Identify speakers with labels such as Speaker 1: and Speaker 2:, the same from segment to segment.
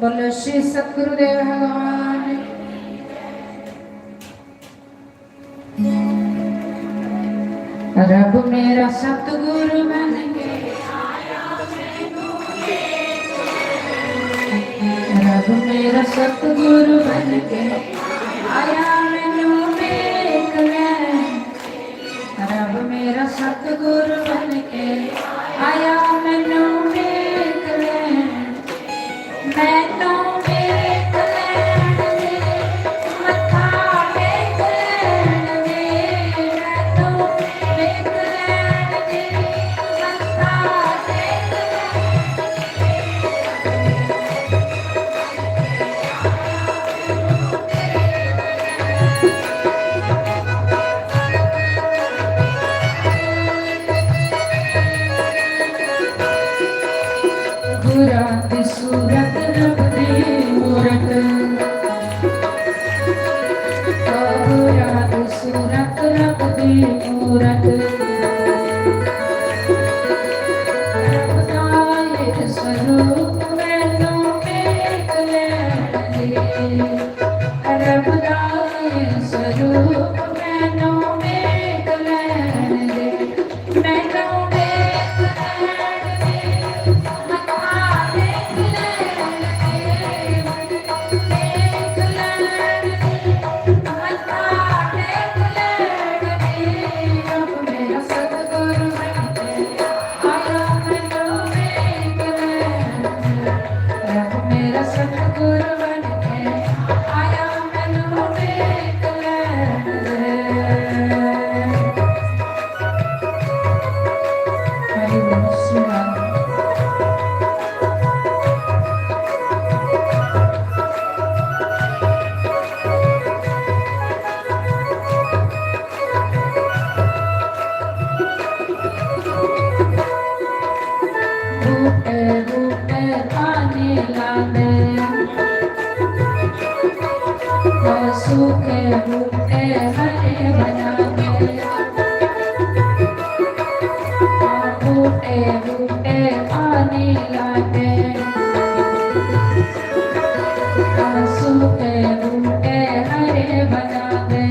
Speaker 1: बोलो श्री सतगुरुदेव भगवान। रब मेरा सतगुरु बन के रब मेरा सतगुरु बन के आया मैनू वेख लै। रब मेरा सतगुरु बन के आया मैनू वेख लै। मैनू वेख लैण दे मत्था टेक लैण दे। मैनू वेख लैण दे मत्था टेक गुरा दी सूरत रब दी मूरत। गुरा दी सूरत रब दी मूरत। रब दा ये स्वरूप मैनू वेख लैण दे। रब दा ये स्वरूप मैनू वेख लैण दे। मैनू वेख लैण दे मत्था टेक लैण दे। टेक लैण दे मत्था टेक लैण दे। रब मेरा सतगुरु बन के आया मैनू वेख लैण दे। रब मेरा सतगुरु बन के आया मैनू वेख लैण दे। हरि बोल श्री राम। बूटे बूटे पानी लांदे सूखे बूटे हरे बनांदे। बूटे बूटे पानी लांदे सूखे बूटे हरे बनांदे।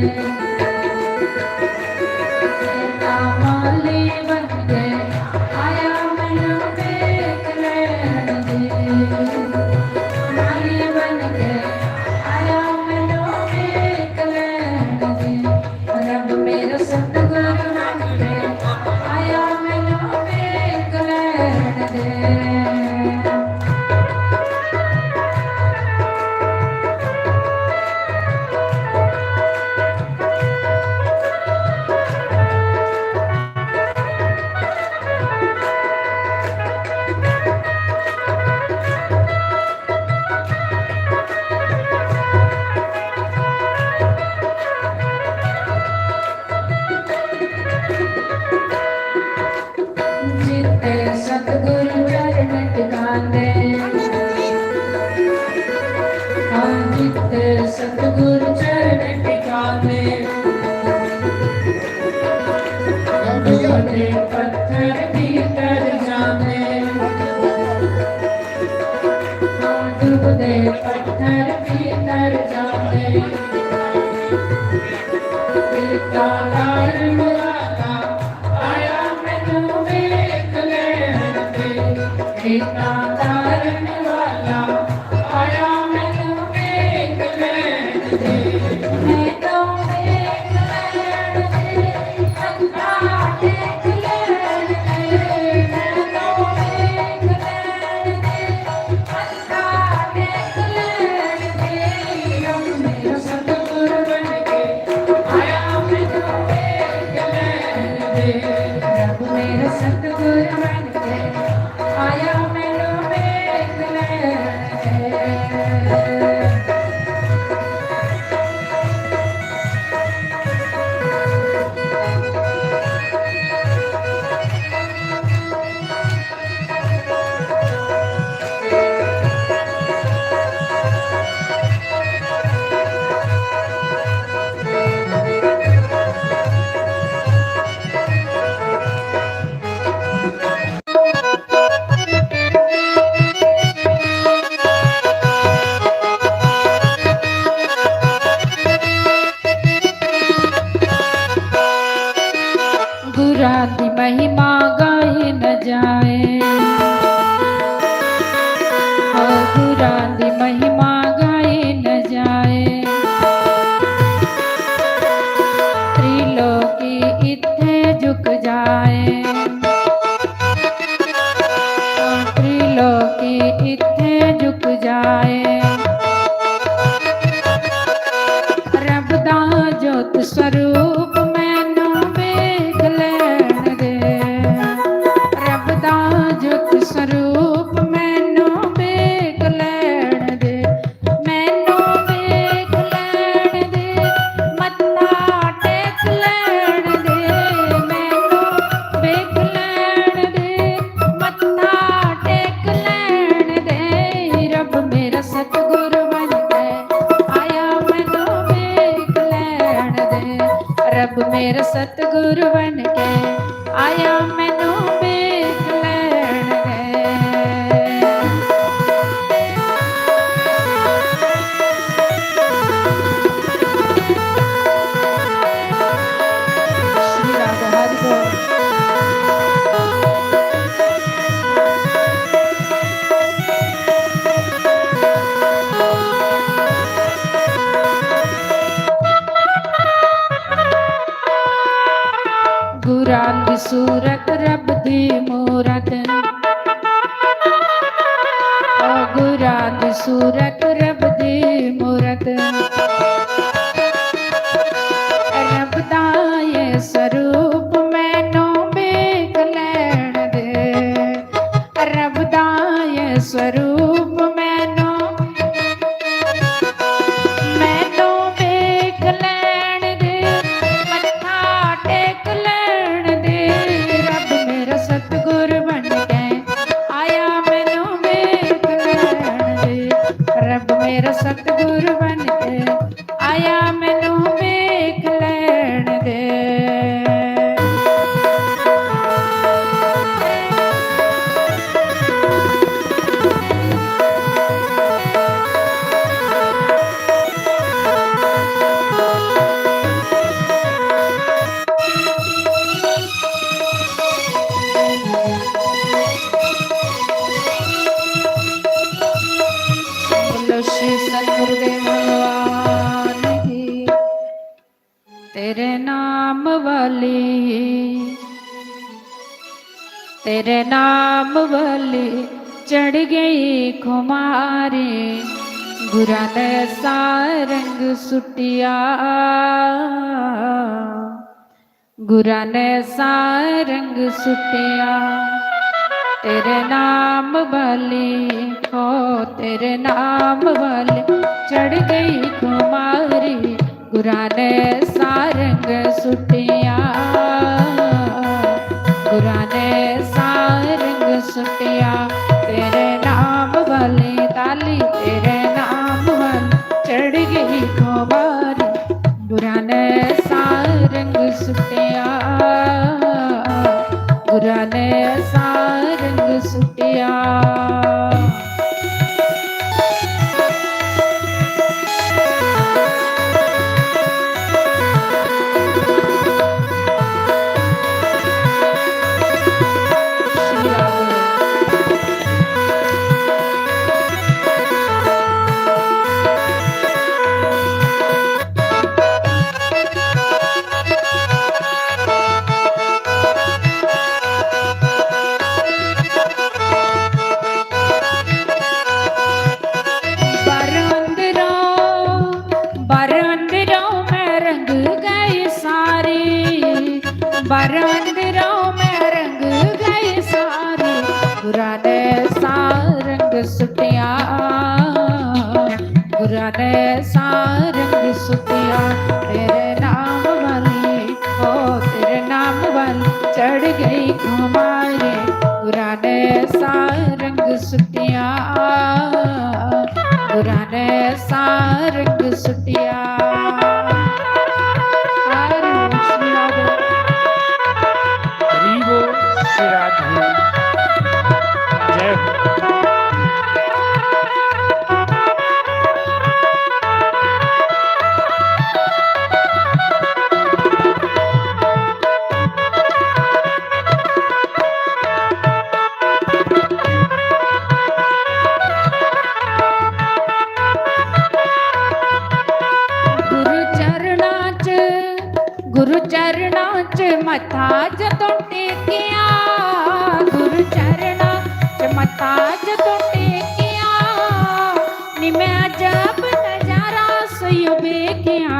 Speaker 1: माली बन के आया मैनू वेख लैण दे। माली बन के आया मैनू वेख लैण दे। रब मेरा सतगुरु बन के आया मैनू वेख लैण दे। जिते सतगुरु चरण टिकांदे। जिते सतगुरु चरण टिकांदे। डूबदे पत्थर भीतर जांदे। डूबदे पत्थर भीतर जांदे। पिता तारण वाला आया मैनू वेख लैण दे। पिता तारण वाला आया मैनू वेख लैण दे। मैनू वेख लैण दे मत्था टेक लैण दे। मैनू वेख लैण दे मत्था टेक लैण दे। रब मेरा सतगुरु बन के आया मैनू वेख लैण दे। रब मेरा सतगुरु बन के आया मैनू ਜੋਤ ਸਰੂਪ ਮੈਨੂੰ ਵੇਖ ਲੈਣ ਦੇ। ਰੱਬ ਦਾ ਜੋਤ ਸਰੂਪ ਮੈਨੂੰ ਵੇਖ ਲੈਣ ਦੇ। ਮੈਨੂੰ ਵੇਖ ਲੈਣ ਦੇ, ਮੱਥਾ ਟੇਕ ਲੈਣ ਦੇ। ਮੈਨੂੰ ਵੇਖ ਲੈਣ ਦੇ, ਮੱਥਾ ਟੇਕ ਲੈਣ ਦੇ। ਰੱਬ ਮੇਰਾ ਸਤਿਗੁਰ ਬਣ ਕੇ ਆਇਆ ਮੈਨੂੰ ਵੇਖ ਲੈਣ ਦੇ। ਰੱਬ ਮੇਰਾ ਸਤਿਗੁਰ ਬਣ ਕੇ ਆਇਆ ਮੈਨੂੰ ਵੇਖ ਲੈਣ ਦੇ। श्री राधा हरि बोल। गुरां दी सूरत रब दी मूरत, ओ गुरां दी सूरत रब दी मूरत। रब दा ये स्वरूप मैनू वेख लैण दे। रब दा ये स्वरूप मैनू वेख लैण दे, मत्था टेक लैण दे। रब मेरा सतगुर बन के आया मैनू वेख लैण दे। रब मेरा सतगुर बन के आया मैनू वेख लैण दे। बोलो श्री सतगुरुदेव भगवान की। तेरे नाम वाली, तेरे नाम वाली चढ़ गई खुमारी। गुरां ने सारंग सुटिया, गुरां ने सारंग सुटिया। तेरे नाम वाली हो, तेरे नाम वाली चढ़ गई खुमारी। गुरां ने सारंग सुटिया, गुरां ने सारंग सुटिया। तेरे नाम वाली ताली, तेरे नाम वाली चढ़ गई खुमारी। गुरां ने सारंग सुटिया, गुरां ने सारंग सुटिया। बरंदरों में रंग गई सारी। गुरां ने सारंग सुटिया, गुरां ने सारंग सुटिया। तेरे नाम वाली ओ, तेरे नाम वाली चढ़ गई खुमारी। गुरां ने सारंग सुटिया, गुरां ने सारंग सुटिया। गुरु चरणां च मथा जदों टेकिया, गुरु चरणां च मथा जदों टेकिया। नी मैं अजब नजारा सयो वेखिया,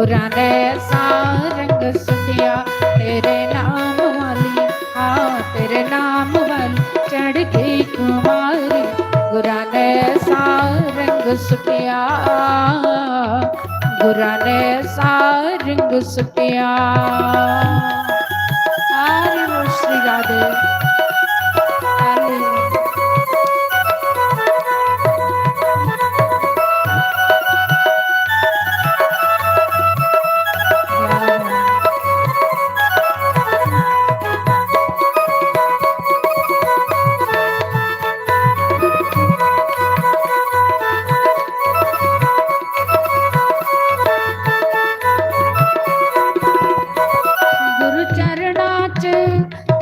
Speaker 1: गुरां ने सारंग सुटिया तेरे नाम वाली, हाँ तेरे नाम वाली चढ़ गई कुमारी। गुरां ने सारंग सुटिया, गुरां ने सारंग सुटिया। हरि बोल श्री राधे।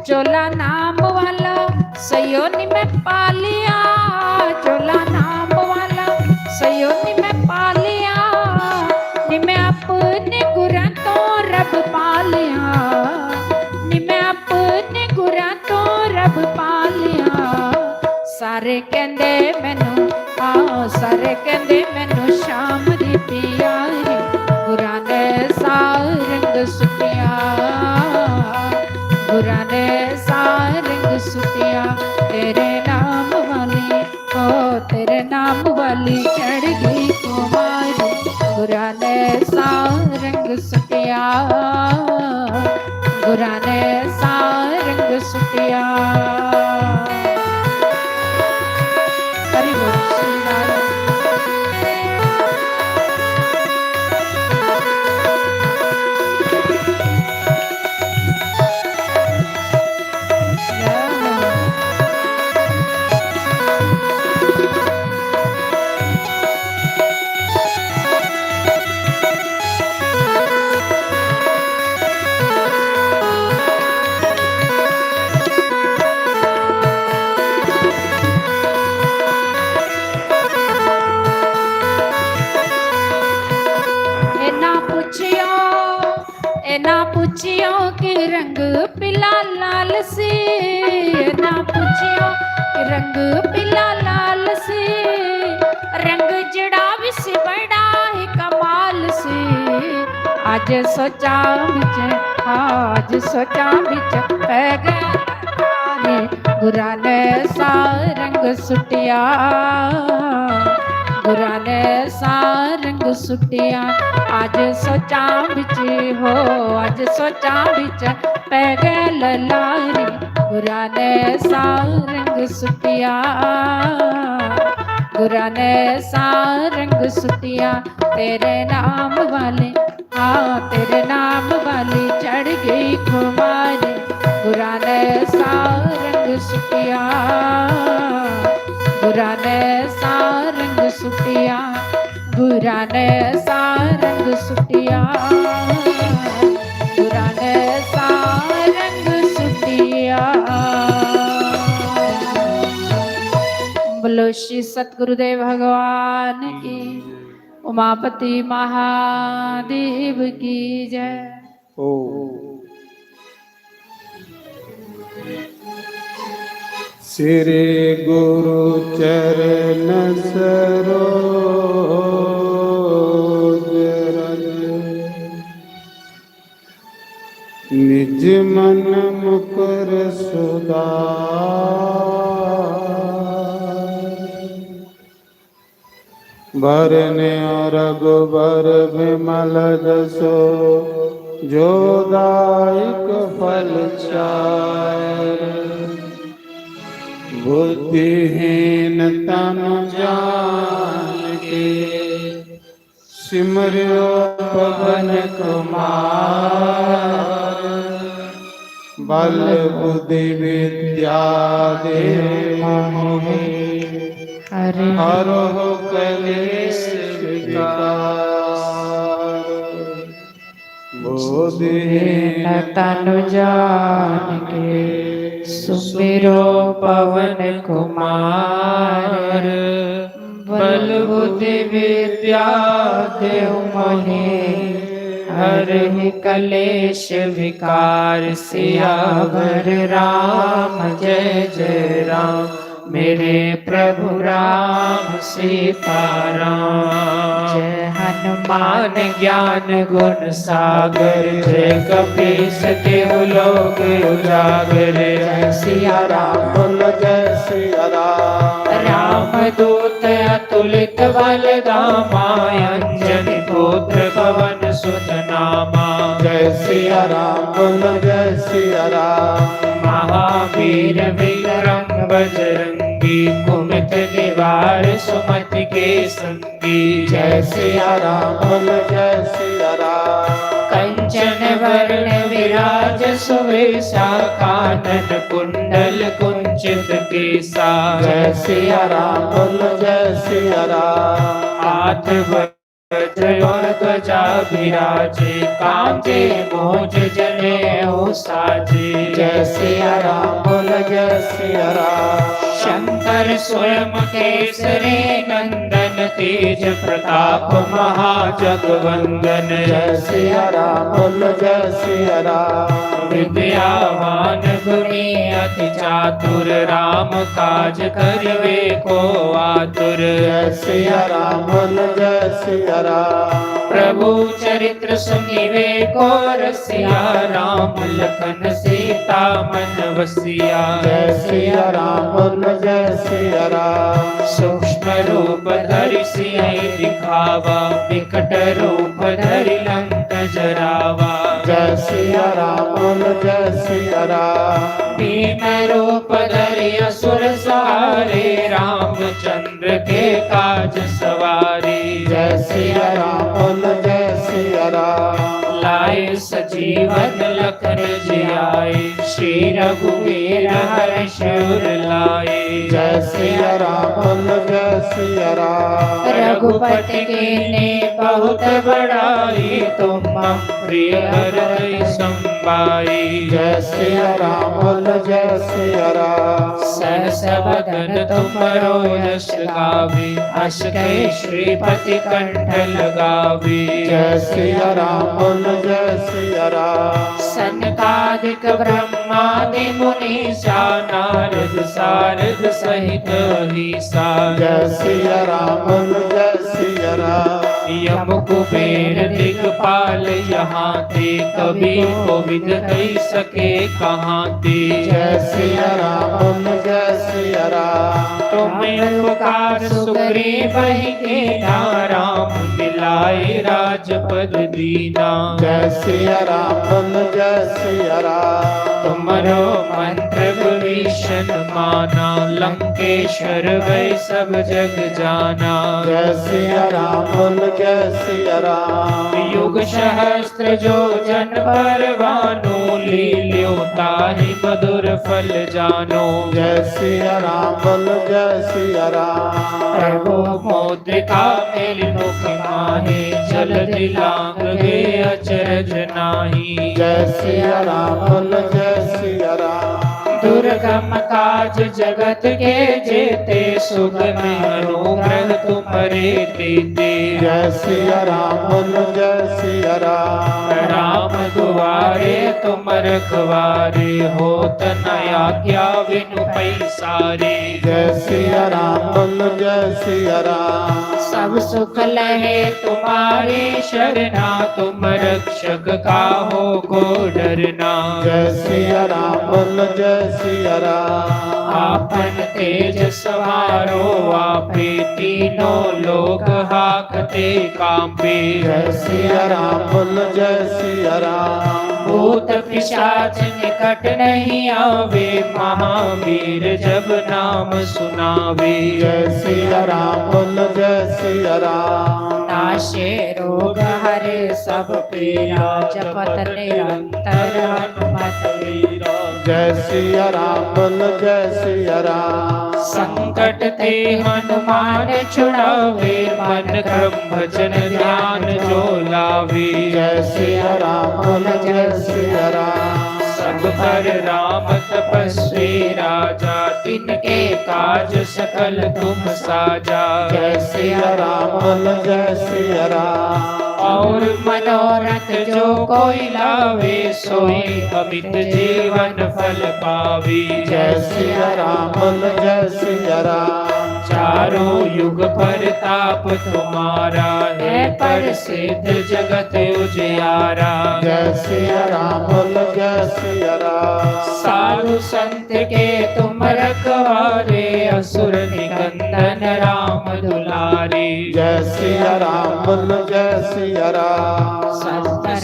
Speaker 1: चोला नाम वाला सयोनी में पालिया, चोला नाम वाला सयोनी में पालिया। नी मैं अपने गुरां तो रब पालिया, नी मैं अपने गुरां तो रब पालिया। सारे कहंदे मैनू, हाँ सारे कहंदे मैनू शाम दी प्यारी। गुरां ने सारंग सुटिया, गुरां ने सारंग सुटिया तेरे नाम वाली, ओ तेरे नाम वाली चढ़ गई कुमारी। गुरां ने सारंग सुटिया, गुरां ने सारंग सुटिया। हरि बोल श्री राधे। ना पूछियो कि रंग पिला लाल सी, ना पूछियो कि रंग पिला लाल सी। रंग जड़ा भी सी बड़ा ही कमाल सी। आज सोचा बिच, आज सोचा बिच पै गया। गुरां ने सारंग सुटिया, गुरां ने सारंग सुटिया। आज सोचा बिच हो, आज सोचा बिच पै गए ललारी। गुरां ने सारंग सुटिया, गुरां ने सारंग सुटिया तेरे नाम वाले, हाँ तेरे नाम वाली चढ़ गई कुमारी। गुरां ने सारंग सुटिया, गुरां ने सारंग सुटिया, गुरां ने सारंग सुटिया, गुरां ने सारंग सुटिया। बोलो श्री सतगुरुदेव भगवान की, उमापति महादेव की जय।
Speaker 2: ओ श्री गुरु चरण सरोज रज, निज मन मुकुर सुधार। भरने रघुबर विमल जसो, जो दायक फल चार। बुद्धिहीन तनु जान के, सिमरियो पवन कुमार। बल बुद्धि विद्या देहु मोहि, हरहु कलेश विकार। बुद्धिहीन
Speaker 1: तनु जान के, सुमिरो पवन कुमार। बल बुद्धि विद्या देहु मोहि, हरहि कलेश विकार। सियावर राम जय जय राम,
Speaker 2: मेरे प्रभु राम सीताराम।
Speaker 1: जय हनुमान
Speaker 2: मान ज्ञान गुण सागर, जय कपीस तिहु लोक उजागर। जय सिया राम बोलो जय सिया राम। राम दूत अतुलित बल धामा, अंजनी पुत्र पवन सुत नामा। जय सिया राम बोलो जय सिया राम। महावीर विक्रम बजरंगी, कुमति निवार सुमति के संगी। जय सिया राम बोलो जय सिया राम। कंचन वर्ण विराज सुवेशा, कानन कुंडल कुंचित केसा। जय सिया राम बोलो जय सिया राम। हाथ वज्र और ध्वजा विराजे, कांधे मोज जनेऊ साजे। जय सिया राम बोलो जय सिया राम। शंकर स्वयं केसरी नंदन, तेज प्रताप महाजगवंदन। जय सिया राम बोलो जय सिया राम। विद्यावान गुणी अति चातुर, राम काज करवे को आतुर। जय सिया राम बोलो जय सिया राम। प्रभु चरित्र सुनिवे को रसिया, राम लखन सीता मन वसिया। जय सिया राम बोलो जय सिया राम। सूक्ष्म रूप धरि सियहि दिखावा, विकट रूप धरि लंक जरावा। जय सिया राम बोलो जय सिया राम। भीम रूप धरि असुर सहारे, रामचंद्र के काज सवारे। जय सिया राम बोलो जय सिया राम। लाए सजीवन लखन जियाए, श्री रघुवीर हर्ष उर लाए। जय सिया राम बोलो जय सिया राम। रघुपति कीन्ही बहुत बड़ाई, तुम मम प्रिय हृदय संबाई। जय सिया राम बोलो जय सिया राम। सहस बदन तुमरो यश गावे, अस कहि श्रीपति कंठ लगावे। जय सिया राम बोलो जय सिया राम। सनकादिक ब्रह्मादि मुनीसा, नारद सारद सहित अहिसा। जय सिया राम बोलो जय सिया राम। यम कुबेर दिगपाल यहाँ ते, कभी कोविद कही सके कहाँ ते। जय सिया राम बोलो जय सिया राम। तुम्हें उपकार सुग्रीव ही कीना, राम मिलाए राजपद दीना। जय सिया राम बोलो जय सिया राम। तुमरो मंत्र विभीषण माना, लंकेश्वर वै सब जग जाना। जय सिया राम बोलो जय सिया राम। युग सहस्त्र जो जन पर भानु, लील्यो ताहि मधुर फल जानो। जय सिया राम बोलो जय सिया राम। प्रभु मुद्रिका मेलि मुख माहि, जल दिलांग गे अचरज नाही। जय सिया राम बोलो जय सिया राम। दुर्गम काज जगत के जेते, सुगम अनुग्रह तुम्हारे तेते। जय सिया राम बोलो जय सिया राम। राम दुआरे तुम रखवारे, होत न आज्ञा बिनु पैसारे। जय सिया राम बोलो जय सिया राम। सब सुख लहे तुम्हारी शरणा, तुम रक्षक काहो को डरना। जय सिया राम बोलो जय सिया राम। आपन तेज सवारो आपे, तीनों लोक हाकते कांपे। जय सिया राम बोलो जय सिया राम। भूत पिशाच निकट नहीं आवे, महावीर जब नाम सुनावे। जय सिया राम बोलो जय सिया राम। नाशे रोग हरे सब पीरा, जपत निरंतर हनुमत वीरा। जय सिया राम बोलो जय सिया राम। संकट ते हनुमान छुड़ावे, मन क्रम भजन ध्यान जो लावे। जय सिया राम बोलो जय सिया राम। सब पर राम तपस्वी राजा, तिनके काज सकल तुम साजा। जय सिया राम बोलो जय सिया राम। और मनोरथ जो कोई लावे सोई अमित जीवन फल पावी।
Speaker 3: जय सिया राम बोल जय सिया राम।
Speaker 2: चारों युग परताप तुम्हारा है प्रसिद्ध जगत उजियारा।
Speaker 3: जय सिया राम बोल जय सिया राम।
Speaker 2: साधु संत के तुम रखवारे असुर निकंदन राम दुलारे।
Speaker 3: जय सिया राम बोल जय सिया राम।
Speaker 2: संतर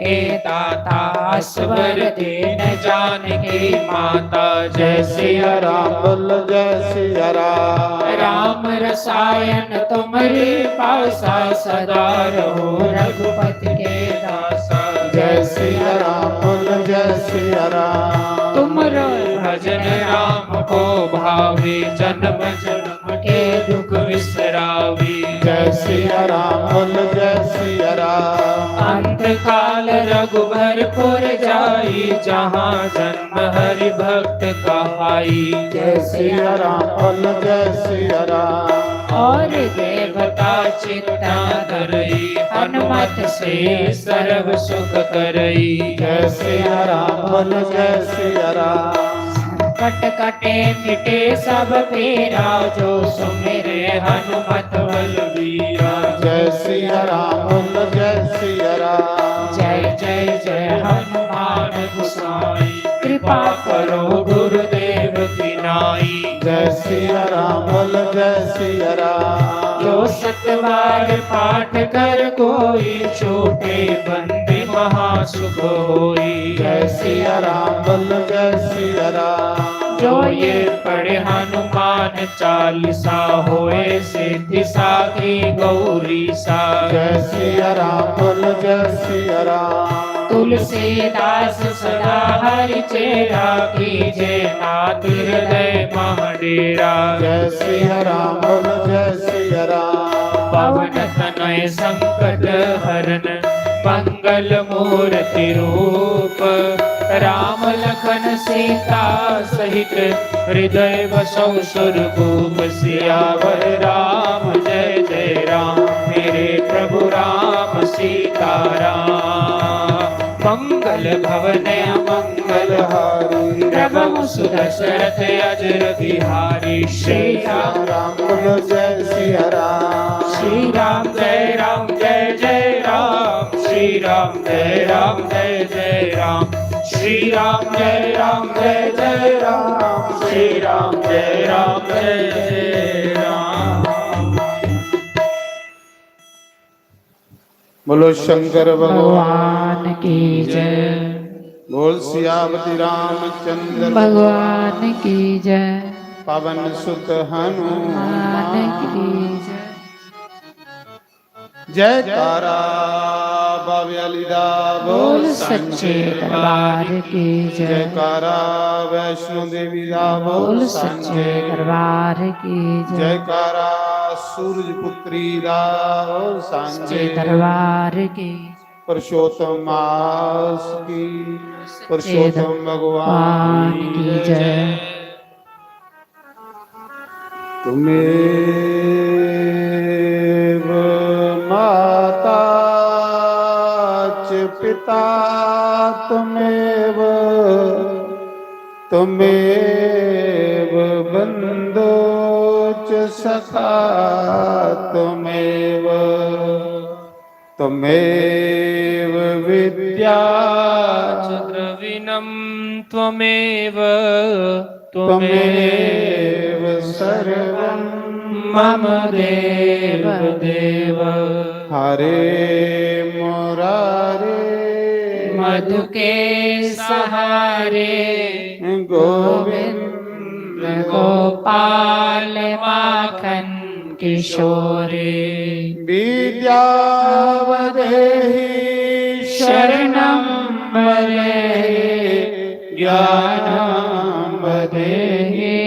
Speaker 2: के दाता असवर देन जानकी माता। जय
Speaker 3: सिया राम बोल जय सिया राम।
Speaker 2: राम रसायन तुम्हारे पासा सदा रहो रघुपति के दासा।
Speaker 3: जय सिया राम बोल जय सिया राम।
Speaker 2: तुमरो भजन राम को भावे जन्म जन्म के दुख विसरावे।
Speaker 3: जय सिया राम बोल जय सिया राम।
Speaker 2: अंत काल रघुबरपुर जाई जहाँ जन्म हरि भक्त कहाई।
Speaker 3: जय सिया राम बोल जय सिया राम।
Speaker 2: और देवता चित्ता करई हनुमत से सर्व सुख करई।
Speaker 3: जय सिया राम बोल जय सिया राम।
Speaker 2: कट कटे मिटे सब पीरा जो सुमिरे हनुमत बलवीरा।
Speaker 3: जय सिया राम बोल जय सिया राम।
Speaker 2: जय जय जय हनुमान गोसाई कृपा करो गुरुदेव की नाई।
Speaker 3: जय सिया राम बोल जय सिया राम।
Speaker 2: जो सतबार पाठ कर कोई छूटे बंदी महासुख होई।
Speaker 3: जय सिया राम बोल जय सिया राम।
Speaker 2: जो ये पढ़े हनुमान चालीसा होए सिद्धि साखी गौरी सा।
Speaker 3: जय सिया राम बोल जय सिया राम।
Speaker 2: तुलसीदास सदा हरि चेरा कीजे नाथ हृदय महाडेरा।
Speaker 3: जय सिया राम बोल जय सिया राम।
Speaker 2: पवन तनय संकट हरन मंगल मूर्ति रूप। राम लखन सीता सहित हृदय बसौ सुरभूप। सियावर राम जय जय राम मेरे प्रभु राम सीताराम। मंगल भवन अमंगल हारी प्रभु सुदशरथ अजर बिहारी। श्री राम
Speaker 3: राम बोल जय सिया राम।
Speaker 2: श्री राम जय जय राम। श्री राम जय जय राम। श्री राम जय जय राम। श्री राम जय जय राम।
Speaker 3: बोलो शंकर भगवान
Speaker 1: भगवान की जय।
Speaker 3: बोल सियावती रामचंद्र
Speaker 1: भगवान की जय।
Speaker 3: पवन सुत हनुमान
Speaker 1: भगवान की जय।
Speaker 3: जयकारा बाबे अलीदा
Speaker 1: बोल सच्चे दरबार की जय।
Speaker 3: जयकारा वैष्णो देवी दा
Speaker 1: बोल सच्चे दरबार की जय।
Speaker 3: जयकारा सूरज पुत्री दा बोल
Speaker 1: सच्चे
Speaker 3: सांचे
Speaker 1: दरबार की
Speaker 3: पुरुषोत्तम मास की पुरुषोत्तम भगवान
Speaker 1: की जय।
Speaker 3: तुमेव माता च पिता तुमेव बंधो च सखा तुमेव विद्या
Speaker 2: च द्रविणं त्वमेव
Speaker 3: त्वमेव सर्वं
Speaker 2: मम देव देव।
Speaker 3: हरे मुरारे
Speaker 2: मधु के सहारे
Speaker 3: गोविंद
Speaker 2: गोपाल माखन किशोरे।
Speaker 3: विद्यावदेहि
Speaker 2: शरणं
Speaker 3: वदेहि ज्ञानं वदेहि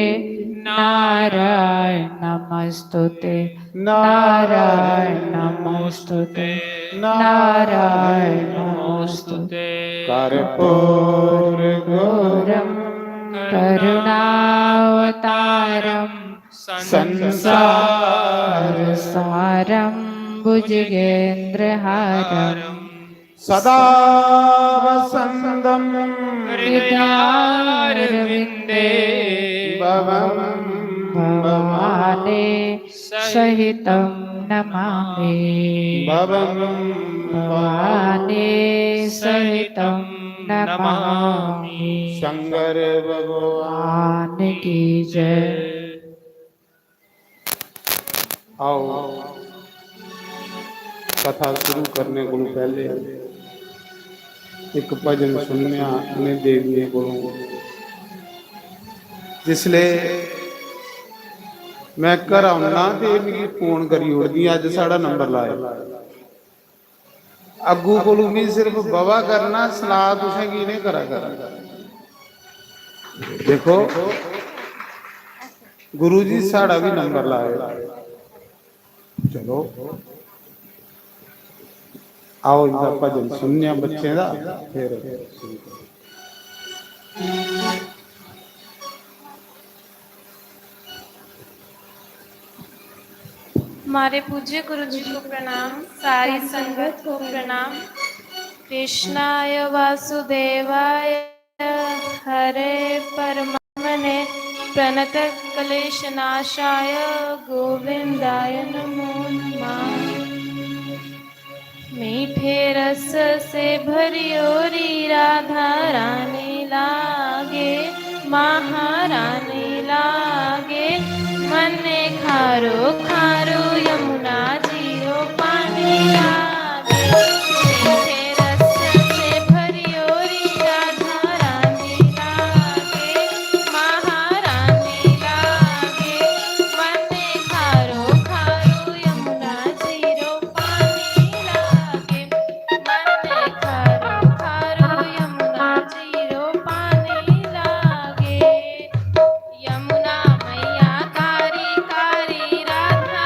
Speaker 1: नारायण नमस्तुते।
Speaker 3: नारायण
Speaker 1: नमस्तुते।
Speaker 3: नारायण
Speaker 2: नमोस्तुते।
Speaker 3: कर्पूर
Speaker 1: घोरं करुणावतारं
Speaker 3: संसार
Speaker 1: सारं भुजगेन्द्रहारम्
Speaker 3: सदा वसन्तं
Speaker 1: हृदयारविन्दे
Speaker 3: भवं
Speaker 1: भवाने सहितं नमामि
Speaker 3: भवं
Speaker 1: भवाने सहितं नमामि
Speaker 3: शंकर भगवान
Speaker 1: भगवान की जय।
Speaker 3: आओ कथा शुरू करने को पहले एक भजन सुनने ने देवी को जिसले मैं घर आना तो मेरी फोन करी उड़दी अज साड़ा नंबर लाया अगू को भी सिर्फ बवा करना सलाह तुसें की नहीं करा कर देखो गुरु जी साड़ा भी नंबर लाया चलो आओ इनका भजन सुनने बच्चे का फिर
Speaker 4: हमारे पूज्य गुरु जी को प्रणाम, सारी संगत को प्रणाम। कृष्णाय वासुदेवाय हरे परमात्मने प्रणत क्लेश नाशाय गोविंदाय नमो नमः। मीठे रस से भरी ओरी राधा रानी लागे, महारानी लागे। मन खारो खारो यमुना जीरो पानी लागे। मीठे रस से भरी ओरी राधा रानी लागे, महारानी लागे। मन खारो खारो यमुना जीरो पानी लागे। मन खारो खारो यमुना जीरो पानी लागे। यमुना मैया कारी कारी राधा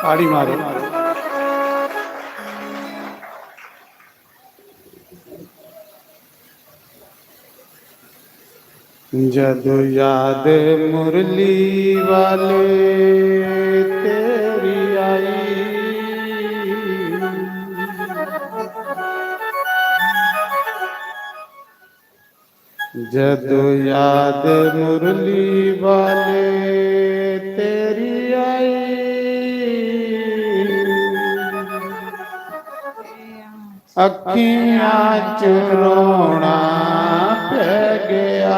Speaker 3: ਤਾੜੀ ਮਾਰੋ। जद याद मुरली वाले तेरी आई, जद याद मुरली वाले तेरी आई, अखियां च रोना पै गया,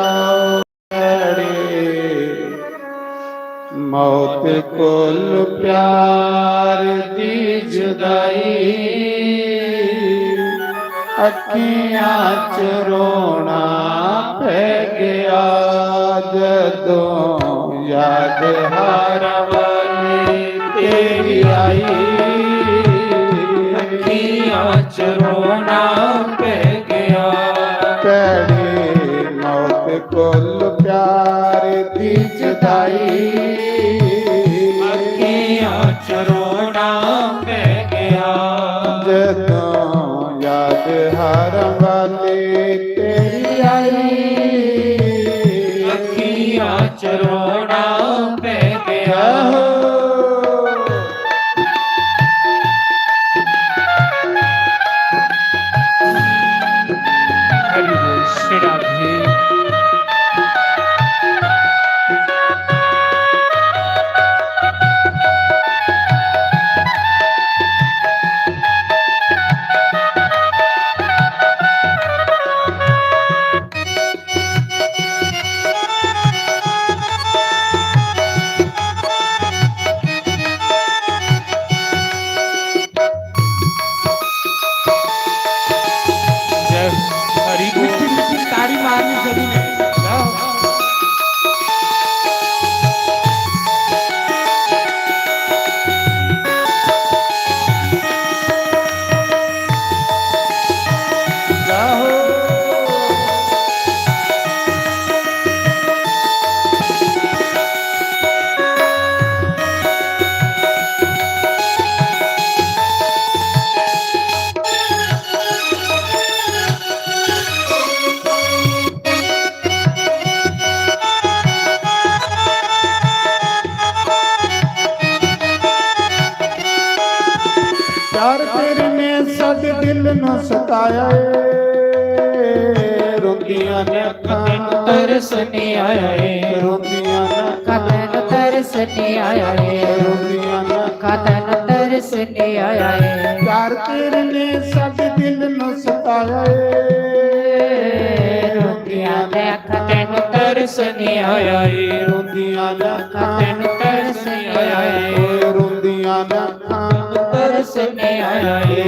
Speaker 3: मौत कोल प्यार दी जुदाई, अखियां च रोना पै गया, जदों याद हार वाली तेरी आई, अखियां च रोना पै गया, पैड़ी मौत कोल प्यार दी जुदाई, अखियां च रोना पै गया, जदों याद हर वाली तेरी आई, अखियां च रोना पै गया। प्यार तेरे ने सद दिल न सताया, रोंदियां ने अखां तरस नहीं आया, रोंदियां ने
Speaker 1: कतन तरस नहीं आया है,
Speaker 3: रोंदियां ने
Speaker 1: कतन तरस नहीं आया है,
Speaker 3: प्यार तेरे ने सद दिल न सताया,
Speaker 1: रोंदियां ने कतन तरस नहीं आया है,
Speaker 3: रोंदियां ने
Speaker 1: कतन तरस नहीं आया है,
Speaker 3: रोंदियां ने
Speaker 1: तरस नहीं आया है,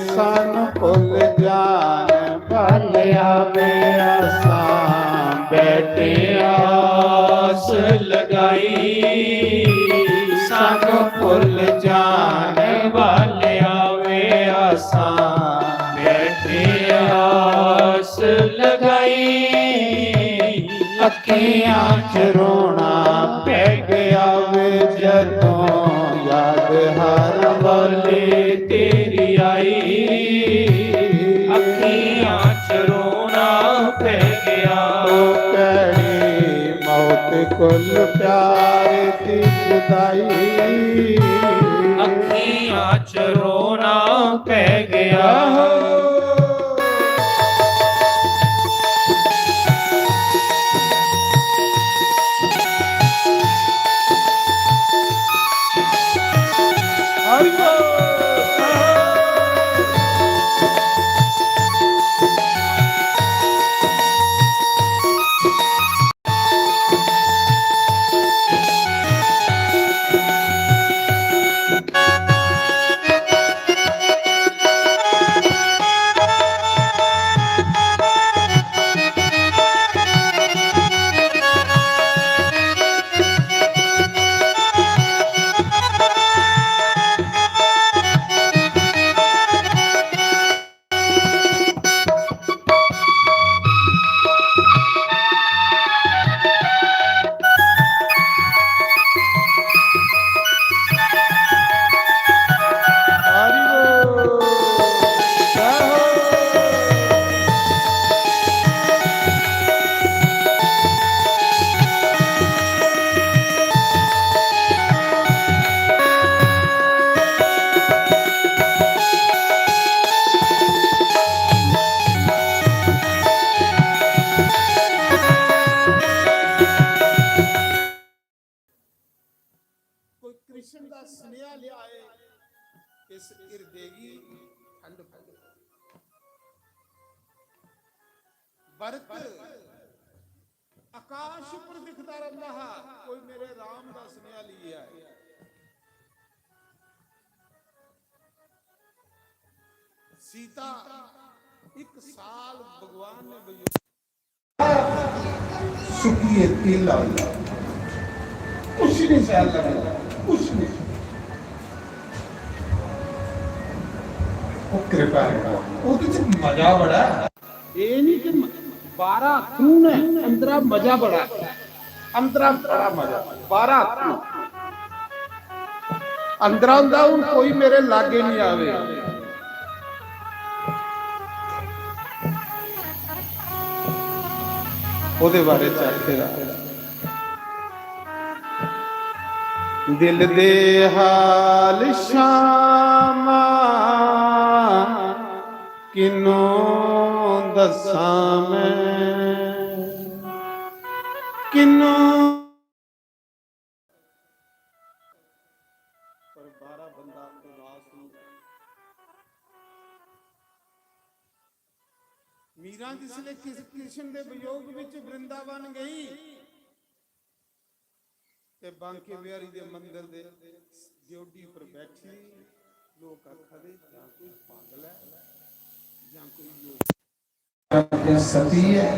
Speaker 3: सन भुल जान भालिया मेरा सां बैठे आस लगाई, सन भुल जान वालिया वे आसां बैठे आस लगाई, अखियां च रोना पै गया वे जदों याद हर वाली तेरी आई, अखियां च रोना पै गया, कैड़ी मौत कुल प्यार दी जुदाई, अखियां च रोना पै गया। ਗਈ ਠੰਡ ਪੈ ਗਈ। ਬਰਕ ਆਕਾਸ਼ ਉੱਪਰ ਦਿਖਦਾ ਰਹਿੰਦਾ ਹੈ, ਕੋਈ ਮੇਰੇ ਰਾਮ ਦਾ ਸੁਨੇਹਾ ਲਈ ਆਏ। सीता 1 साल भगवान ने सुखिए तिला कुछ नहीं सह लगा, कुछ नहीं। वो कृपा है, वो तो मजा बड़ा। ये नहीं कि 12 खून है, अंदर मजा बड़ा, अंदर बड़ा मजा। 12 खून अंदर अंदर कोई मेरे लागे नहीं आवे। ਉਹਦੇ ਬਾਰੇ ਚਾਹਤੇ ਰਾ ਦਿਲ ਦੇ ਹਾਲ ਸ਼ਾਮਾ ਕਿਨੂੰ ਦੱਸਾਂ ਮੈਂ, ਕਿਨੂੰ। ਪਰ 12 ਬੰਦਾ ਉਦਾਸ ਨੂੰ मीरा जिसले कृष्ण के वियोग विच वृंदावन गई ते बांके बिहारी दे मंदिर दे जोड़ी पर बैठी, लोग आखदे जां कोई पागल है जां कोई योग सती है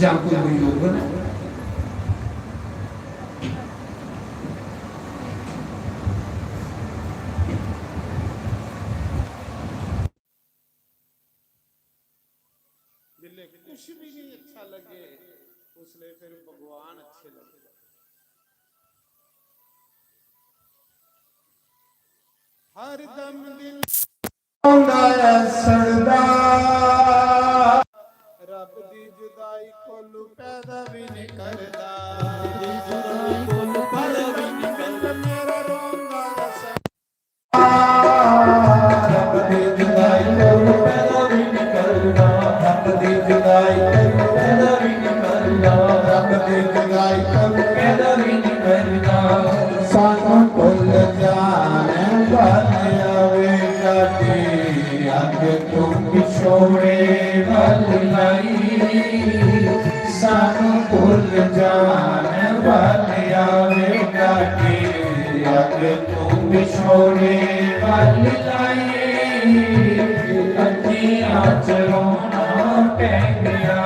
Speaker 3: जां कोई वियोगन है। कुछ भी नहीं अच्छा लगे उसले फिर भगवान अच्छे लगे। हर दम दिल सड़दा रब दी जुदाई कोलू पैदा भी नहीं करदा, मेरा रोंदा रब दी जुदाई कोलू पैदा भी नहीं करदा, रब दी जुदाई कोलू पैदा भी नहीं करदा, रब दी जुदाई कोलू पैदा भी नहीं करदा। सानू भुल जाने वाले आवे गाड़ी अग तुम पिछोड़े वाली लाई, सानू भुल जाने वाले आवे गाड़ी अग तुम पिछोड़े वाली लाई। अखियां च रोना पै गया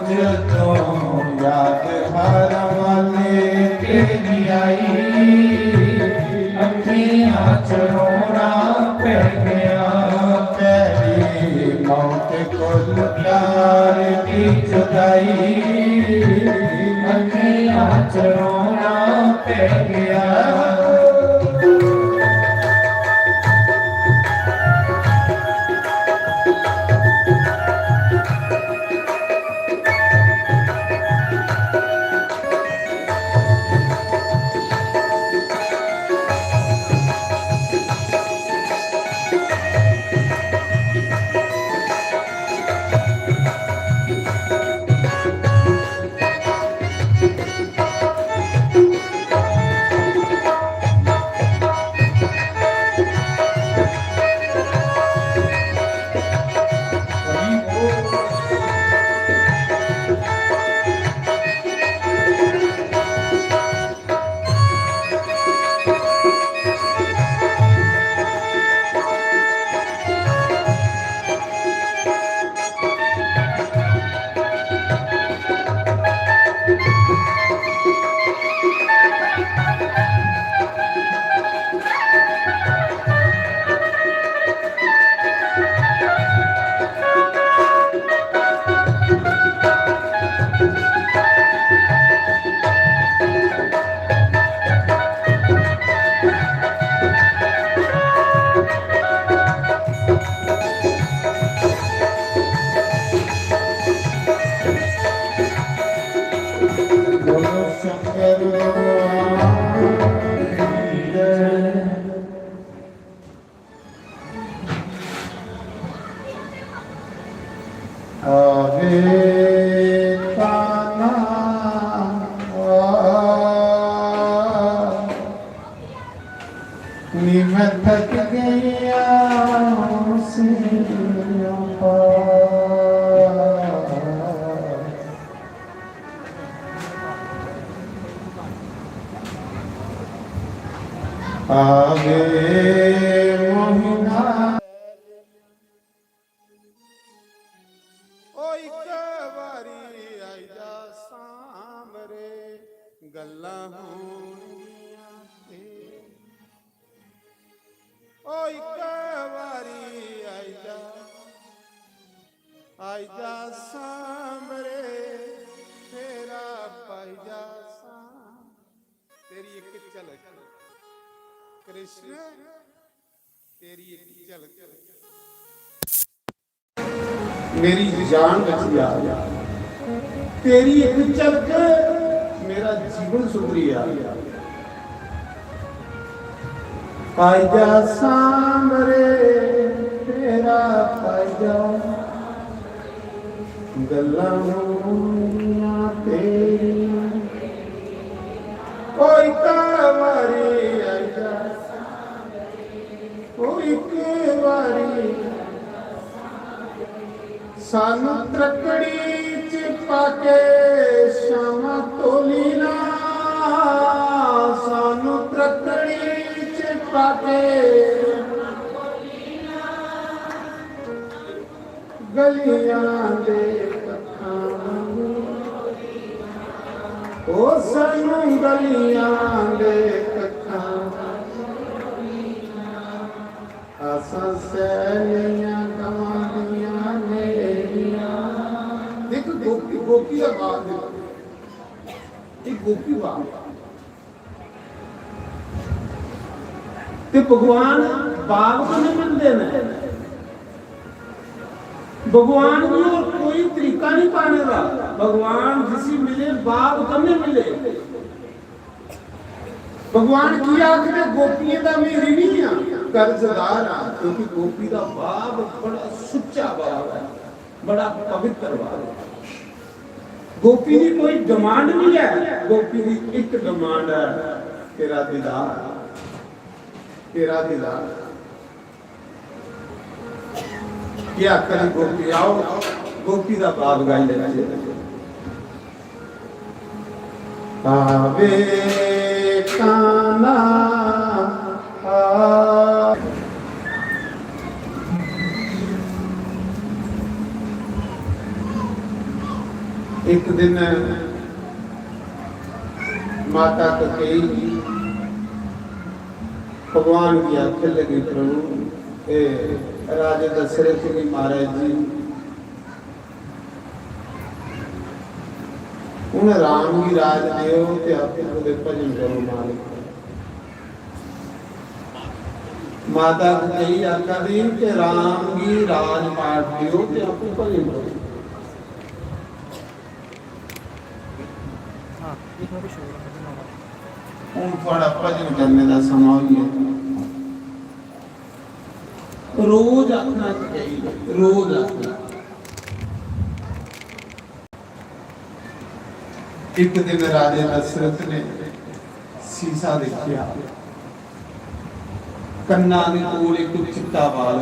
Speaker 3: जदों याद हर वाले तेरी आई, अखियां च रोना पै गया तेरी मौत कोल प्यार की जुदाई, अखियां च रोना पै गया। मैं थक गया ਆਵੇ ਮੋਹਿਨਾ ਓ ਇੱਕ ਵਾਰੀ ਆਈ ਜਾ ਸਾਹਮਣੇ ਗੱਲਾਂ ਹੋਣਗੀਆਂ ਤੇ ਓ ਇੱਕ ਵਾਰੀ ਆਈ ਜਾ ਸਾਹਮਣੇ ਤੇਰਾ ਪਾਈ ਜਾ ਸਾਂ ਤੇਰੀ ਇੱਕ ਝਲਕ कृष्ण तेरी एक झलक मेरी जान बची आ तेरी एक झलक मेरा जीवन सुधरी आ पाई जा सामरे तेरा पाई जा गल्लां होणियां तेरियां कोई कावारी आई जा एक वारी सानू त्रकड़ी च पाके शामा तोली ना सानू त्रकड़ी च पाके गलियां दे कखां ओ सानू गलियां दे कखां आसा सैलियां कमानियां मेरियां देख गोपी गोपी का बात एक गोपी बात ते भगवान बाग को नहीं मिलते ने भगवान को और कोई तरीका नहीं पाने का भगवान जिसी मिले बाग तमें मिले भगवान की आखिर गोपियां दा मेरी नहीं आ कर्जदार आ क्योंकि गोपी का भाव बड़ा सुच्चा भाव है बड़ा पवित्र भाव है गोपी की कोई डिमांड नहीं है गोपी की एक डिमांड है तेरा दीदार क्या करे गोपी आओ गोपी का भाव गाई ले आवे काना एक दिन माता ककेई भगवान की आंखें लगी प्रभु राजा दशरथ जी महाराज जी उन्हें राम की राज देव ते अपने भजन करो मालिक माता ककेई आखा दी कि राम की राज पाठ दियो ते अपने भजन करो ਹੁਣ ਤੁਹਾਡਾ ਭਜਨ ਕਰਨੇ ਦਾ ਸਮਾਂ ਹੀ ਹੈ ਰੋਜ਼ ਆਖਣਾ ਚਾਹੀਦਾ ਰੋਜ਼ ਆਖਣਾ ਇੱਕ ਦਿਨ ਰਾਜੇ ਦਸ਼ਰਥ ਨੇ ਸੀਸਾ ਦੇਖਿਆ ਕੰਨਾਂ ਦੇ ਕੋਲ ਇੱਕ ਚਿੱਟਾ ਵਾਲ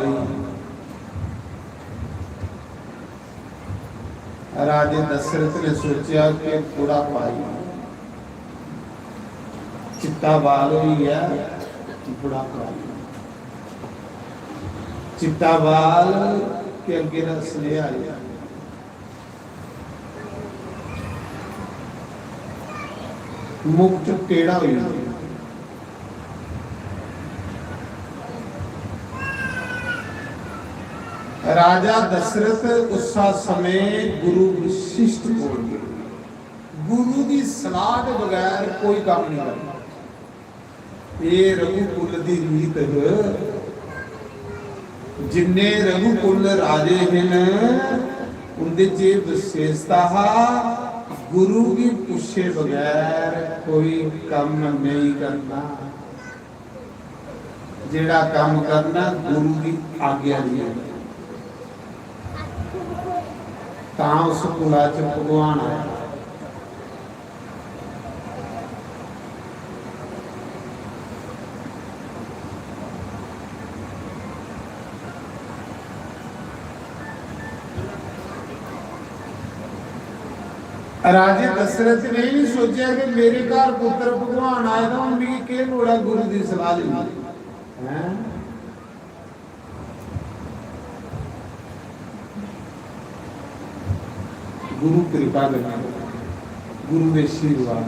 Speaker 3: ਰਾਜੇ ਦਸ਼ਰਥ ਨੇ ਸੋਚਿਆ ਕਿ ਬੁੜਾ ਭਾਈ चिट्टा बाल ही है बुढ़ा चिट्टा बाल के अगे रस ले आया मुख च टेढ़ा हो राजा दशरथ उस समय गुरु वशिष्ठ को गुरु की सलाह के बगैर कोई काम नहीं करता ये रघुकुल दी रीत जिन्ने रघुकुल राजे हैं उनके च विशेषता गुरु की पूछे बगैर कोई काम नहीं करना जेड़ा काम करना गुरु की आज्ञा दी तां उस कुला च भगवान आया राजे दशरथ ने भी सोचा कि मेरे घर पुत्र भगवान आए तो उनकी के लोड़ा गुरु की सलाह ली हैं। गुरु कृपा करना, गुरु के आशीर्वाद।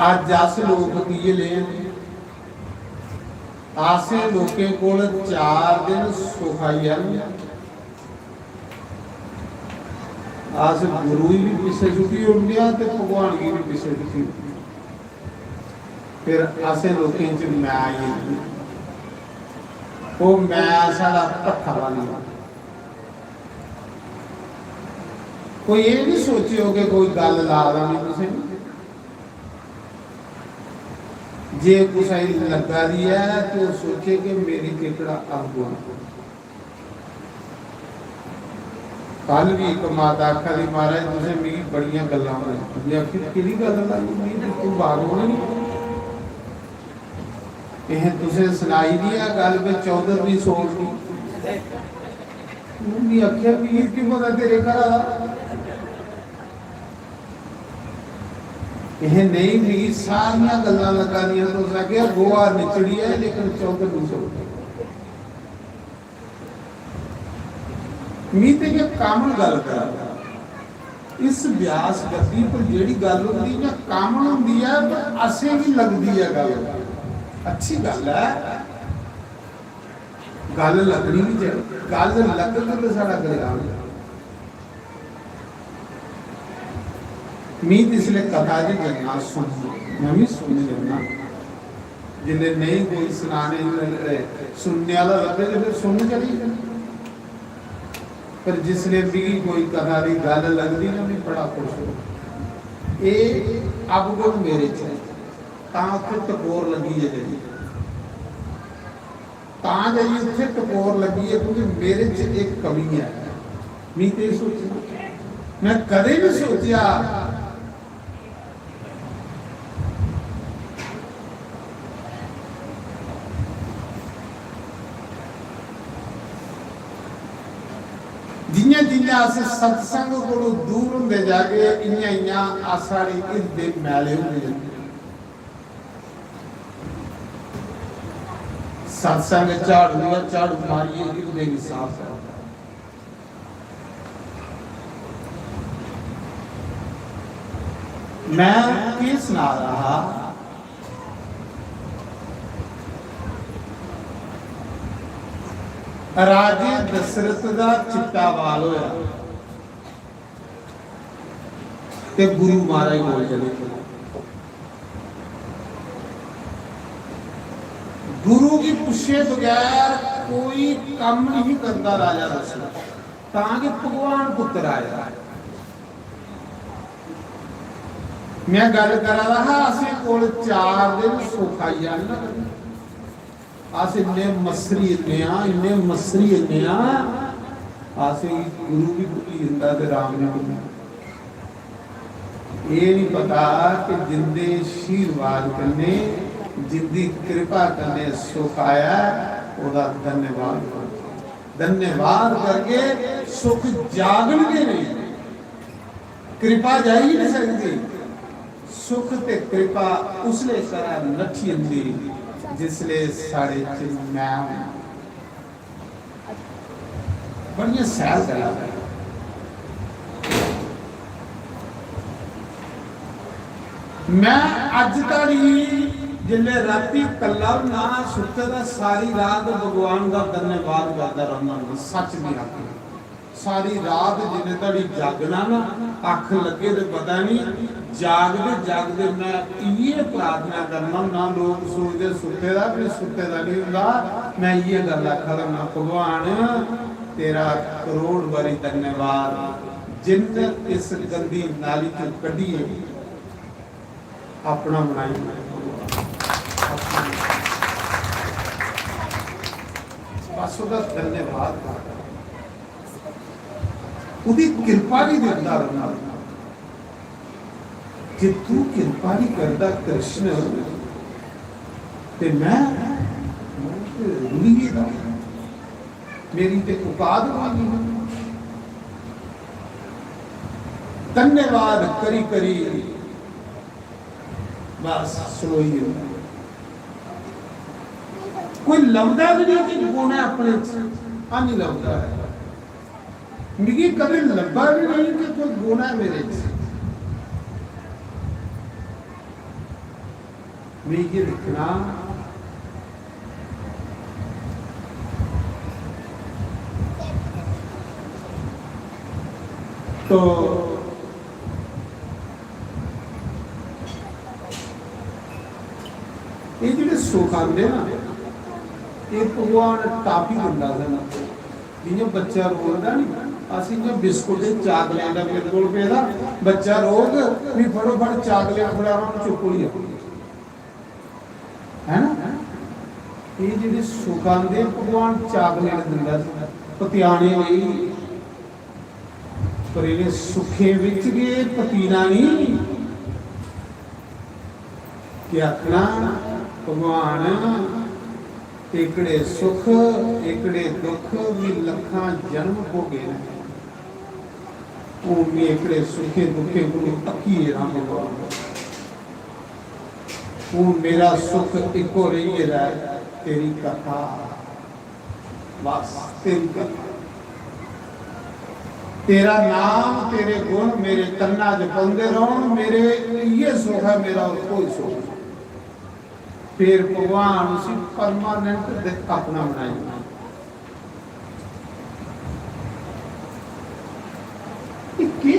Speaker 3: आज अस लोग की ले आसे लोकें कोल 4 दिन सुखाई आस गुरु ही भी पिछे छुट्टी हो गया तो भगवान की भी पिछे छुट्टी। फिर असें लोकें च मैं आई वो मैं सारा पट्ठा वाली कोई ये नहीं सोचियो कि कोई गल ला देनी तुसें जे कुछ लगा दी है तो सोचे कि मेरी केकड़ा अगुआ। कल भी एक माता आखा दी महाराज तुसें मेरी बड़ियां गल्लां मैं आखिर किहड़ी गल लाई तू बागो नहीं यह तुसें सुनाई दी है गल में 14वीं सोच दी आखिया वीर की पता तेरे घर आ यह नहीं भी सारियां गल्लां लगा दियां तो सके गोवा निचड़ी है लेकिन 14वीं सोच मी ते कामन गल कर इस व्यास गद्दी पर जेड़ी गल होंदी ना कामन होंदी है पर असे भी लगदी है गल अच्छी गल है गल लगनी भी चाहिए गल लग के साडा कल्याण मी इसलिए कथा जी करना सुन मैं भी सुन लेना जिन्हें नहीं कोई सुनाने सुनने वाला लगे तो फिर सुन चली पर जिसने भी कोई कथा की गल लगती ना मैं बड़ा खुश हो ये अब को मेरे च टकोर लगी है जी उत्थे टकोर लगी है क्योंकि मेरे च एक कमी है मैं तो सोचा मैं कदे भी सोचा जिन्या जिन्या अस सत्संग को दूर होंगे जाके इन्या इन्या आसाड़ी इर्दे मैले होंगे सत्संग झाड़ू मारिए इर्दे भी साफ है मैं क्या सुना रहा राजे दशरथ का चिट्टा वाल होया ते गुरु महाराज बोल चले गुरु की पुछे बगैर कोई काम नहीं करता राजा दशरथ ताकि भगवान पुत्र आया मैं गल करा रहा असी कोल 4 दिन सुखाई ना अस इन्ने मसरी इन्ने मसरी असी गुरु भी भुली जाता ते राम ने भुली ये नहीं पता कि जिंदे आशीर्वाद करने जिंदी कृपा करने सुख आया ओदा धन्यवाद धन्यवाद करके सुख जागणगे नहीं कृपा जा ही नहीं सकती सुख ते कृपा उसले करा नठी अंदी जिसले साढ़े मैं बढ़िया सैर करा मैं अज ताड़ी जिले राती कला ना सुते दा सारी रात भगवान का धन्यवाद करता रहना सच भी आखी सारी रात जिन्हें ताड़ी जागना ना अख लगे तो पता नहीं जागते जागते मैं ये प्रार्थना करना ना लोग सोचते सुते का फिर सुते का नहीं होंगे मैं ये गल आखा करना भगवान तेरा करोड़ बारी धन्यवाद जिन इस गंदी नाली चो कढ़िए अपना बनाई बस उसका धन्यवाद उसकी कृपा नहीं देता रहना कि तू कृपा नहीं करता कृष्ण ते मैं रुली गया मेरी ते औकात होगी धन्यवाद करी करी बस सलोई होता कोई लभदा भी नहीं कि गुण है अपने आ नहीं लभदा है मिगी कभी लभा भी नहीं कि कोई गुण है मेरे मिगी लिखना तो ये जो सुख आते ना ये भगवान टापी दिता ना जियां बच्चा रोलदा नहीं असि जो बिस्कुट चाकलेट का मेरे को पेदा बच्चा रोग भी फटोफट चाकलेट फड़ावा चुप हो है ना ये जो सुख आते भगवान चाकलेट दिता पतियाने पर इन्हें सुखे विच गए पतीना नहीं कि आखना भगवान एकड़े सुख एकड़े दुख भी लखा जन्म हो गए भी एकड़े सुखे दुखे को अकीए राम भगवान वो मेरा सुख इको रही है तेरी कथा बस तेरी कथा तेरा नाम तेरे गुण मेरे कन्ना च पाते रहो मेरे ये सुख है मेरा और कोई सुख नहीं फिर भगवान उसी परमानेंट अपना बनाएगा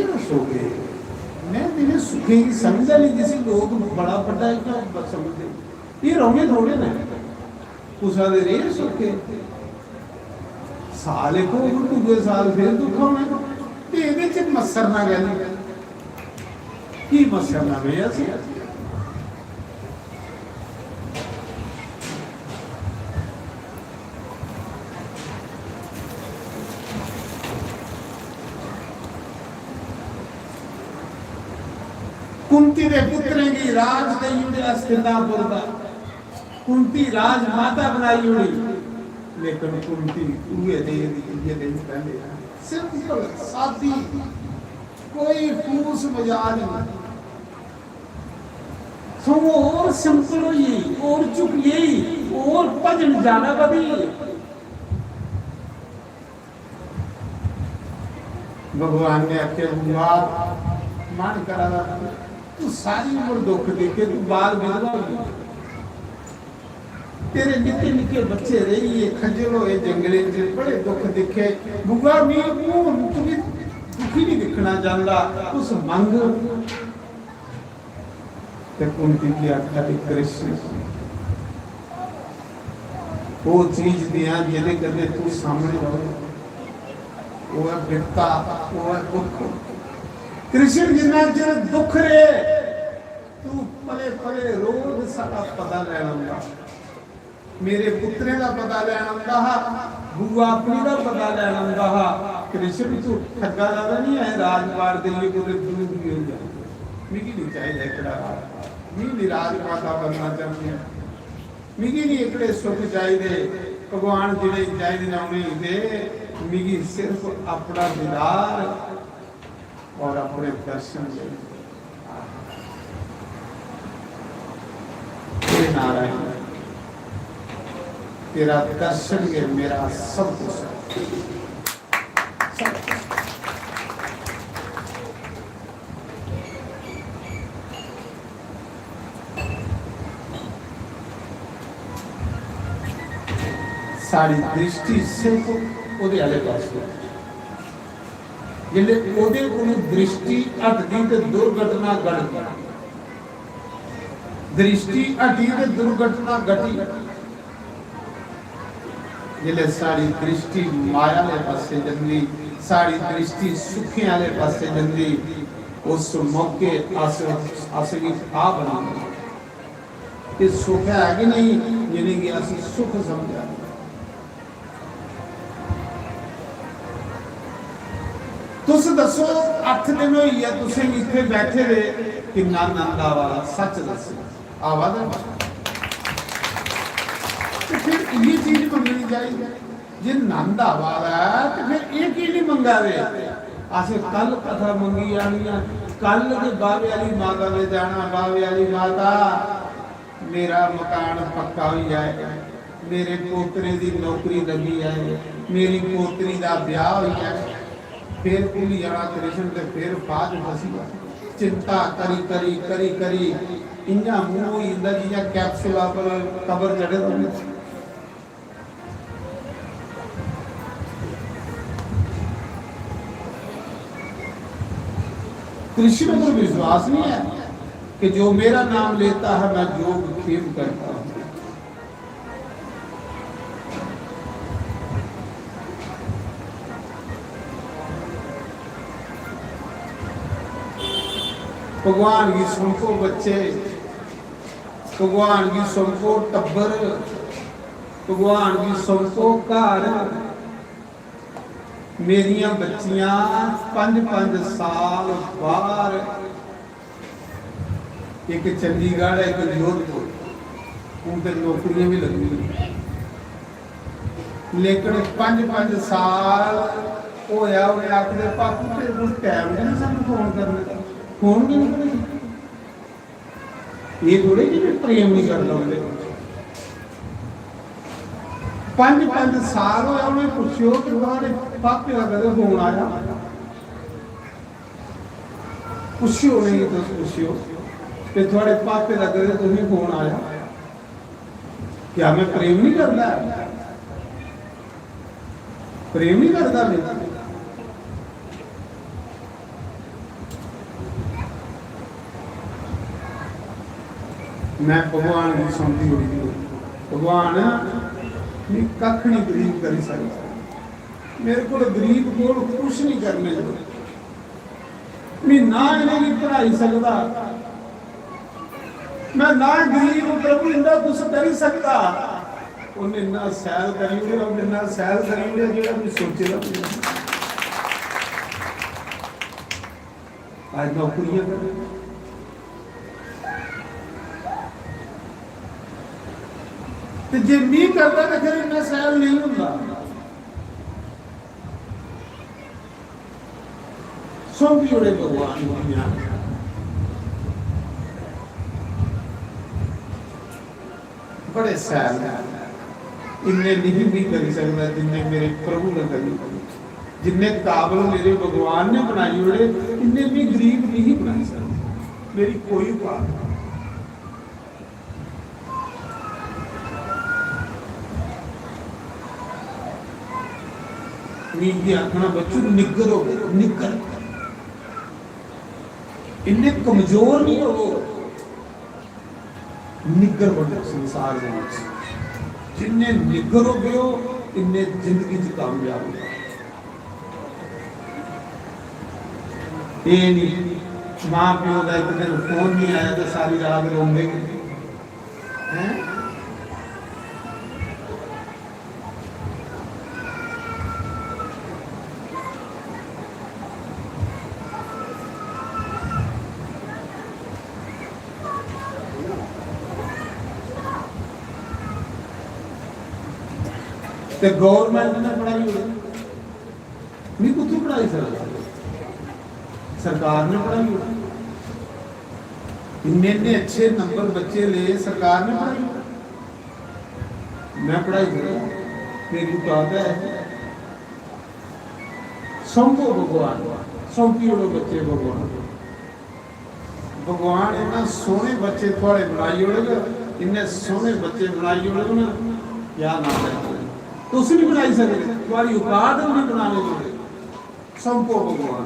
Speaker 3: दसोगे मैं तेरे सुखे की समझा नहीं जिसे लोग बड़ा बड़ा क्या समझते ये रोने थोड़े ना कुछ आदे रे सुखे साल एक दूसरे साल फिर दुख होना ये मत्सर ना गल की मत्सर ना गया कुंती दे पुत्रें की राज दई अस्तिनापुर का कुंती राज माता बनाई हुई लेकिन कुंती उहे दे ये दिन पहले सिंपल सादी कोई फूस मजाल नहीं सो और सिंपल हुई और चुप यही और भजन जाना कभी भगवान ने आखे मन करा तू सारी उम्र दुख देखे तू बाल विधवा हो तेरे निके निके बच्चे रही खजल होए जंगले च बड़े दुख दिखे बुआ मी तू भी दुखी नहीं दिखना चाहता उस मंग ते कुंती की आख्या कृष्ण वो चीज दिया जिहदे कदे तू सामने रहो वो है बिरता वो है दुख कृष्ण जिन्ना चिर दुख रे तू पले पले रोज साडा पता लैना मेरे पुत्रे का पता लैना बुआ अपनी का पता लैना कृष्ण तू ठगा ज्यादा नहीं है राजपाल दिल्ली को दूर भी हो जाए मिगी नहीं चाहिए एकड़ा मी राजमाता बनना चाहती मिगी नहीं एकड़े सुख चाहिए भगवान जिहड़े चाहिए ना उन्हें दे मिगी सिर्फ अपना दीदार और अपने दर्शन नारायण तेरा दर्शन के मेरा सब कुछ सारी दृष्टि सिर्फ ओदे आले पासे जिले ओदे कोई दृष्टि हटदी ते दुर्घटना घटदी दृष्टि हटी ते दुर्घटना घटी जिले सारी दृष्टि माया के पासे जंदी सारी दृष्टि सुखे वाले पासे जंदी उस मौके असली आ बना कि सुख है कि नहीं यानी कि असली सुख समझा तुस दसो 8 दिन हुई है तुसे इत्थे बैठे रहे किन्ना आनंद आवा सच दसो आवा तो फिर ये चीज मंगनी चाहिए जे आनंद आवा तो फिर ये की नहीं मंगा रहे ਅਸੀਂ ਕੱਲ ਕਥਾ ਮੰਗੀ ਆਣੀਆਂ, ਕੱਲ ਦੇ ਬਾਵੇ ਵਾਲੀ ਮਾਤਾ ਨੇ ਜਾਣਾ, ਬਾਵੇ ਵਾਲੀ ਮਾਤਾ ਮੇਰਾ ਮਕਾਨ ਪੱਕਾ ਹੋ ਜਾਏਗਾ, ਮੇਰੇ ਪੋਤਰੇ ਦੀ ਨੌਕਰੀ ਲੱਗੀ ਹੈ, ਮੇਰੀ ਪੋਤਰੀ ਦਾ ਵਿਆਹ ਹੋ ਜਾਏ, ਫਿਰ ਭੁੱਲ ਜਾਣਾ ਕ੍ਰਿਸ਼ਨ ਤੇ ਫਿਰ ਬਾਅਦ ਫਸੀ चिंता करी करी करी करी इन्ना मुंह इंदा जिया कैप्सूला पर कबर चढ़े होने कृष्ण पर विश्वास नहीं है कि जो मेरा नाम लेता है मैं योग खेम करता हूं। भगवान की सुनको बच्चे, भगवान की सुनको टब्बर, भगवान की सुनको घर, मेरिया बच्चियां 5-5 साल बाहर, एक चंडीगढ़ एक जोधपुर, उनके नौकरियां भी लगी, लेकिन 5-5 साल होया उन्हें आखिर पापू तेरे को टाइम नहीं सानू फोन करने का, फोन भी नहीं करेगी, ये थोड़े कि मैं प्रेम नहीं करता उनके 5-5 साल होया उन्हें पूछो कि तुम्हारे पापे का कदे फोन आया, पूछो नहीं तो पूछो कि तुम्हारे पापे का कदे तुम्हें फोन आया, क्या मैं प्रेम नहीं करता, प्रेम नहीं करता मैं मैं भगवान की सुनती हुई भगवान मैं कख नहीं गरीब कर सकता, मेरे को गरीब को कुछ नहीं करने दो, मैं ना इन्हें पढ़ाई सकता, मैं ना गरीब प्रभु इन्ना कुछ कर सकता, उन्हें इन्ना सैल करी हुए, उन्हें इन्ना सैल करी हुए जो मैं सोचेगा आज नौकरियां कर ते जे नहीं करता तो फिर इन्ना सैल नहीं होता। सौंपी जोड़े भगवान बड़े सैल इन्ने नहीं कर सकता जिन्ने मेरे प्रभु ने करी, जिन्ने काबल मेरे भगवान ने बनाई जोड़े इन्ने भी गरीब नहीं बना सकते, मेरी कोई बात नहीं। नीति आखना बच्चों निग्गर हो गए, निग्गर इन्ने कमजोर नहीं हो, निग्गर बने संसार में जिन्ने निग्गर हो गए हो इन्ने जिंदगी च कामयाब हो। ये नहीं मां प्यो का एक दिन फोन नहीं आया तो सारी रात रोंदे हैं, ते गवर्नमेंट ने पढ़ाई नहीं कुछ पढ़ाई सरकार ने पढ़ाई, इन्ने अच्छे नंबर बच्चे ले सरकार ने पढ़ाई, मैं पढ़ाई करा मेरी बात है। सौंपो भगवान, सौंपी ओड़ो बच्चे भगवान, भगवान इन्ना सोहने बच्चे थोड़े बनाई ओड़े, इन्ने सोहने बच्चे बनाई ओड़े ना क्या ना है तुम नहीं बनाई सकते, तुम्हारी औकात नहीं बनाने दोगे, सौंपो भगवान।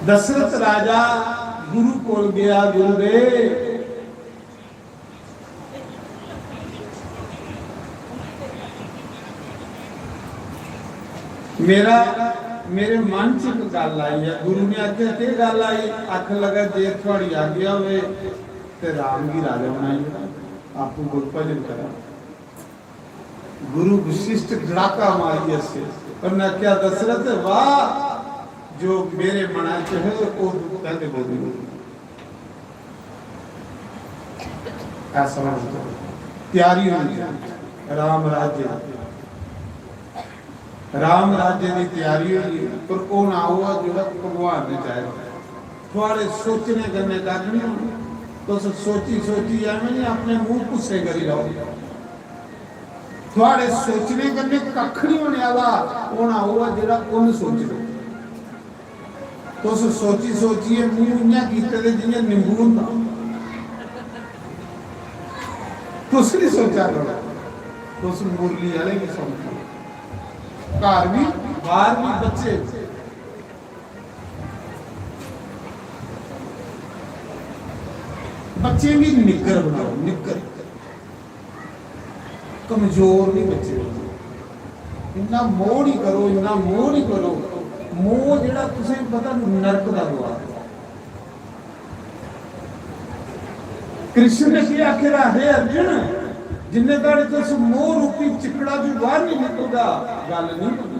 Speaker 3: दशरथ राजा गुरु कोल गया, गुरु दे मेरे मन च एक गल आई है, गुरु ने आख्या के गल आई, आख लगा जे थोड़ी आज्ञा होवे ते राम गी राजा बनाई, आपको गुरभजन करा गुरु विशिष्ट गड़ाका मारी ऐसे पर न क्या दशरथ वाह जो मेरे मना च है वो कहते बोली ऐसा होता तैयारी होनी चाहिए राम राज्य की तैयारी होनी पर वो ना हुआ जो भगवान ने चाहे थोड़े सोचने करने का नहीं तो सोची सोची एवं नहीं अपने मुंह गुस्से करी रहो थोड़े सोचने करने कख नहीं होने वाला वो ना हुआ जो उन सोच लो तो सोची सोचिए मुंह इं किते जियां नींबू होंदा कुछ नहीं सोचा करो तुस मुरली वाले भी सोचो घर भी बाहर भी बच्चे बच्चे भी निग्गर बनाओ निग्गर कमजोर नहीं बच्चे इन्ना मोह नहीं करो इन्ना मोह नहीं करो मोह जेड़ा तुसें पता नरक दा द्वार कृष्ण ने क्या आखिरा है अर्जुन जिन्ने तक तुस मोह रूपी चिकड़ा भी बाहर नहीं निकलदा गल नहीं बनी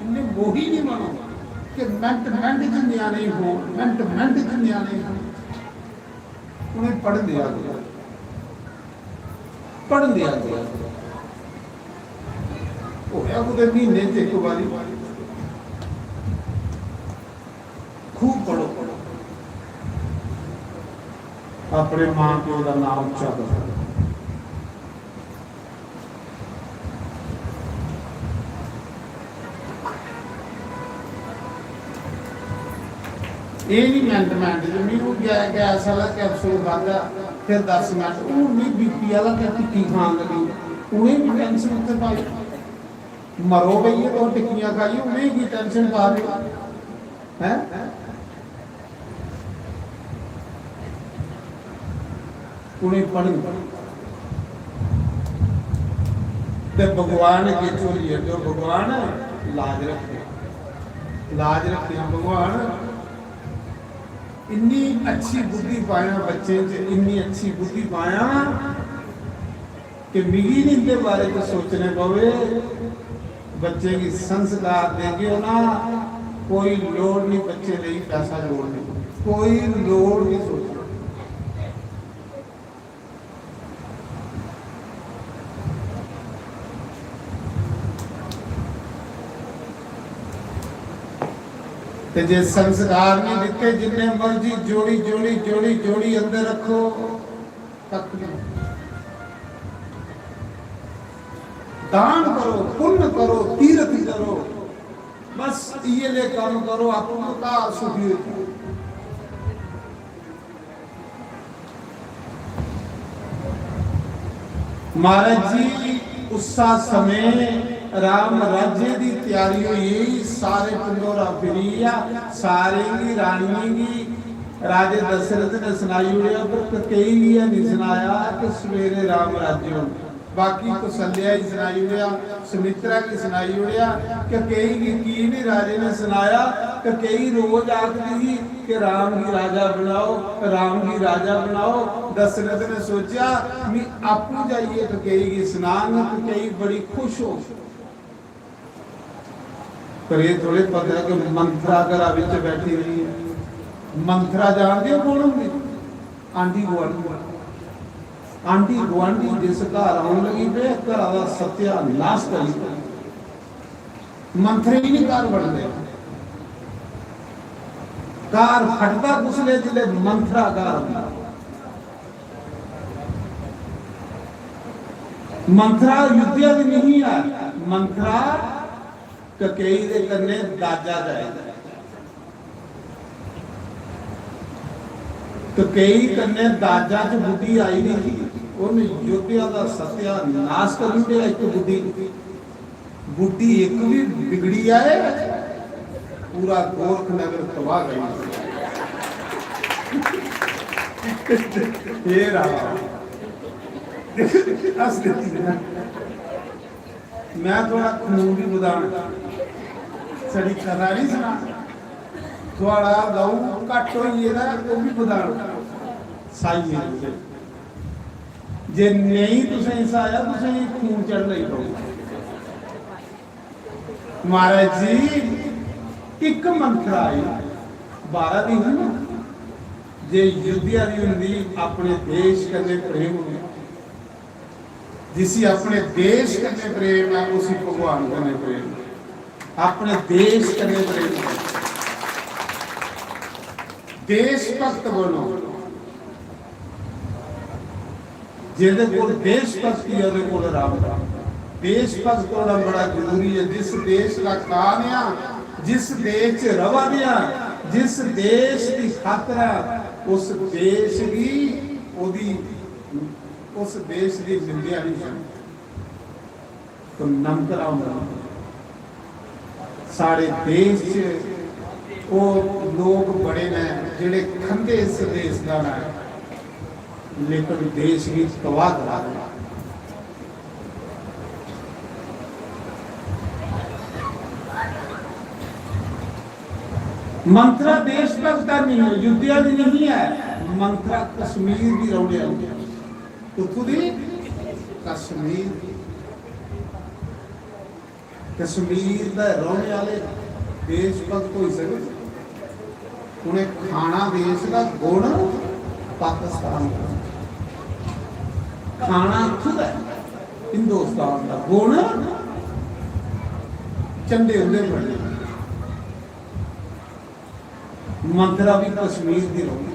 Speaker 3: इन्ने मोह ही नहीं मानो कि मिनट मिनट च न्याणे हो मिनट मिनट च न्याणे हो उन्हें पढ़ दिया गया पढ़ दिया गया होया कुछ महीने च एक बारी खूब पढ़ो अपने मां प्यो का नाम उच्चा करो ये नहीं मिनट जमीन गैस वाला कैप्सूल खाता फिर 10 मिनट वो नहीं बीपी वाला क्या टिक्की खान लगी उन्हें भी टेंशन उत्ते पाई मरो पई तो टिक्कियां खाई उन्हें की टेंशन पा रहे हैं उन्हें पढ़ भगवान की चोरी जो भगवान लाज रखे भगवान इन्नी अच्छी बुद्धि पाया बच्चे इन्नी अच्छी बुद्धि पाया कि मिगी नहीं इनके बारे में सोचने पवे बच्चे की संस्कार देंगे ना कोई लोड़ नहीं बच्चे नहीं पैसा लोड़ नहीं कोई लोड़ नहीं सोचना जे संस्कार नहीं दिते जिन्ने मर्जी जोड़ी जोड़ी जोड़ी जोड़ी अंदर रखो तक नहीं दान करो पुण्य करो तीर्थ करो बस ये ले काम करो आपको का सुखी महाराज जी उसा समय राम राज्य की तैयारी हुई सारे पंडोरा फिरिया सारे की रानी की राजे दशरथ ने सुनाई उड़िया पर कई नहीं सुनाया कि सवेरे राम राज्य बाकी कौशल्या ही सुनाई उड़िया सुमित्रा की सुनाई उड़िया कि कई की नहीं राजे ने सुनाया कि कई रोज आखती थी कि राम की राजा बनाओ राम की राजा बनाओ दशरथ ने सोचा मैं आपू जाइए तो कई की सुनांग तो कई बड़ी खुश हो पर ये थोड़े पता है कि मंथरा घर विच बैठी हुई है मंथरा जानते हो कौन होंगी आंटी गुआंढी जिस घर आने लगी पे घर का सत्यानाश करी मंथरे ही नहीं घर बनते घर फटता कुसले जिले मंथरा घर मंथरा युद्ध भी नहीं है मंथरा ककई दे कन्ने दाजा जाए ककई कन्ने दाजा च बुद्धि आई नहीं थी उन योद्धा का सत्यानाश कर दिया एक बुद्धि एक भी बिगड़ी है पूरा गोरख नगर तबाह गई ये रहा मैं थोड़ा खून भी बुदान सड़ी करा नहीं सुना थोड़ा लहू घट हो वो भी बुदान साई जे नहीं तुसें हिस्सा आया तुसें खून चढ़ना ही पड़ेगा। महाराज जी एक मंत्र आई 12 दिन है ना, जे युद्धिया दी हुंदी अपने देश कन्ने प्रेम होंदा, जिसी अपने देश कन्ने प्रेम है उसी भगवान कन्ने प्रेम है। अपने देश कन्ने प्रेम है, देश भक्त बनो। जिहदे कोल देश भक्ति है उहदे कोल राम राम। देश भक्त होना बड़ा जरूरी है। जिस देश का खान आ, जिस देश च रवा दिया, जिस देश की खातर उस देश की ओदी उस देश की निंदा नहीं करनी। तो नमक राम राम सारे देश च वो लोग बड़े ने जिहड़े खंदे इस देश का ना, लेकिन देश की तबाह करा दिया। मंत्रा देश भक्ता नहीं है, युद्धिया दी नहीं है। मंत्रा कश्मीर की रौने वाली, उत्थों दी कश्मीर, कश्मीर दा रौने वाले देश भक्त हो सके। उन्हें खाना देश का, गुण पाकिस्तान का, खाना खुद है हिंदुस्तान का, गुण झंडे उन्हें बने। मंत्रा भी कश्मीर की रही।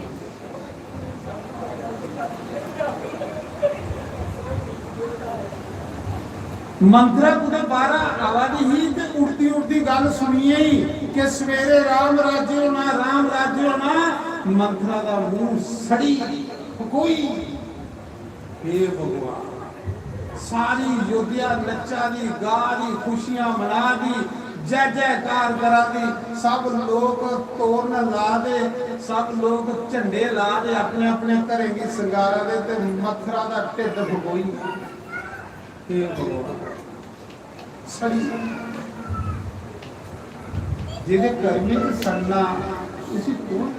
Speaker 3: मंत्रा पूरे 12 आवाज़ ही ते उड़ती उड़ती गल सुनिए ही कि सवेरे राम राज्य होना, राम राज्य होना। मंत्रा का मुंह सड़ी कोई, हे भगवान सारी योद्धा नचा दी, गा दी, खुशियां मना दी, जय जयकार करा दी। सब लोग तोरण ला दे, सब लोग झंडे ला दे, अपने अपने घरे की संगारा दे ते मथुरा का ढिड भगोई। हे भगवान सड़ी जिहदे कर्मी च सड़ना उसी कौन।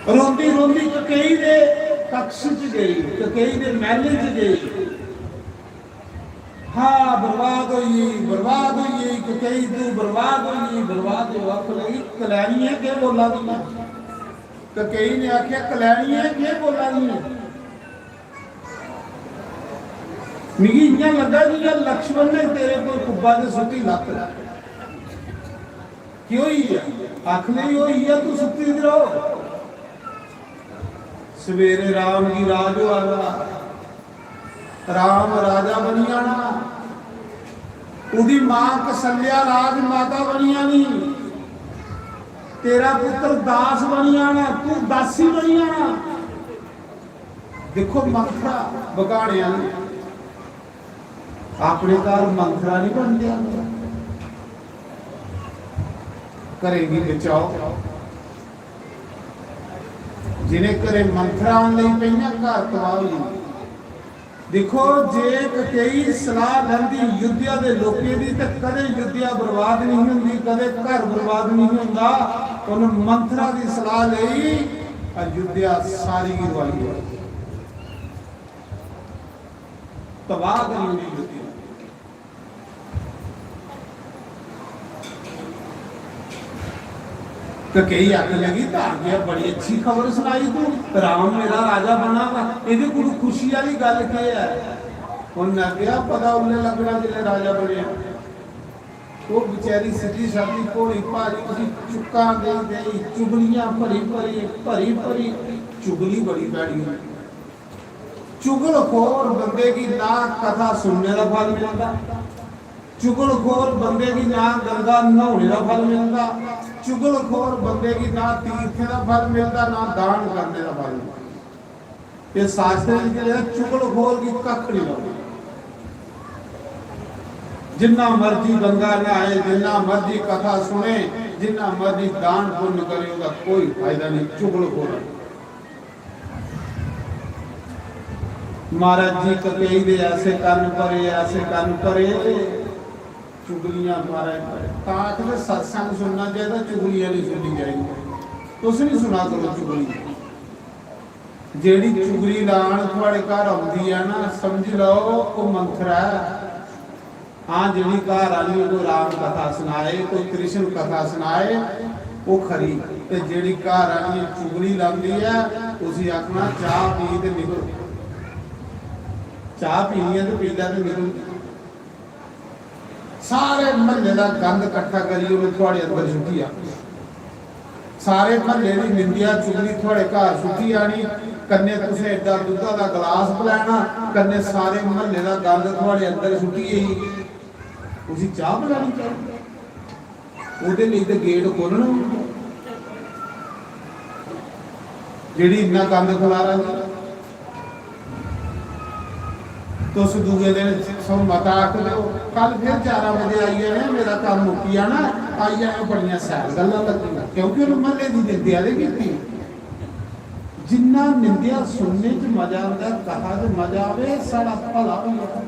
Speaker 3: रोंदी रोंदी ककेई दे कक्ष च गई, ककेई दे महल च गई। हाँ बर्बाद होई, बर्बाद होई, ककेई तू बर्बाद होई, बर्बाद हो। आख लगी कलैनी है के बोला दी। ककेई ने आख्या कलैनी है के बोला दी। मिगी इयां लगा कि लक्ष्मण ने तेरे को कुब्बा से सुती लत क्यों ही है। आख नहीं होई है तू सुती रहो। सवेरे राम की राज हो आना, राम राजा बनी आना। उदी मां कौशल्या राज माता बनी आनी। तेरा पुत्र दास बनी आना, तू दासी बनी आना। देखो मंत्रा बगाड़े अपने घर मंत्रा नहीं बन गया। करेगी बचाओ जिन्हें करे मंत्रा नहीं पे घर तबाह हो। देखो जे कई सलाह लैंदी युद्धिया के लोगों की तो कदे युद्धिया बर्बाद नहीं होंगी, कदे घर बर्बाद नहीं होंदा। उन मंत्रा की सलाह लई युद्धिया सारी गिरवाई तबाह करी युद्धिया। कई आख लगी धार बड़ी अच्छी खबर सुनाई तू, राम मेरा राजा बना वा। ये कोई खुशी वाली गल क्या है। उन्हें आख्या पता उन्हें लगना जिले राजा बने। वो बेचारी सीधी सादी घोड़ी भारी उसी चुक्का दे गई, चुगलियां भरी भरी भरी भरी। चुगली बड़ी पैड़ी है। चुगलखोर बंदे की ना कथा सुनने का फल मिलता, चुगलखोर बंदे की ना गंगा नहाने का फल मिलता, चुगलखोर बंदे की ना तीर्थ का फल मिलता, ना दान करने का फल मिलता। ये शास्त्र चुगलखोर की कख नहीं लगती। जिन्ना मर्जी गंगा नहाए, जिन्ना मर्जी कथा सुने, जिन्ना मर्जी दान पुण्य करे, उसका कोई फायदा नहीं। चुगलखोर महाराज जी ककेई दे ऐसे कान परे, ऐसे कान परे, चुगलियां महाराज। सत्संग सुनना चाहिए, चुगलियां नहीं सुनी जाएगी। तुम नहीं सुना करो चुगली। ਜਿਹੜੀ ਚੁਗਲੀ ਲਾਣ ਤੁਹਾਡੇ ਘਰ ਆਉਂਦੀ ਆ ਨਾ, ਸਮਝ ਲਓ ਉਹ ਮੰਤਰ ਹੈ। हाँ जी घर आनी को राम कथा सुनाए, कोई कृष्ण कथा सुनाए, वो खरी। ते जेड़ी घर आनी चुगली लाती है उसी आखना चाह पी ते निकल, चाह पीनी है तो पीला ते निकल। सारे महल्ले का गंद इकट्ठा करिए थोड़े अंदर सुटी आ, सारे महल्ले की निंदिया चुगली थोड़े घर सुटी आनी। कन्ने तुसें एडा दुधा का गिलास पिलाना, कन्ने सारे महल्ले का गंद थोड़े अंदर सुटी गई। उसी चाह पिलानी चाहिए, ਉਹਦੇ ਲਈ ਤੇ ਗੇਟ ਖੋਲਣਾ ਜਿਹੜੀ ਇੰਨਾ ਗੰਦ ਖਲਾਰਾ ਤੁਸੀਂ ਦੂਜੇ ਦਿਨ ਸਭ ਮਤਾ ਆਖ ਦਿਓ ਕੱਲ ਫਿਰ 4 ਵਜੇ ਆਈਏ ਨੇ ਮੇਰਾ ਕੰਮ ਮੁੱਕੀ ਆ ਨਾ ਆਈਆਂ ਬੜੀਆਂ ਸੈਰ ਗੱਲਾਂ ਲੱਗੀਆਂ ਕਿਉਂਕਿ ਉਹ ਮਹੱਲੇ ਦੀ ਨਿੰਦਿਆ ਦੇ ਕੀਤੀ। ਜਿੰਨਾ ਨਿੰਦਿਆ ਸੁਣਨੇ 'ਚ ਮਜ਼ਾ ਆਉਂਦਾ ਕਥਾ 'ਚ ਮਜ਼ਾ ਆਵੇ ਸਾਡਾ ਭਲਾ ਹੋਵੇ।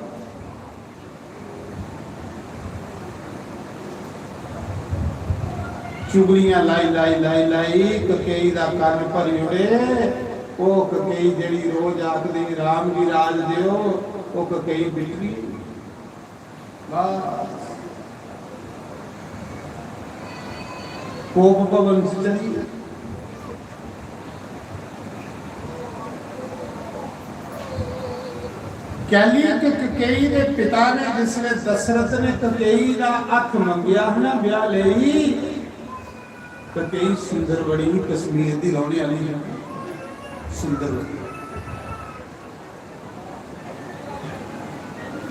Speaker 3: चुगलियां लाई लाई लाई लाई ककेई दा कंन भरी उड़े। ओ ककेई जेड़ी रोज आखदी राम जी राज दियो, ओ ककेई बिगड़ी बस कोप भवन च चली। कहली कि ककेई दे पिता ने जिसने दशरथ ने ककेई दा हथ मंगिया है ना ब्याह लई, कई सुंदर बड़ी कश्मीर की रहने वाली है, सुंदर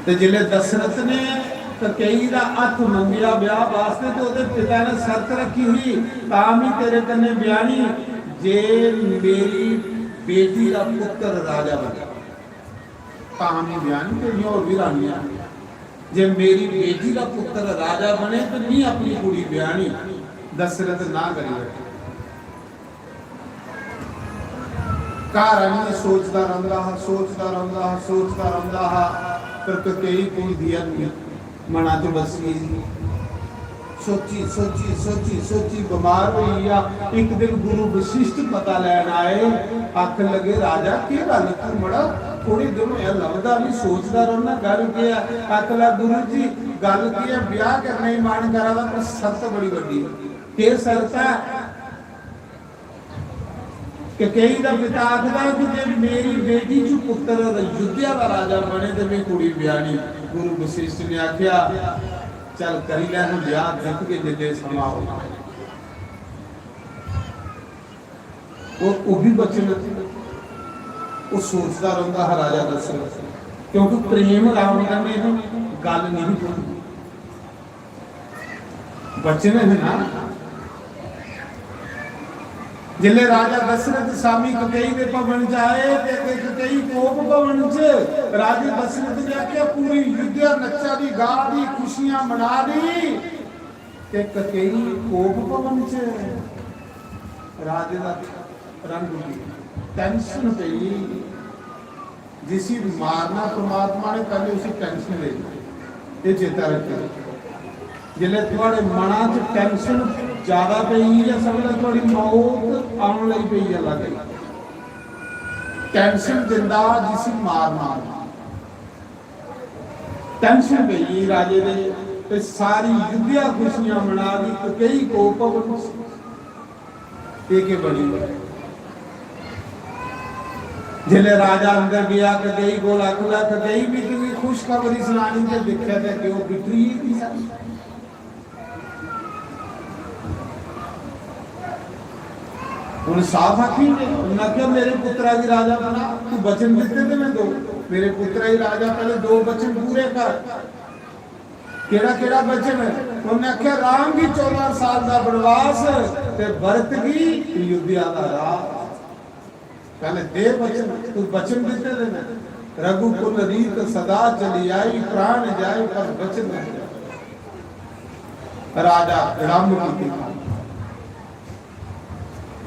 Speaker 3: ते जिले दशरथ ने कई का हथ मंगिया ब्याह वास्ते तो उहदे पिता ने शर्त रखी हुई तां भी तेरे कन्ने ब्याहनी जे मेरी बेटी का पुत्र राजा बने तां भी ब्याहनी तेरी होर भी रानियां, जे मेरी बेटी का पुत्र राजा बने तो नहीं अपनी कुड़ी ब्याहनी। दशरथ ना करी बैठे, घर आनी सोचता रहा सोचता रहा सोचता रहा पर कई कोई दिया नहीं मना तो बस गई। सोची सोची सोची सोची बीमार हुई आ। एक दिन गुरु वशिष्ठ पता लैन आए, आख लगे राजा की गल तू बड़ा थोड़ी दिन होया लभदा नहीं सोचता रहना गल की है। आख ला गुरु जी गल की है ब्याह करने ही मन करा पर शर्त बड़ी वड्डी के शर्त है कि कई का पिता आखदा कि जे मेरी बेटी चू पुत्र अयोध्या का राजा बने तो मैं कुड़ी ब्याहनी। गुरु वशिष्ठ ने आख्या चल करी लैन ब्याह देख के जिदे समा होना वो भी बचन वो सोचता रहता है राजा दशरथ, क्योंकि प्रेम राम ने गल नहीं बोली बचन है ना। जिले राजा दशरथ स्वामी ककेई दे भवन जाए ते ककेई कोप भवन च राजा दशरथ ने आख्या पूरी युद्ध नच्चा दी गा दी खुशियां मना दी ते ककेई कोप भवन च राजे दा रंग उठी टेंशन पई। जिसी मारना परमात्मा ने पहले उसी टेंशन ले ये चेता रखो। जिले थोड़े मना च टेंशन ज्यादा पई है समझ थोड़ी मौत आने लगी पई है लगे टेंशन दिंदा जिसी मारना टेंशन पई राजे ने ते सारी युद्धिया खुशियां मना दी कई को भवन के बनी। जिले राजा अंदर गया कई को लख लख कई भी किसी खुशखबरी सुनानी ते देखा था कि वो बिखरी थी। उन्हें साफ आखी उन्हें क्या मेरे पुत्रा की राजा बना तू बचन दिते थे मैं दो मेरे पुत्रा की राजा पहले 2 बचन पूरे कर। केड़ा केड़ा बचन उन्हें आख्या राम की 14 साल का वनवास ते भरत की अयोध्या का राज। पहले दे बचन तू बचन दिते थे मैं रघुकुल रीत सदा चली आई प्राण जाए पर बचन राजा राम की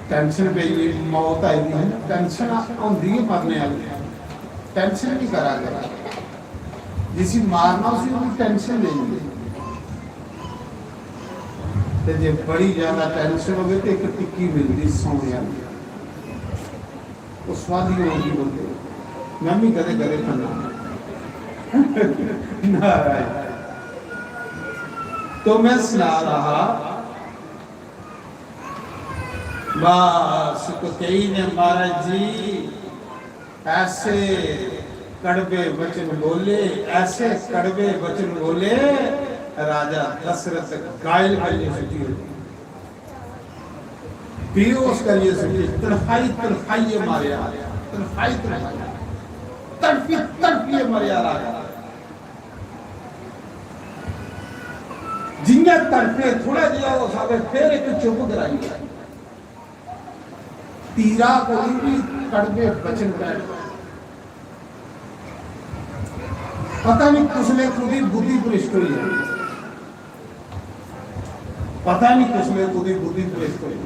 Speaker 3: टेंशन पे मौत आई है टेंशन आती है मरने वाली टेंशन नहीं करा करा जिसी मारना उसी को टेंशन लेंगे ते जे बड़ी ज्यादा टेंशन हो गई तो एक टिक्की मिलती सोने वाली ਉਹ ਸਵਾਦੀ ਹੋਣੀ ਬੋਲਦੇ ਮੈਂ ਵੀ ਕਦੇ ਕਦੇ ਖਾਂਦਾ नारायण। तो मैं सुना रहा बस कई ने महाराज जी ऐसे कड़वे वचन बोले, ऐसे कड़वे वचन बोले, राजा दशरथ घायल करने छुट्टी बेहोश करिए छुट्टी, तड़फाई मारे, तड़फाई तड़फी मारे राजा जिन्हें तड़फे थोड़ा जिहा हो सके फिर एक चुप कराई तीरा कोई भी कड़वे बचन कर पता नहीं कुसले खुदी बुद्धि भ्रष्ट हुई है, पता नहीं कुसले खुदी बुद्धि भ्रष्ट हुई।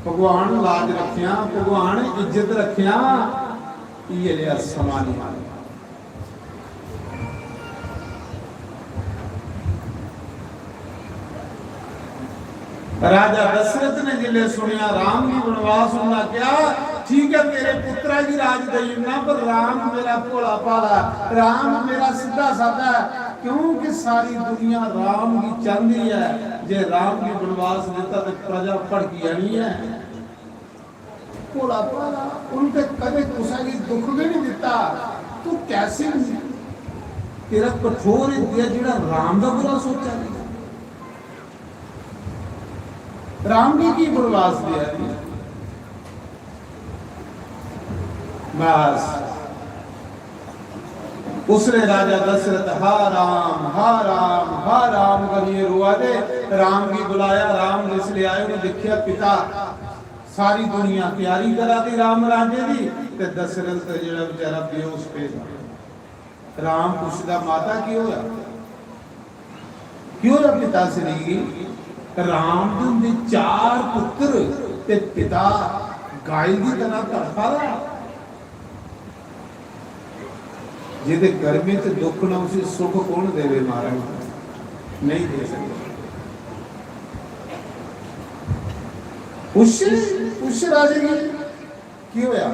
Speaker 3: भगवान लाज रखिया, भगवान इज्जत रखिया, ये लिया समा नहीं मानी। राजा दशरथ ने जिले सुनिया राम की वनवास होना क्या ठीक है मेरे पुत्रा की राज दईना, पर राम मेरा भोला भाला, राम मेरा सीधा साधा, क्योंकि सारी दुनिया राम की चाहती है। जे राम की वनवास देता तो प्रजा भड़की आनी है। भोला भाला उनके कदे कुसा की दुख भी नहीं दिता, तू कैसे तेरा कठोर दिया जेड़ा राम का बुरा सोचा नहीं। राम की वनवास दिया बस उसने राजा दशरथ हा राम हा राम हा राम करिए रुआ दे, राम की बुलाया, राम जिसले आए उन्हें देखिया पिता सारी दुनिया तैयारी करा दी राम राजे की, ते दशरथ जेड़ा बेचारा बेहोश पे राम पूछदा माता की होया, क्यों होया पिता श्री? राम दे 4 पुत्र ते पिता गाय की तरह तड़फा रहा, जिहदे घर में ते दुख ना उसे सुख कौन देवे महाराज, नहीं दे सकते। उस राजे की की होया?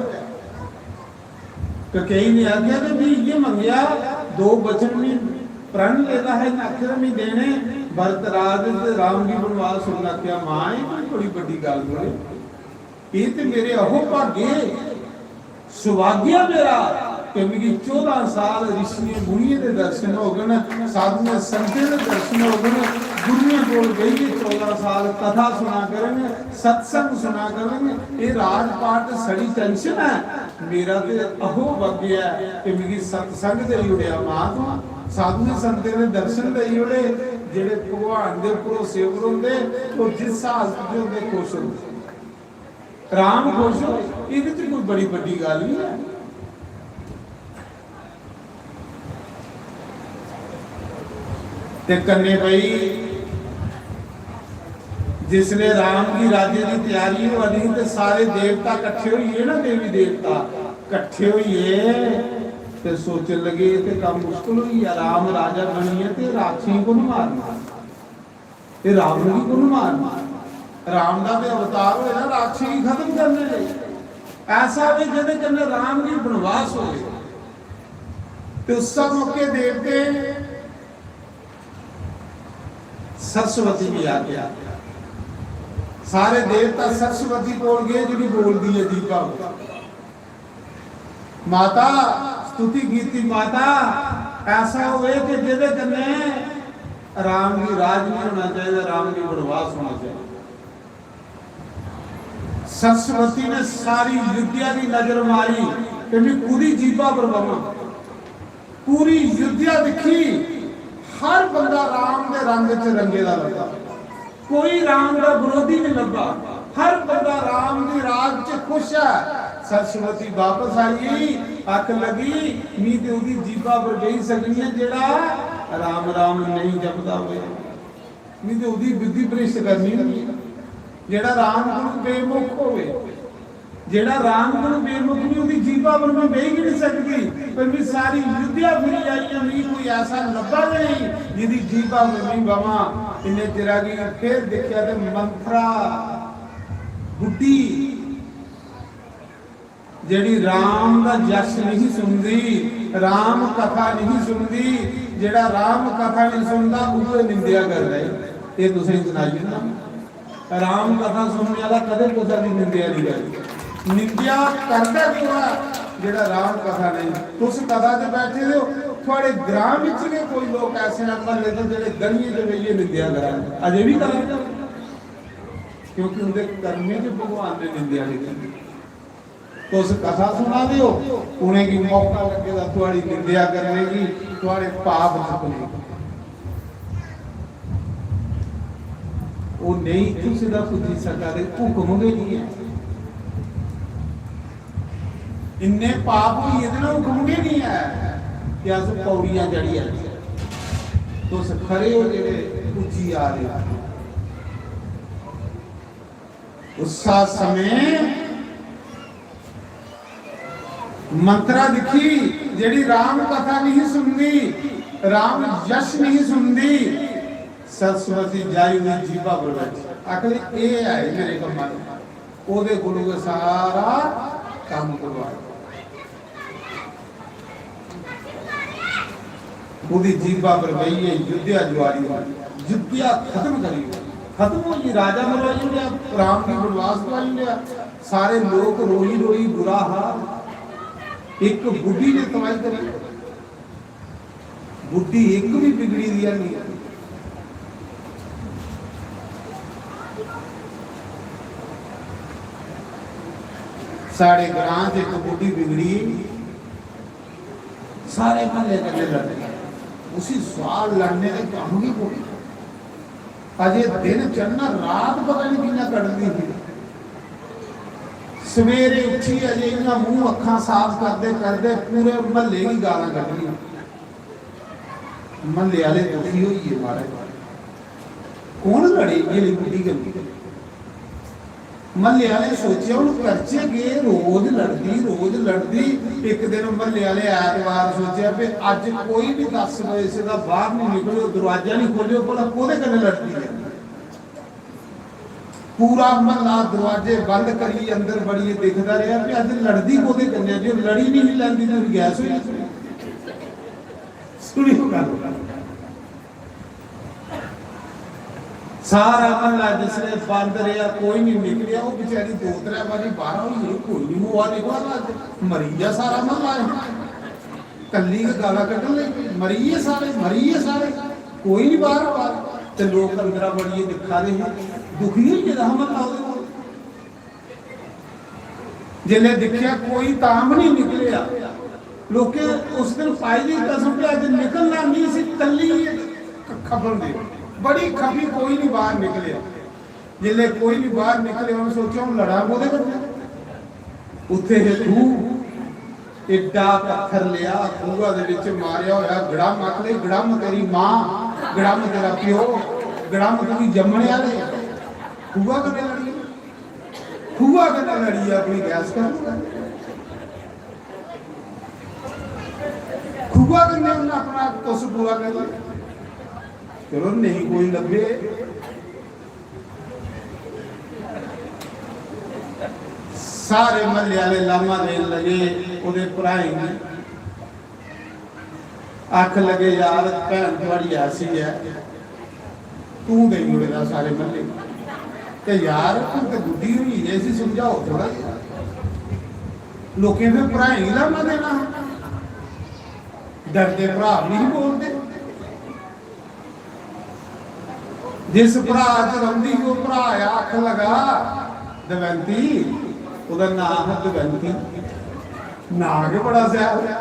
Speaker 3: कई ने आज्ञा तो भी ये मंगया 2 वचन में प्रण लेता है अक्षर में देने, भरत राज राम की वनवास होना क्या मां बड़ी बड़ी गल बोले, ये तो मेरे अहो भागे सुभाग्य मेरा कि मेरी 14 साल ऋषियों मुनियों के दर्शन हो गए, साधुओं संतों के दर्शन हो गए, गुरुओं को गई 14 साल कथा सुना करेंगे, सत्संग सुना करेंगे, ये राजपाट सड़ी टेंशन है मेरा तो अहो भाग्य है कि मेरी सत्संग दे जुड़िया मां तो साधु संते ने दर्शन दे जुड़े, जेड़े भगवान दे भरोसे होंदे वो जिस हालत दे होंदे खुश होंदे, राम खुश हो ये कोई बड़ी बड़ी गल नहीं है। ते कन्ने भाई जिसले राम की राज्य की तैयारी हो रही तो सारे देवता इकट्ठे होइए ना, देवी देवता इकट्ठे होइए ते सोचन लगे ते काम मुश्किल हुई है, राम राजा बनिए ते राक्षी को मारना, ते रावण को मारना, राम का ते अवतार होया राक्षी खत्म करने लगे, ऐसा भी जिहदे कन्ने राम की वनवास हो ते उस मौके देवते सरस्वती भी आ गया, सारे देवता सरस्वती बोल गए जी बोलती है दीपा माता स्तुति कीती, माता ऐसा होवे कि जिहदे कन्ने राम की राज नहीं होना चाहिए, राम की वनवास होना चाहिए। सरस्वती ने सारी युद्धिया की नजर मारी कि मैं पूरी जीबा पर बना, पूरी युद्धिया दिखी, हर बंदा राम के रंग च रंगेला लगा, कोई राम का विरोधी नहीं लगा, हर बंदा राम की राज च खुश है। सरस्वती वापस आई, अख लगी नी ते ओदी जीबा पर गई सकनी है जेड़ा राम राम नहीं जपदा होवे, नी ते ओदी बुद्धि भ्रष्ट करनी नहीं, जेड़ा राम गुरु बेमुख होवे, जेड़ा राम गुरु बेमुख नहीं ओदी जीबा पर मैं बेही नहीं सकती, पर मैं सारी युद्धिया फिरी आई नहीं, कोई ऐसा लब्बा नहीं जिहदी जीबा पर नहीं बवा। इन्हें चिरा की फिर देखिया ते मंत्रा बुढ़ी ਜਿਹੜੀ ਰਾਮ ਦਾ ਜਸ ਨਹੀਂ ਸੁਣਦੀ, ਰਾਮ ਕਥਾ ਨਹੀਂ ਸੁਣਦੀ, ਜਿਹੜਾ ਰਾਮ ਕਥਾ ਨਹੀਂ ਸੁਣਦਾ ਉਹ ਨਿੰਦਿਆ ਕਰਦਾ ਹੈ। ਇਹ ਤੁਸੀਂ ਸੁਣਾਈ ਨਾ, ਰਾਮ ਕਥਾ ਸੁਣਨ ਵਾਲਾ ਕਦੇ ਕਿਸੇ ਦੀ ਨਿੰਦਿਆ ਨਹੀਂ ਕਰਦਾ। ਨਿੰਦਿਆ ਕਰਦਾ ਕਿਉਂ ਆ? ਜਿਹੜਾ ਰਾਮ ਕਥਾ ਨਹੀਂ। ਤੁਸੀਂ ਕਥਾ 'ਚ ਬੈਠੇ ਹੋ, ਤੁਹਾਡੇ ਗ੍ਰਾਮ ਵਿੱਚ ਵੀ ਕੋਈ ਲੋਕ ਐਸੇ ਹਨ ਮਹੱਲੇ ਦੇ ਜਿਹੜੇ ਗਲੀਏ ਦੇ ਵੇਲੇ ਨਿੰਦਿਆ ਕਰਨ, ਅਜੇ ਵੀ ਕਰਦੇ, ਕਿਉਂਕਿ ਉਹਦੇ ਕਰਮੇ 'ਚ ਭਗਵਾਨ ਨੇ ਨਿੰਦਿਆ ਕੀਤੀ। तुस कथा सुना दियो, उन्हें की मौका लगेगा थोड़ी निंदा करने की, थोड़े पाप चुकने वो नहीं तुसी दा पुजी सकते, हुक्म गए नहीं है इन्ने पाप हुई ये ना, हुक्म गए नहीं है कि अस पौड़ियां चढ़ी आ तुस खरे हो जेड़े पुजी आ रहे उस समय मंत्रा दिखी जेड़ी राम कथा नहीं सुनती, राम यश नहीं सुनती, सरस्वती जाई हुई जीवा पर बैठी आखिर ये है मेरे कमा ओदे गुरु के सारा काम करवा ओदी जीवा पर गई है युद्धिया जुआरी युद्धिया खत्म करी, खत्म हो गई। राजा मरवाई लिया, राम की बनवास करवाई लिया, सारे लोग रोई रोई बुरा हाल। एक बुढ़ी ने कमाई करी, बुढ़ी एक भी बिगड़ी दिया नहीं। साढ़े ग्रां से एक बुढ़ी बिगड़ी, सारे महल्ले करने लगे, उसी सवाल लड़ने के काम की कोई अजे दिन चढ़ना रात पता नहीं कितना कटती थी। सवेरे उठी अजे इन्ना मुंह अखा साफ करते करते पूरे महल्ले की गालां कढ़ दी। महल्ले वाले दुखी होइए महाराज, कौन लड़े ये बुढ़ी गली। महल्ले वाले सोचे हूं करचे गए, रोज लड़दी। एक दिन महल्ले वाले ऐतवार सोचा भी अज कोई भी 10 बजे से बाहर नहीं निकलो, दरवाजा नहीं खोलियो, भला कोहदे कन्नै लड़दी है। पूरा महला दरवाजे बंद करी अंदर बड़ी देखता रहा कि अज लड़दी कोदे कन्नै, जो लड़ी नहीं लैंदी तो गैस हुई सुनियो गल। सारा महला जिसने बंद रहा कोई नहीं निकलिया, वो बेचारी 2-3 बारी बाहर हुई, कोई नहीं मुआ निकला, मरी जा सारा महला कली गाला कटन लगी, मरी है सारे कोई नहीं बाहर। ते लोग अंदर बड़ी दिखा रहे हैं, दुखी ही रहमत आओ। जिले दिखा कोई ताम नहीं निकलिया, लोग उस दिन पाई दी कसम पे अज निकलना नहीं सी, कली खबर दे बड़ी खपी, कोई नहीं बाहर निकलिया। जिले कोई नहीं बाहर निकले, उन्होंने सोचा हूं लड़ा बोले कर उत्थे खूह एडा पत्थर लिया, खूहा दे विच मारिया होया, गड़म आख ले, गड़म तेरी मां, गड़म तेरा प्यो, गड़म तेरी जम्मने वाले। खूहा कने लड़ी अपनी गैस कर, खूहा कने उन्हें अपना तुस पूरा कर लिया। चलो नहीं कोई लभे, सारे महल्ले वाले लामा देन लगे, उहदे भराई आख लगे यार भैन थोड़ी ऐसी है, तू दे मुड़ेगा सारे महल्ले ते यार तू तो बुढ़ी हुई है, इसी समझाओ थोड़ा। लोकें फिर भराई लामा देना, डरते भरा नहीं बोलते। जिस भरा च रौंदी वो भरा आख लगा दवंती, ਉਹਦਾ ਨਾਮ ਹੈ ਦਵੰਤੀ, ਨਾਮ ਹੀ ਬੜਾ ਸਿਆਲ ਹੈ।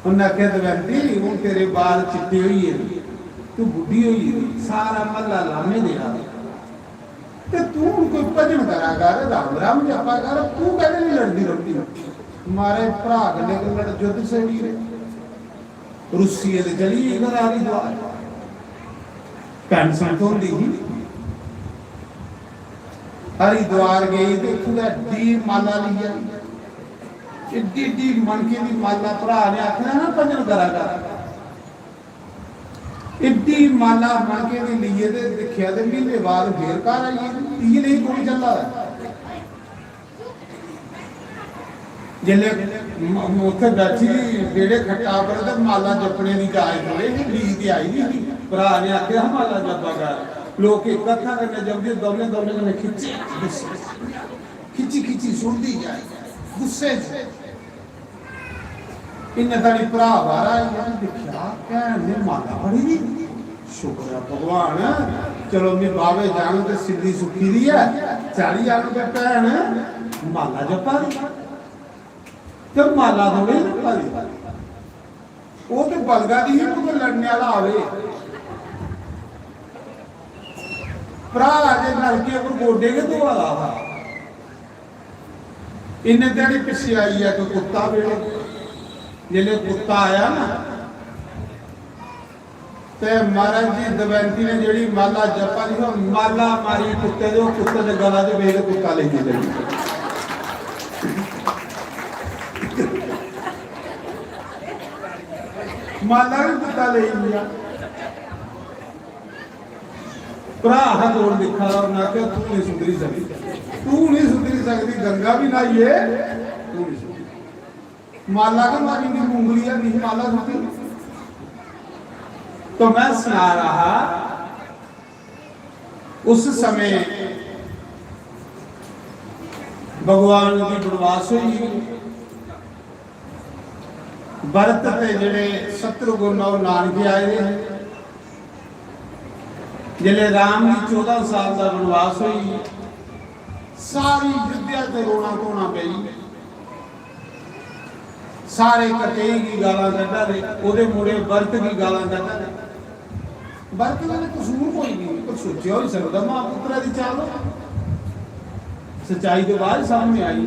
Speaker 3: ਉਹਨਾਂ ਆਖਿਆ ਦਵੰਤੀ ਹੁਣ ਤੇਰੇ ਬਾਲ ਚਿੱਟੇ ਹੋਈ ਹੈ, ਤੂੰ ਬੁੱਢੀ ਹੋਈ ਹੈ, ਸਾਰਾ ਮਹੱਲਾ ਲਾਮੇ ਦੇਣਾ ਤੇ ਤੂੰ ਕੋਈ ਭਜਨ ਕਰਾ ਕਰ, ਰਾਮ ਰਾਮ ਜਪਾ ਕਰ, ਤੂੰ ਕਹਿੰਦੇ ਨਹੀਂ ਲੜਦੀ ਰੋਟੀ। ਮਾਰੇ ਭਰਾ ਗੱਲੇ ਕੋਲ ਲੜ ਜੁੱਧ ਸੇਵੀ ਰੇ ਰੂਸੀਏ ਦੇ ਚਲੀ ਇਹਨਾਂ ਆ ਰਹੀ ਦੁਆ ਪੈਨਸ਼ਨ ਤੋਂ ਦੀ हरिद्वार गई तो उठा डी माला लिया, एड्डी मनके की माला भरा ने आखना ना भजन करा कर, एड्डी माला मनके की लीए ते देखिया ते महीने बाद फिर घर आइए, ती नहीं कोई चला ਜਿਲੇ ਉੱਥੇ ਬੈਠੀ ਜਿਹੜੇ ਖੱਟਾ ਪਰ ਤੇ ਮਾਲਾ ਜਪਣੇ ਦੀ ਜਾਇ ਥੋੜੇ ਲੀਕ ਤੇ ਆਈ ਨਹੀਂ ਭਰਾ ਨੇ ਆਖਿਆ ਮਾਲਾ ਜਪਾ ਕਰ ਲੋਕ ਇਕੱਠਾ ਕਰਨੇ ਜਪਦੇ ਦੋਨੇ ਨੇ ਖਿੱਚੀ ਸੁਣਦੀ ਜਾਏ ਗੁੱਸੇ 'ਚ इन्हें तारी भरा बारा देखा भैन ने माला पड़ी नहीं शुक्र है भगवान चलो मैं बावे जान तो सिद्धि सुखी दी है 40 आने के भैन माला जपा दी तो माला थोड़ी जपा दी वो तो बलगा दी है तो लड़ने वाला आवे भरा जे नलके पर गोडे के तो वाला था इन्हें तेरी पिछे आई है तो कुत्ता बेड़े जिले कुत्ता आया ना ते महाराज जी दवैंती ने जेड़ी माला जपा दी माला मारी कुत्ते दे कुत्ते दे गला दे वेख कुत्ता ले गई माला भी कुत्ता ले लिया भरा हाथ और दिखा ना कि तू नहीं सुधरी सकती गंगा भी नाई है तू नहीं माला का मारी की मूंगलियां नहीं माला सुखी तो मैं सुना रहा उस समय भगवान की बनवास हुई भरत ते जेड़े शत्रुघ्न और नानके आए जिले राम की 14 साल का बनवास हुई सारी युद्धा से रोना धोना पई सारे कटेई की गाला कटा दे ओदे मुड़े भरत की गाला कटा दे भरत का कसूर कोई नहीं पर सोचा ही सकता मां पुत्रा दी चाल सच्चाई के बाद सामने आई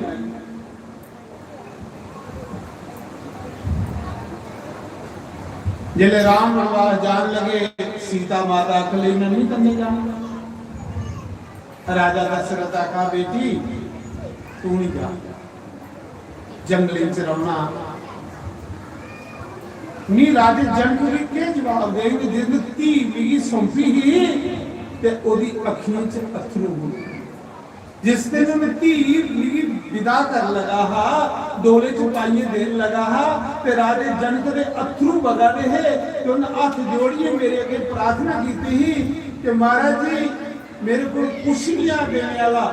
Speaker 3: जिले राम वनवास जान लगे सीता माता अकेले नहीं करने जाना राजा दशरथ का बेटी तू नहीं जा जंगली च रहना नी राजे जनक के जवाब देंगे जिस धी मिगी सौंपी ही ते ओदी अखियों च अथरू जिस दिन मैं धी मिगी विदा कर लगा हा डोले च पाइए देन लगा हा ते राजे जनक दे अथरू बगा दे है ते उन हाथ जोड़िए मेरे अगे प्रार्थना की ही कि महाराज जी मेरे को कुछ नहीं आ देने वाला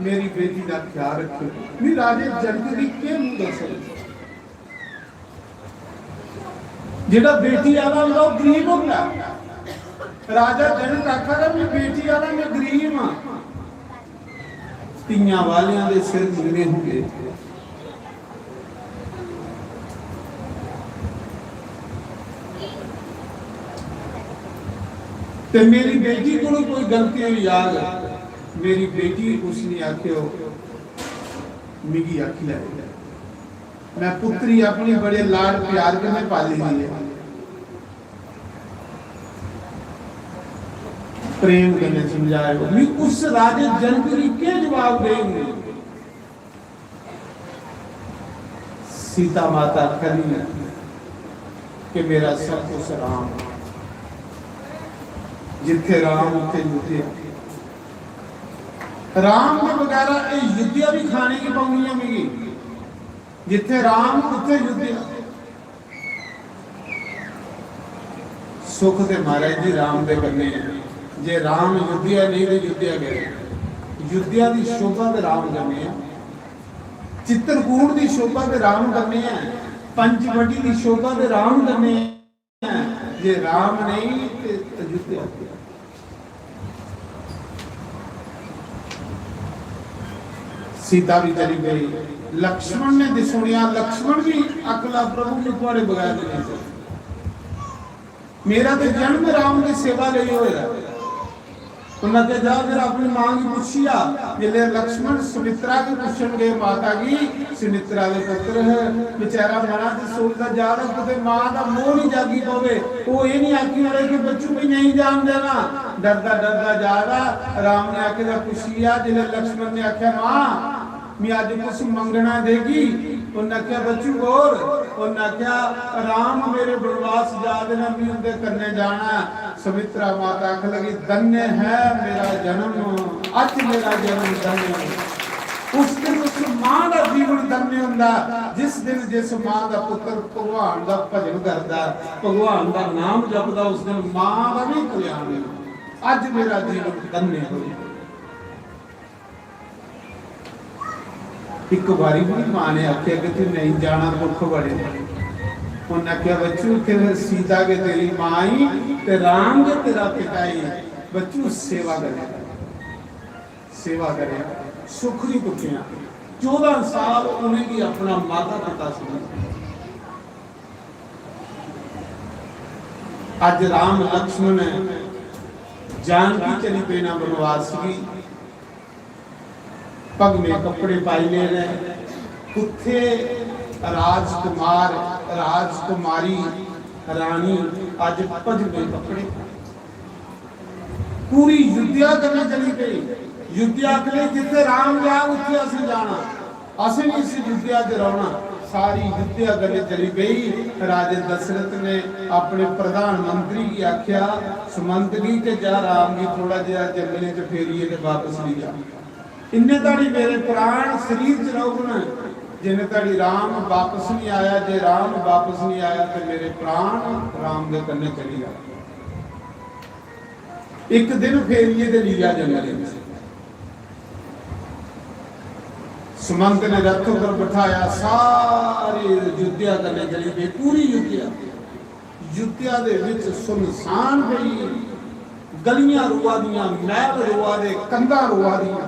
Speaker 3: मेरी बेटी का ख्याल रखो नी राजे जनक दी के मुंह दस जेड़ा बेटी वाला होंदा वो गरीब होंदा राजा जनक आखदा मैं बेटी वाला मैं गरीब हां तियां वालियां दे सिर नीवे होंगे ते मेरी बेटी को कोई गलती हुई याद मेरी बेटी उसने आख्यो मिगी आखी लै मैं पुत्री अपनी बड़े लाड प्यार के में पाली हुई है प्रेम के में समझाए मैं उस राजे जनक की क्या जवाब देंगे सीता माता करी कि मेरा सब कुछ राम जिथे राम उथे युद्ध राम के बगैर युद्धिया भी खाने की पाऊंगी मिगी जिथे राम उथे युद्ध सुख के महाराज जी राम दे करने जे राम युद्धिया नहीं तो युद्धिया गए युद्धिया की शोभा ते राम करने चित्रकूट की शोभा ते राम करने पंचवटी की शोभा ते राम करने जे राम नहीं तो युद्धिया सीता भी चली गई लक्ष्मण ने सुनिया लक्ष्मण भी अकला प्रभु ने तुम्हारे बगैर नहीं सकता मेरा तो जन्म राम की सेवा ले होया उन्होंने जा फिर अपनी मां की पूछिया जिले लक्ष्मण सुमित्रा की पूछन गए माता की सुमित्रा के पुत्र है बेचारा मना से सोचता जा रहा तो मां का मोह नहीं जागी पवे वो ये नहीं आखी वाले कि बच्चों भी नहीं जान देना डरदा जा रहा राम ने आके पूछिया जिले लक्ष्मण ने आख्या मां मैं आज कुछ मंगना देगी उन्हें क्या बच्चू और उन्हें क्या राम मेरे बनवास जा देना मैं उनके करने जाना सुमित्रा माता आख लगी धन्य है मेरा जन्म आज मेरा जन्म धन्य उस दिन उस ਮਾਂ ਦਾ ਜੀਵਨ ਧੰਨੇ ਹੁੰਦਾ ਜਿਸ ਦਿਨ ਜਿਸ ਮਾਂ ਦਾ ਪੁੱਤਰ ਭਗਵਾਨ ਦਾ ਭਜਨ ਕਰਦਾ, ਭਗਵਾਨ ਦਾ ਨਾਮ ਜਪਦਾ, ਉਸ ਦਿਨ ਮਾਂ ਦਾ ਵੀ ਕਲਿਆਣ ਹੁੰਦਾ। ਅੱਜ ਮੇਰਾ ਜੀਵਨ ਧੰਨੇ ਹੋਇਆ। ਇੱਕ ਵਾਰੀ ਵੀ ਮਾਂ ਨੇ ਆਖਿਆ ਕਿ ਤੂੰ ਨਹੀਂ ਜਾਣਾ, ਦੁੱਖ ਬੜੇ। ਉਹਨੇ ਕਿਹਾ ਬੱਚੂ ਕਿ ਸੀਤਾ के तेरी माँ ही ते राम के तेरा पिता ही, बच्चू सेवा करे, सेवा करे, सुख नहीं दुखिया। 14 साल उन्हें भी अपना माता पिता समझ। आज राम लक्ष्मण जानकी चली पेना बनवास की, पग में कपड़े पाई ले रहे, उत्थे राजकुमार राजकुमारी रानी आज पज में कपड़े, पूरी युद्धिया करने चली गई। युद्धिया के जिथे राम गया उत्थे असं जाना, असं नहीं इस युद्धिया च रहना। सारी युद्धिया करने चली गई। राजे दशरथ ने अपने प्रधानमंत्री की आख्या सुमंतरी के जा राम की थोड़ा जहा जंगले च फेरिए ते वापस नहीं जा, इन्ने ताड़ी मेरे प्राण शरीर च रहोगे, जिन्हें ताड़ी राम वापस नहीं आया, जे राम वापस नहीं आया तो मेरे प्राण राम के कन्ने चली जा। एक दिन फेरिए ते लिया जंगल में। सुमंत ने रथों पर बिठाया, सारे युद्धिया करने चली गई। पूरी युद्धिया युद्धिया दे विच सुनसान पई, गलियां रुआ दियां, महल रुआ दे, कंधा रुआ दियां।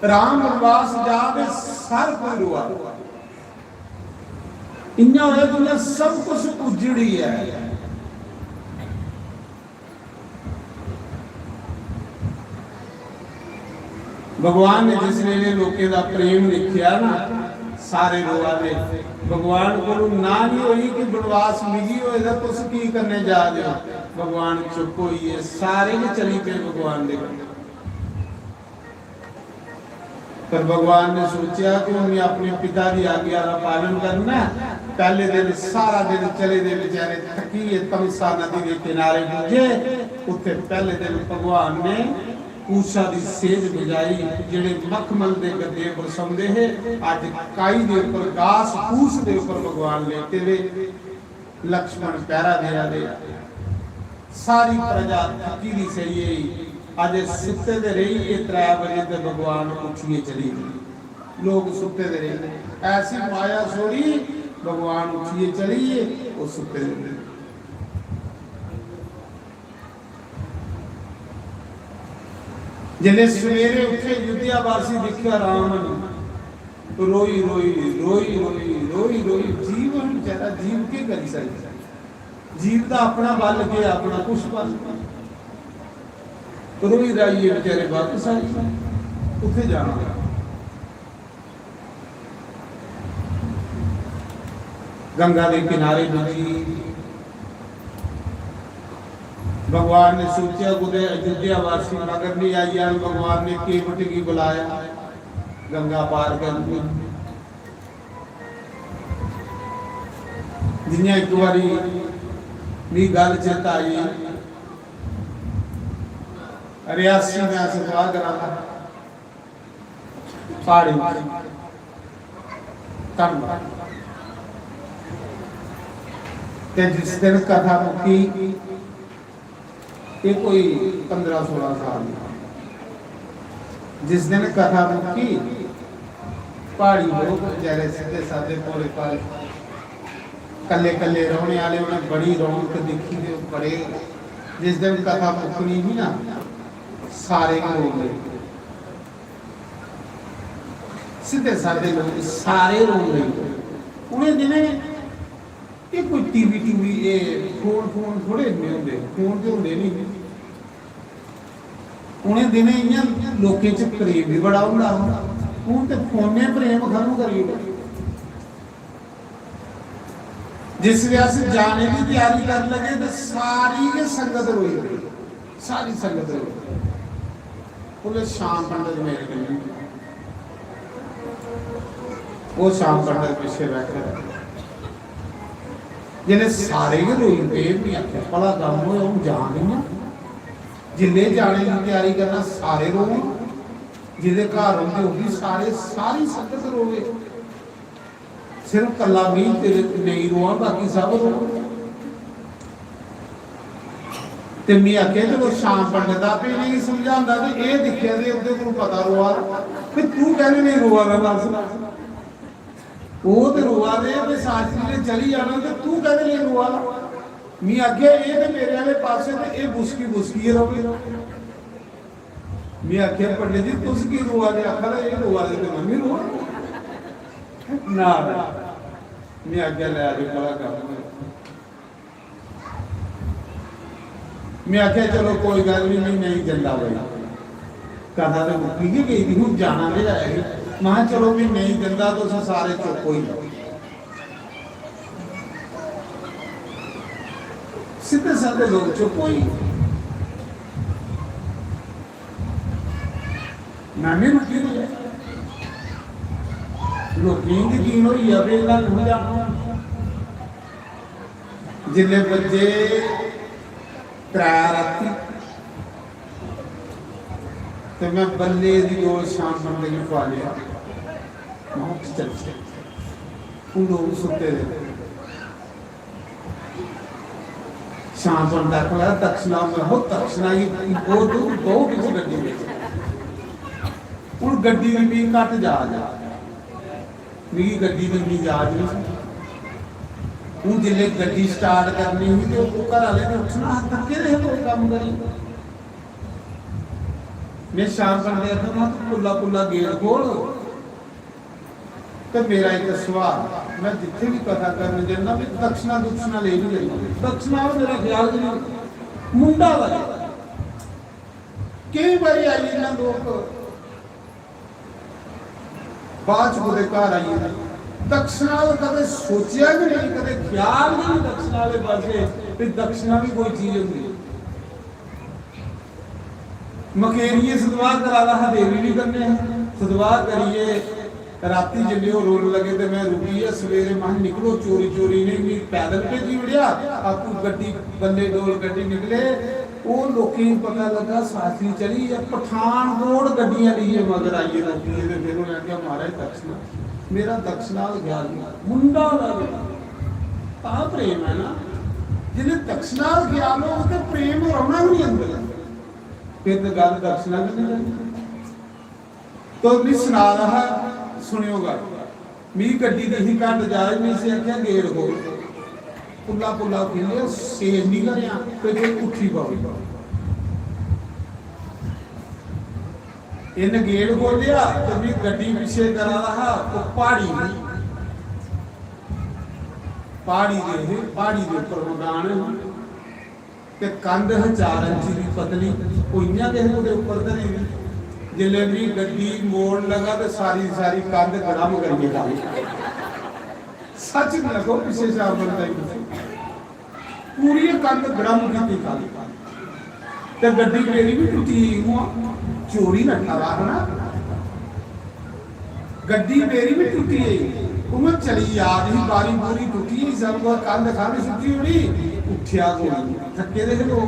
Speaker 3: राम वनवास जाके सर कोई रुआ, इन्ना होया दुनिया सब कुछ उजड़ी है। भगवान ने जिस वेले लोके दा प्रेम लिखिया ना, सारे रोआ दे। भगवान को ना नहीं हुई कि बनवास मिली हो, इधर तुस की करने जा रहे हो। भगवान चुप होई है, सारे ने चली पे भगवान दे। पर भगवान ने सोचा कि उन्हें अपने पिता की आज्ञा का पालन करना। पहले दिन सारा दिन चले दे बेचारे थकी, तमसा नदी के किनारे पुजे। उत्थे पहले दिन भगवान ने पूषा दी सेज बजाई, जेड़े मखमल दे गद्दे पर सौंदे है। अज काई दे ऊपर घास फूस दे ऊपर भगवान लेटे वे, लक्ष्मण पहरा दे रहे। सारी प्रजा थकी दी सही है। आज सुते दे रही ये 3 बजे ते भगवान उठिए चली गई। लोग सुते दे रहे, ऐसी माया सोड़ी भगवान उठिए चलिए, वो सुते दे। जिन्हें सवेरे उठे युद्धिया वासी दिखा राम तो रोई रोई रोई रोई रोई रोई। जीवन बेचारा जीव के करी सकता, जीव का अपना बल के अपना कुछ बल रोई राइए बेचारे वापस आई उठे जाना। गंगा के किनारे बची। भगवान ने सोचा बुरे अयोध्या वासी नगर नहीं आई, भगवान ने केवट की बुलाया गंगा पार करके। जिन्हें एक बारी भी गल चेता आई, रियासी में सफा करा पहाड़ी जिस दिन कथा मुक्की, ये कोई 15-16 साल, जिस दिन कथा मुक्की पहाड़ी लोग बेचारे सीधे साधे भोले भाले कले कले रोने वाले, उन्हें बड़ी रौनक दिखी दे बड़े। जिस दिन कथा मुक्कनी ही ना, सारे लोग सीधे साधे लोग सारे रोग रहे। उन्हें दिने ये कोई टीवी ये फोन थोड़े होंगे, फोन तो होंगे नहीं। उन्हें दिने इयां लोकें च प्रेम भी बड़ा होंदा, हूं ते फोने प्रेम खत्म करी। जिस वे अस जाने की तैयारी कर लगे तो सारी के संगत रोई, सारी संगत रोई। बोले शाम पंडित मेरे कन्ने, वो शाम पंडित पीछे बैठे। जिन्हें सारे के रोई पे भी आख्या भला काम हो जान नहीं, जिन्हें जाने की तैयारी करना सारे रोग। ਜਿਹਦੇ ਘਰ ਹੁੰਦੇ ਉਹ ਵੀ ਸਾਰੀ ਸੰਗਤ ਰੋਵੇ, ਸਿਰਫ ਕੱਲਾ ਮੀਂਹ ਤੇਰੇ ਤੇ ਨਹੀਂ ਰੋਆ, ਬਾਕੀ ਸਭ ਰੋਵੇ। ਤੇ ਮੈਂ ਆਖਿਆ ਜਦੋਂ ਸ਼ਾਮ ਪੰਡਦਾ ਪਈ ਨਹੀਂ ਸਮਝਾਉਂਦਾ ਤੇ ਇਹ ਦਿਖਿਆ ਤੇ ਉਹਦੇ ਕੋਲ ਪਤਾ ਰੋਆ ਤੇ ਤੂੰ ਕਹਿੰਦੇ ਨਹੀਂ ਰੋਆ ਨਾ ਦੱਸ, ਉਹ ਤੇ ਰੋਆ ਦੇ ਤੇ ਸਾਥੀ ਨੇ ਚਲੀ ਜਾਣਾ ਤੇ ਤੂੰ ਕਹਿੰਦੇ ਨਹੀਂ ਰੋਆ। ਮੈਂ ਆਖਿਆ ਇਹ ਤੇ ਮੇਰੇ ਵਾਲੇ ਪਾਸੇ ਤੇ ਇਹ ਬੁਸਕੀ ਰੋਵੇ। मैं आख्या पंडित जी तुस की रोआ दे, आखा ये रोआ दे तो मम्मी रोआ ना। मैं आख्या ले आ बड़ा कर, मैं आख्या चलो कोई गल नहीं जल्दा भाई कथा तो मुक्की गई थी, हूँ जाना नहीं जाएगी। मैं चलो भी नहीं जल्दा तो सारे चुप हो जाओ, सीधे साधे लोग चुप हो। नानी रुकी लोकें दी कीन होई आ वे गल हो जाना। जिन्ने बजे त्रै राती ते मैं बल्ले दी ओर शाम बंदे नूं पा लिया, मैं उठ चल उन लोग सुते दे शाम बंदा कोला दक्षिणा में हो, दक्षिणा ही दो किसी गड्डी में हूँ गड्डी भी घट जा मेरी गड्डी भी जाज नहीं। हूँ जिले गड्डी स्टार्ट करनी हुई तो घर वाले ने उठना थके रहे कोई काम करी। मैं शाम कर दिया पुला पुला गेट खोल तो मेरा एक सवाल, मैं जिथे भी कथा करने जाना भी दक्षिणा दुक्षिणा ले भी लेना, दक्षिणा मेरा ख्याल नहीं मुंडा वाले कई बार आई ना लोग बाद चुके घर आई दक्षिणा कदे सोचा भी नहीं, कदे ख्याल नहीं दक्षिणा वाले पासे दक्षिणा भी कोई चीज होती। मकेरिए सदवा करा रहा देवी भी करने सदवा करिए राती जिले रोन लगे तो मैं रुकी है सवेरे मह निकलो चोरी चोरी नहीं पैदल भेजी उड़िया आपको गड्डी बल्ले डोल गड्डी निकले वो लोकें पता लगा साथी चली है पठानकोट गड्डियां लिए मगर आइए लोग फिर उन्हें आख्या महाराज दक्षिणा मेरा दक्षिणा ख्याल मुंडा ता प्रेम है ना, जिन्हें दक्षिणा ख्याल हो तो प्रेम रहना भी नहीं अंदर, फिर तो गल दक्षिणा भी नहीं। तो मैं सुना रहा सुनियोगा मेरी गड्डी दी ही घट जा रही, मैं से आख्या गेट हो पुला पुला खेले सेज नहीं करिया कोई उठी पावे इन गेट खोलिया तो मैं गड्डी पीछे करा रहा तो पहाड़ी दे ऊपर मकान ते कंध 4 इंच की पतली कोइयां दे ऊपर तो नहीं जिले भी गड्डी मोड़ लगा तो सारी कंध गरम करके डाली सच न लगो पीछे से पूरी कंध गरम की खाली ते गड्डी मेरी भी टूटी हुआ चोरी न ठहरा है ना, गड्डी मेरी भी टूटी है मैं चली याद ही बारी पूरी टूटी सब कंध खाली सुटी उड़ी उठिया गोली थके दे लोग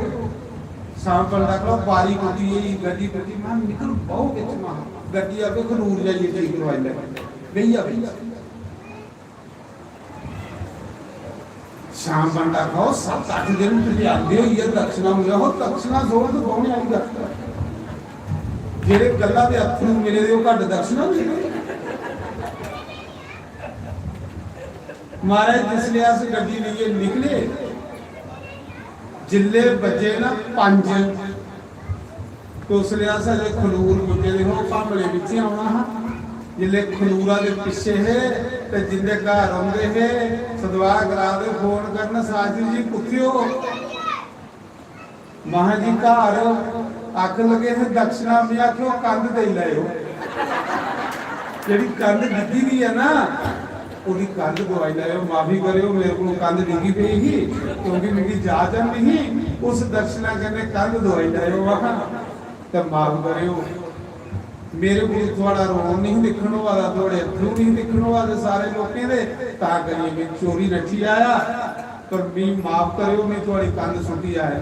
Speaker 3: शाम पर लगलो बारी टूटी है गड्डी टूटी मैं निकल बहु विच मां गड्डी आके खनूर जाइए ठीक करवाई ले भैया शाम बंदा खाओ 7-8 दिन तुझे आंदे हो ये दक्षिणा मिला हो दक्षिणा जोड़ तो कौन आई दक्षिणा जेरे गल्ला दे हत्थ नूं मिले दे घट दक्षिणा मिले महाराज जिसले अस गड्डी लिए निकले जिले बजे ना 5 तो उसले अस अजे खनूर मुके दे हो भामले विच आउणा हा जिले खनूरा दे पिछे है ते जिंदे घर आउंदे है सदवा करा दे फोन करना साथी जी पुछियो महा जी घर आख लगे थे दक्षिणा में आखियो कंध दे लायो जेडी कंध डिगी गई है ना ਉਹਦੀ ਕੰਧ ਦਵਾਈ ਲਾਇਓ ਮਾਫੀ ਕਰਿਓ ਮੇਰੇ ਕੋਲ ਕੰਧ ਡਿੱਗੀ ਪਈ ਸੀ ਕਿਉਂਕਿ ਮੇਰੀ ਜਾਚ ਨਹੀਂ ਉਸ ਦਰਸ਼ਨਾ ਕਰਨੇ ਕੰਧ ਦਵਾਈ ਲਾਇਓ ਵਾਹ ਤੇ ਮਾਫ ਕਰਿਓ ਮੇਰੇ ਕੋਲ ਤੁਹਾਡਾ ਰੋਣ ਨਹੀਂ ਦੇਖਣ ਵਾਲਾ ਤੁਹਾਡੇ ਅਥਰੂ ਨਹੀਂ ਦੇਖਣ ਵਾਲੇ ਸਾਰੇ ਲੋਕਾਂ ਦੇ ਤਾਂ ਕਰੀਏ ਮੈਂ ਚੋਰੀ ਰੱਖੀ ਆਇਆ ਪਰ ਵੀ ਮਾਫ ਕਰਿਓ ਮੈਂ ਤੁਹਾਡੀ ਕੰਧ ਸੁੱਟੀ ਆਇਆ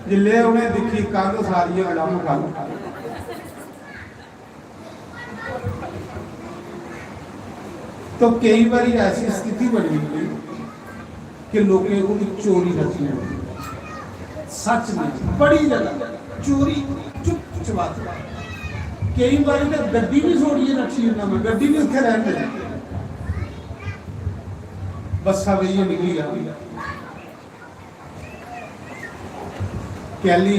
Speaker 3: ਜਿੱਲੇ ਉਹਨੇ ਦੇਖੀ ਕੰਧ ਸਾਰੀ ਅਲਮ ਕਰ तो कई बार ऐसी स्थिति बनी हुई कि लोगों को चोरी रखी होती, सच में बड़ी जगह चोरी चुप चुपा। कई बार तो गड्डी भी छोड़िए रखी होना, मैं गड्डी भी उत्थे रहने बसा भी ये निकली जाती कैली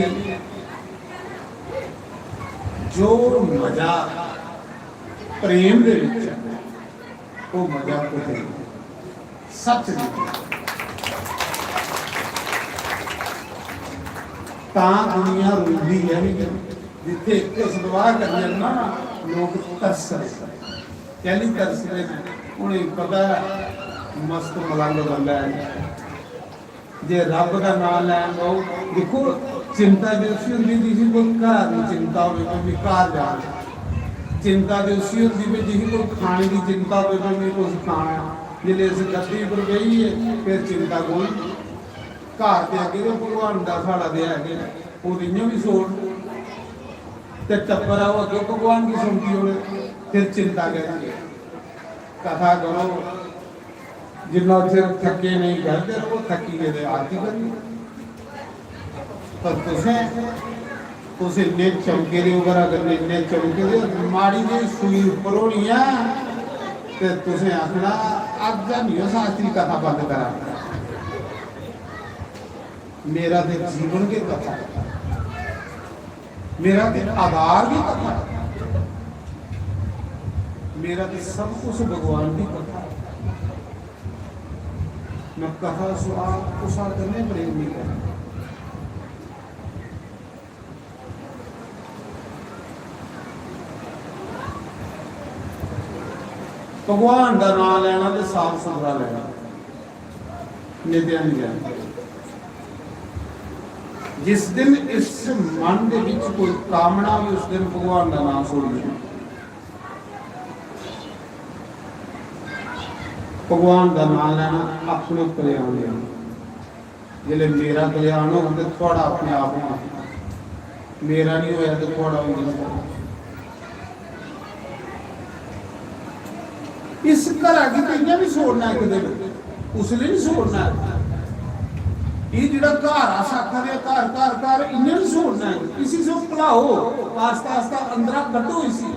Speaker 3: जो मजा प्रेम दे विच है, वो मजा कुछ सच नहीं। दुनिया रुलदी है जिथे एक सदवाह करने ना लोग तरस कहली तरसते हैं। उन्हें पता मस्त मलंग बंदा है, जे रब का नाम लैन लो। देखो चिंता दिवसी होंगी जिसी कोई घर की चिंता हो, घर जाना चिंता दिवसी होंगी भी जिसी कोई खाने की चिंता हो, कुछ खाना जिले इस गद्दी पर गई है फिर चिंता कोई। घर के अगे तो भगवान का साड़ा दे है वो भी सोच तो टब्बर आओ अगे भगवान की सुनती हो, फिर चिंता करेंगे। कथा करो जिन्ना चिर थके नहीं करते वो थकी गए आरती करिए। पर तुसें इन्ने चमके दे वगैरह करने, इन्ने चमके दे माड़ी जी सूई उपर होनी है तो तुसें आखना अज नहीं हो शास्त्री कथा बंद करा। मेरा तो जीवन की कथा, मेरा तो आधार की कथा, मेरा तो सब कुछ भगवान की कथा। मैं कथा कुशा करने प्रेम नहीं करना। भगवान का नाम लेना तो साफ सुथरा लेना, नित्या नहीं लेना। जिस दिन इस मन के विच कोई कामना भी उस दिन भगवान का नाम छोड़िए। भगवान का नाम लेना अपने कल्याण लेना। जिले मेरा कल्याण हो तो थोड़ा अपने आप होना, मेरा नहीं होया तो थोड़ा हो जाए। इस घर की कई भी छोड़ना एक दिन, उसने नहीं छोड़ना। ये जो घर आखा दे घर घर घर इन्हें नहीं छोड़ना है, किसी से भुलाओ आस्ता आस्ता अंदर कटो इसी।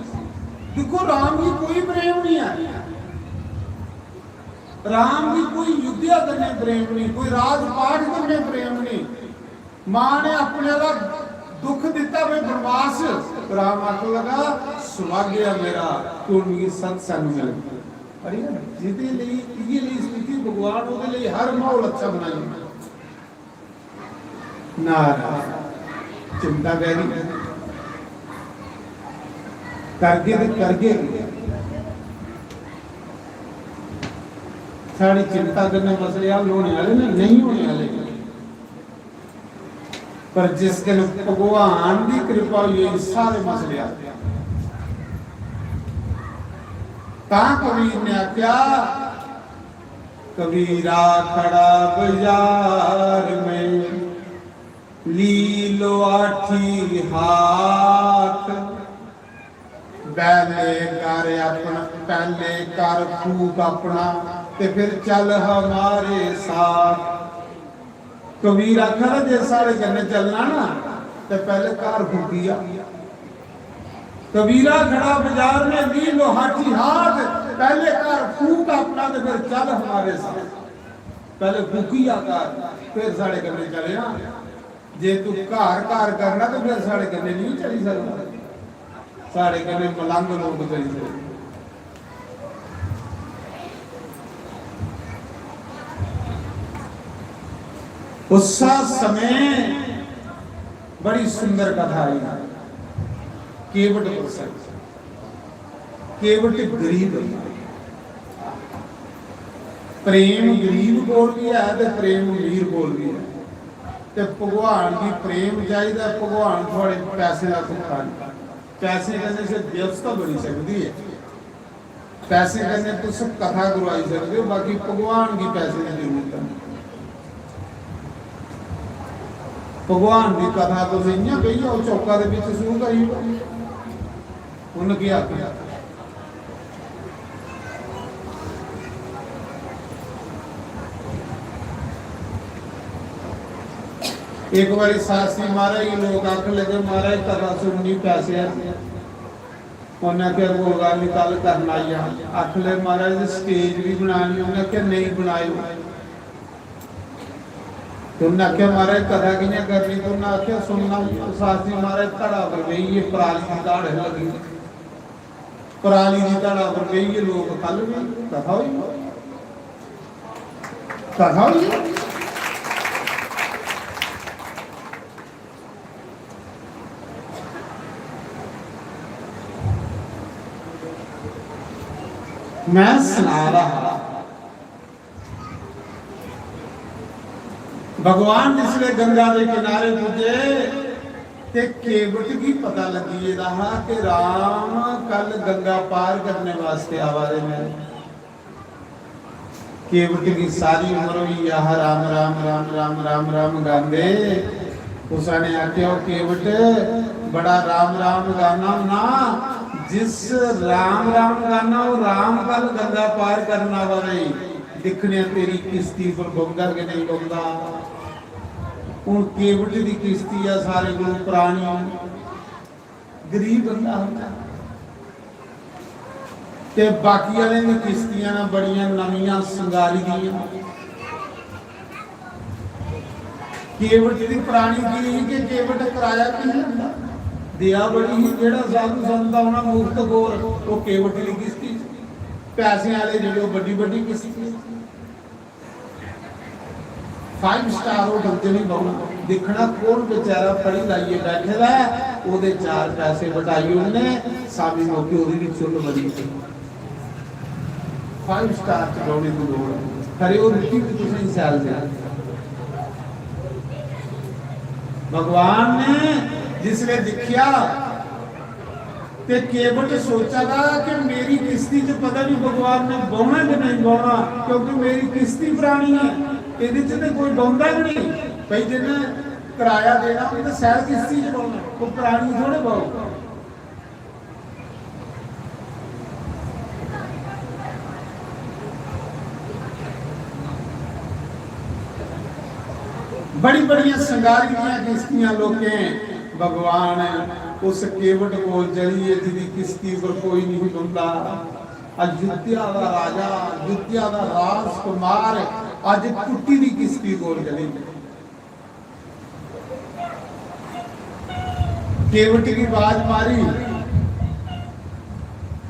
Speaker 3: देखो राम की कोई प्रेम नहीं है, राम की कोई युद्ध करने प्रेम नहीं, कोई राजपाठ करने प्रेम नहीं। मां ने अपने का दुख दिता वे बनवास, राम आख लगा सुभाग्य मेरा तू मेरी सत्संग मिल। अरे जिदे लिए स्थिति भगवान ਉਹਦੇ ਲਈ हर माहौल अच्छा बनाई। नारायण चिंता करी करके सारी चिंता करने मसले हल होने वाले नहीं होने वाले। पर जिस दिन भगवान की कृपा हुई सारे मसले आते। कबीर ने आख्या कबीरा खड़ा बाजार में लीलो आठी हाथ, पहले कर अपना पहले कर फूक अपना ते फिर चल हमारे साथ। कबीर आखा जे सारे कन्ने चलना ना तो पहले कार फूकिया। कबीरा खड़ा बाजार में लीलो हाथी हाथ, पहले कार फूक अपना तो फिर चल हमारे साथ। पहले फूकिया कार फिर सारे कन्ने चले ना। जे तू घर घर करना तो फिर साढ़े कन्ने नहीं चली सकता, साढ़े कन्ने मलंग लोग चली सकते। उस समय बड़ी सुंदर कथा आई। केवट प्रसंग, केवट गरीब, प्रेम गरीब कोल भी है तो प्रेम अमीर कोल भी है। ते भगवान की प्रेम चाहिए, भगवान थोड़े पैसे का भुखा नहीं। पैसे करने से व्यवस्था बनी सकती है, पैसे करने तो सब कथा करवाई सकते हो, बाकी भगवान की पैसे की जरूरत नहीं। भगवान की कथा तो इं कही और चौका के शुरू करी उन्हें क्या एक बारी सासी महाराज लोग आख लगे महाराज कथा सुननी पैसे उन्हें क्या बोलगा निकाल करना आख ले महाराज स्टेज भी बनानी उन्हें क्या नहीं बनाई तो उन्हें आख्या महाराज कथा कियां करनी तो उन्हें आख्या सुनना सासी महाराज धड़ा पर बही पराली की धाड़ लगी पराली की धड़ा पर बही लोग कल भी कथा हुई कथा हुई मैं सुना रहा भगवान जिसले गंगा के किनारे पूजे ते केवट की पता लगी रहा कि राम कल गंगा पार करने वास्ते आवारे में केवट की सारी उम्र हुई यह राम राम राम राम राम राम गांधे उसने आख्या केवट बड़ा राम राम गाना ना जिस राम राम गाना वो राम कल गंगा पार करना वाले दिखने तेरी किश्ती पर बंदा के नहीं बंदा हूं केवट की किश्ती है सारे लोग पुरानी गरीब बंदा होता ते बाकी वाले दी किश्तियां ना बड़ियां नवीं संगारी दियां केवट की पुरानी की कि केवट कराया की लंदा दिया बड़ी ही जेड़ा साधु संत होना मुफ्त गोर वो केवट की किश्ती पैसे वाले जो बड़ी बड़ी किश्ती 5 स्टार होटल च नहीं बहुना देखना कौन बेचारा पढ़ी लाइए बैठे है ओदे 4 पैसे बटाई उन्हें सामी मौके ओदी भी चुल बड़ी 5 स्टार च बहुने की लोड़ खरे वो रुकी भी तुसें सैल दे भगवान ने जिसने दिखिया ते केवट सोचा कि मेरी किश्ती च पता नहीं भगवान ने बौना कि नहीं बौना क्योंकि मेरी किश्ती पुरानी है ਇਹਦੇ ਚ ਤੇ ਕੋਈ ਬੌਂਦਾ ਨਹੀਂ ਭਈ ਜਿਹਨੇ ਕਿਰਾਇਆ ਦੇਣਾ ਉਹ ਤਾਂ ਸੈਰ ਕਿਸ਼ਤੀ ਚ ਬੌਣਾ ਉਹ ਪੁਰਾਣੀ ਥੋੜੇ ਬਹੁ बड़ी बड़ी संगारियां किश्तियां लोके भगवान उस केवट को जलिए जिदी किश्ती पर कोई नहीं बंदा अयोध्या का राजा अयोध्या का राजकुमार अज कुट्टी दी किश्ती को जली केवट की आवाज मारी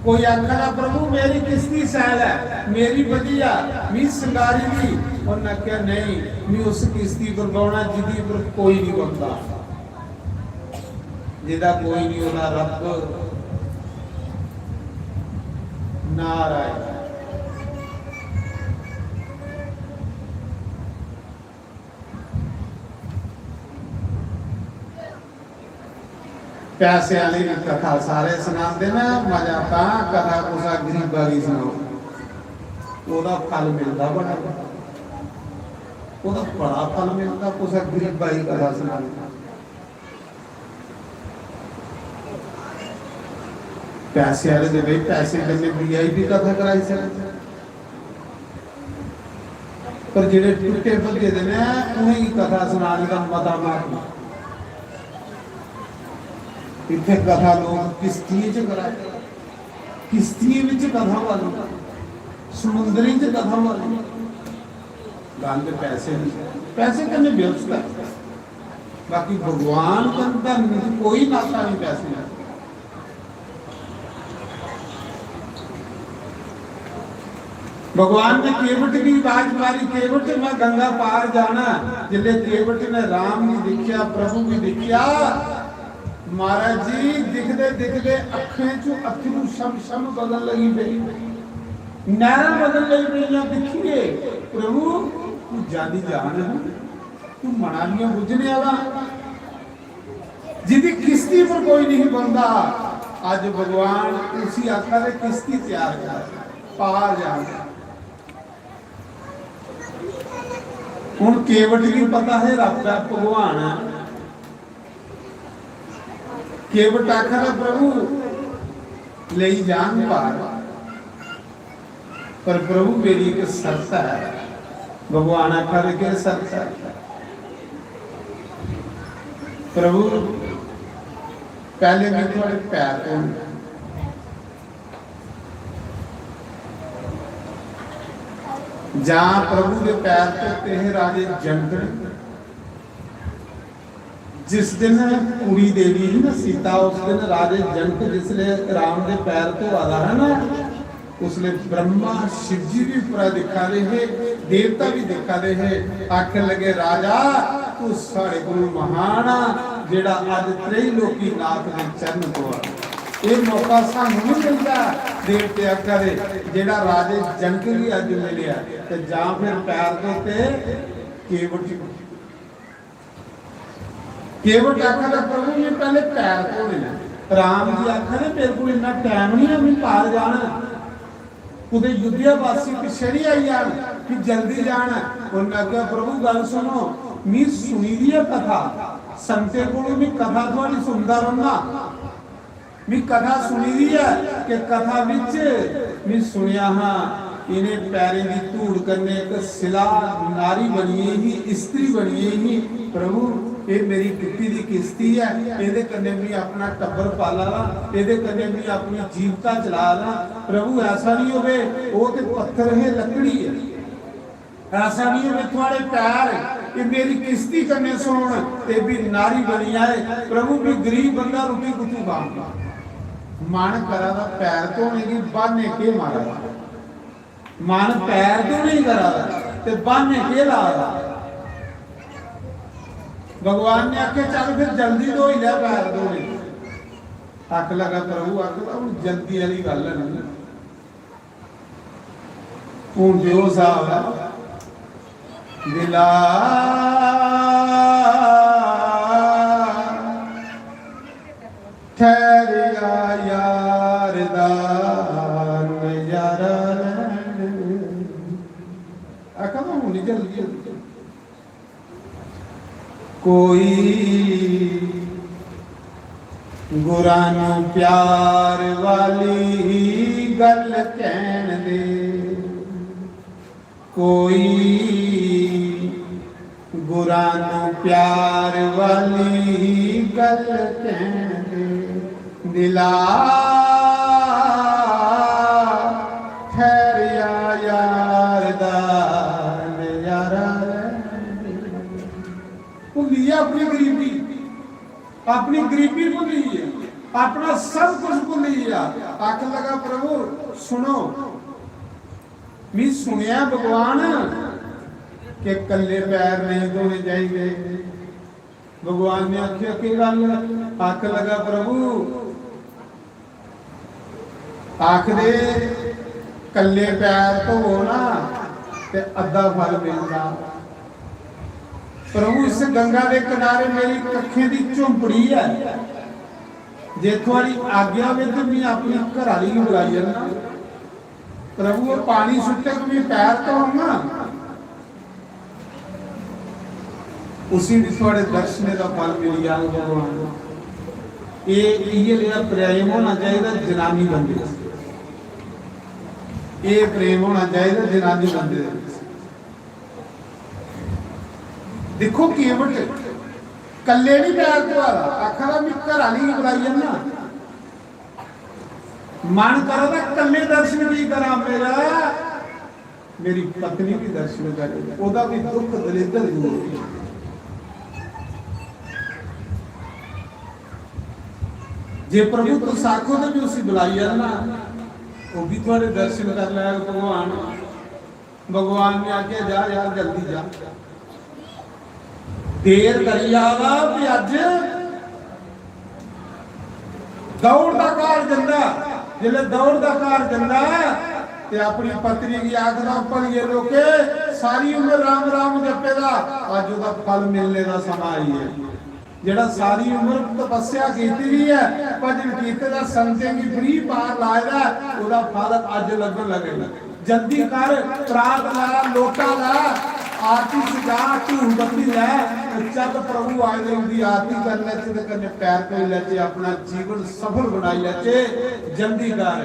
Speaker 3: कोई आखा प्रभु मेरी किश्ती सैल है मेरी बढ़िया मी संगारी दी उन्हें क्या नहीं मैं उस किश्ती पर बौना जिदी पर कोई नहीं बनता जिदा कोई नहीं होना रब नारायण पैसे वाली कथा सारे सुनाते ना मजा ता कथा कुसा गरीबा की सुनाओ ओदा फल मिलता बड़ा ओदा बड़ा फल मिलता कुसा गरीबा की कथा सुनाते पैसे वाले दे भाई पैसे देने वीआईपी कथा कराई सकते पर जेडे टूटे भजे दे ने उन्हें ही कथा सुनाने का मता मार इतने कथा लोग किश्ती च कराते किश्ती विच कथा वाली समुद्री च कथा वाली गल पैसे पैसे कने व्यवस्था बाकी भगवान का कोई नाता नहीं पैसे ना भगवान ने केवट की आवाज मारी केवट मैं गंगा पार जाना जिले केवट ने राम भी दिखिया प्रभु भी दिखिया महाराज जी दिखदे दिखदे अखें चो अथरू शम शम बदल लगी पई नैना बदल लगी पई दिखिए प्रभु तू जानी जान तू मनानियां बुझने वाला जिदी किश्ती पर कोई नहीं बनता आज भगवान उसी आका ने किश्ती तैयार कर पार जाना हुण केवट की पता है रब का भगवान है केवट आखर प्रभु ले जान पार पर प्रभु मेरी एक शर्त है भगवान आखर के शर्त है प्रभु पहले मैं थोड़े पैर तो जहां प्रभु के पैर तो है राजे जनक जिस दिन कुड़ी देवी ही ना सीता उस दिन राजे जनक जिसले राम के पैर तो आधा है ना उसने ब्रह्मा शिव जी भी पूरा दिखा रहे है देवता भी दिखा रहे है आखिर लगे राजा तू साढ़े गुरु महान जेड़ा अज त्रैलोकी नाथ के चरण को ये मौका सानू नहीं मिलता देवते आखरे जेड़ा राजे जनक भी अज मिलिया ते जां फिर पैर दे ते केवट आखर प्रभु ने पहले पैर धोने राम जी आखर मेरे को इतना टाइम नहीं है मैं पार जाना कुदे युद्धवासी पिछे नहीं आई जान कि जल्दी जाना उन्हें आख्या प्रभु गल सुनो मैं सुनी दी है कथा संते को मैं कथा थोड़ी सुनता रहना मैं कथा सुनी दी है कि कथा विच मैं सुनिया हाँ इन्हें पैरे की धूड़ करने एक सिला नारी बनिए ही स्त्री बनिए ही प्रभु ये मेरी किट्टी की किस्ती है ये कन्ने भी अपना टब्बर पाला ला ये कन्ने भी अपनी जीविका चला ला प्रभु ऐसा नहीं होवे वो ते पत्थर है लकड़ी है ऐसा नहीं होवे तुम्हारे पैर ये मेरी किस्ती करने सुन ते भी नारी बनी आए प्रभु भी गरीब बंदा रोटी कुछ खाऊंगा मन करा दा पैर धोने की बाने के मारा मन पैर तो नहीं करा ते बाने के ला भगवान ने आखे चल फिर जल्दी धो ही ले पैर धोने अख लगा प्रभु आखदा जल्दी वाली गल नहीं हूं जो साहब दिला ठहरिया यार दा नजारा आखा तो होनी जल्दी कोई गुरानो प्यार वाली गल कहन दे कोई गुरानो प्यार वाली गल कहन दे दिला ठहरिया यार दा नजारा भुलिए अपनी गरीबी भुली है अपना सब कुछ भुली है आख लगा प्रभु सुनो मैं सुनिया भगवान के कल्ले पैर नहीं धोने चाहिए भगवान ने आखिया की गल आख लगा प्रभु आख दे कल्ले पैर धो ना ते अद्धा फल मिलता प्रभु इस गंगा के किनारे मेरी कखे की झुंपड़ी है जे थोड़ी आज्ञा में तो मैं अपनी घराली ही बुलाई जाना प्रभु वो पानी सुटे तो मैं पैर तो होगा उसी भी थोड़े दर्शन का फल मिल जाए भगवान ये प्रेम होना चाहिए जनानी बंदे ये प्रेम होना चाहिए जनानी बंदे देखो केवट कल्ले नहीं पैर द्वारा आखरा मैं घराली ही बुलाई जाना मन करो तो कल्ले दर्शन भी करा मेरा मेरी पत्नी भी दर्शन करे ओदा भी दुख दरिद्र दूर जे प्रभु तो साखो तो भी उसी बुलाई जाना वो भी थोड़े दर्शन कर लिया भगवान भगवान ने आके जा यार जल्दी जा देर करी आवा भी अज दौड़ का कार जंदा जिले दौड़ का कार जंदा ते अपनी पत्नी की आखदा पर ये लोके सारी उम्र राम राम जपेगा अज ओदा फल मिलने का समा आई है जेड़ा सारी उम्र तपस्या कीती भी है भजन कीते दा संते की फ्री पार लायदा ओदा फल अज लगन लगेगा जल्दी कर प्रात ला लोटा ला आरती सजा धूम बत्ती लै चल प्रभु आए दे उदी आरती कर ले ते कन्ने पैर पे ले ते अपना जीवन सफल बनाई ले ते जल्दी कर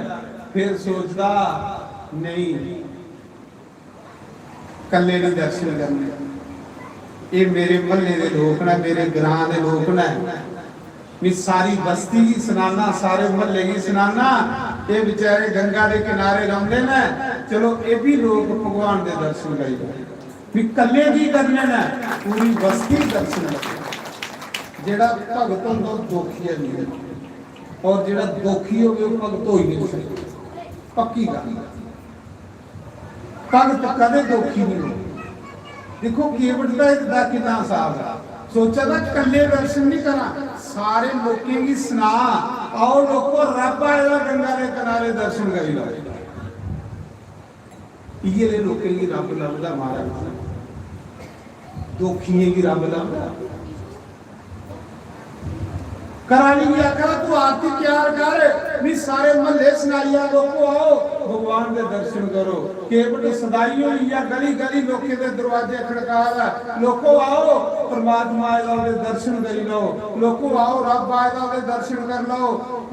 Speaker 3: फिर सोचदा नहीं कल्ले नहीं दर्शन करने ये मेरे महल्ले के लोग ने, मेरे ग्रां के लोग ने, भी सारी बस्ती की सुनाना, सारे महल्ले की सुनाना। ये बेचारे गंगा के किनारे रौंदे ने, चलो ये भी लोग भगवान के दर्शन करेंगे। भी कल्ले की करने ने, पूरी बस्ती दर्शन करे। जेड़ा भगत होंदा दुखी है नहीं, और जेड़ा दुखी हो गया भगत हो ही नहीं सकता। पक्की गल, भगत कदे दुखी नहीं हो। देखो केवट का कितना साफ है, सोचा था कल्ले दर्शन नहीं करा, सारे लोगों की सुना, आओ लोगों रब आएगा गंगा के किनारे दर्शन कर लो। ये लोगों की रब लभदा महाराज, दुखिए की रब लभदा। कराली की आखा तू आरती तैयार कर, भी सारे महल्ले सुनाइया लोगों आओ भगवान के दर्शन करो। केवट सदाई हुई है, गली गली लोगों के दरवाजे खड़का है, लोगों आओ परमात्मा आएगा उनके दर्शन कर लो, लोगों आओ रब आएगा उनके दर्शन कर लो।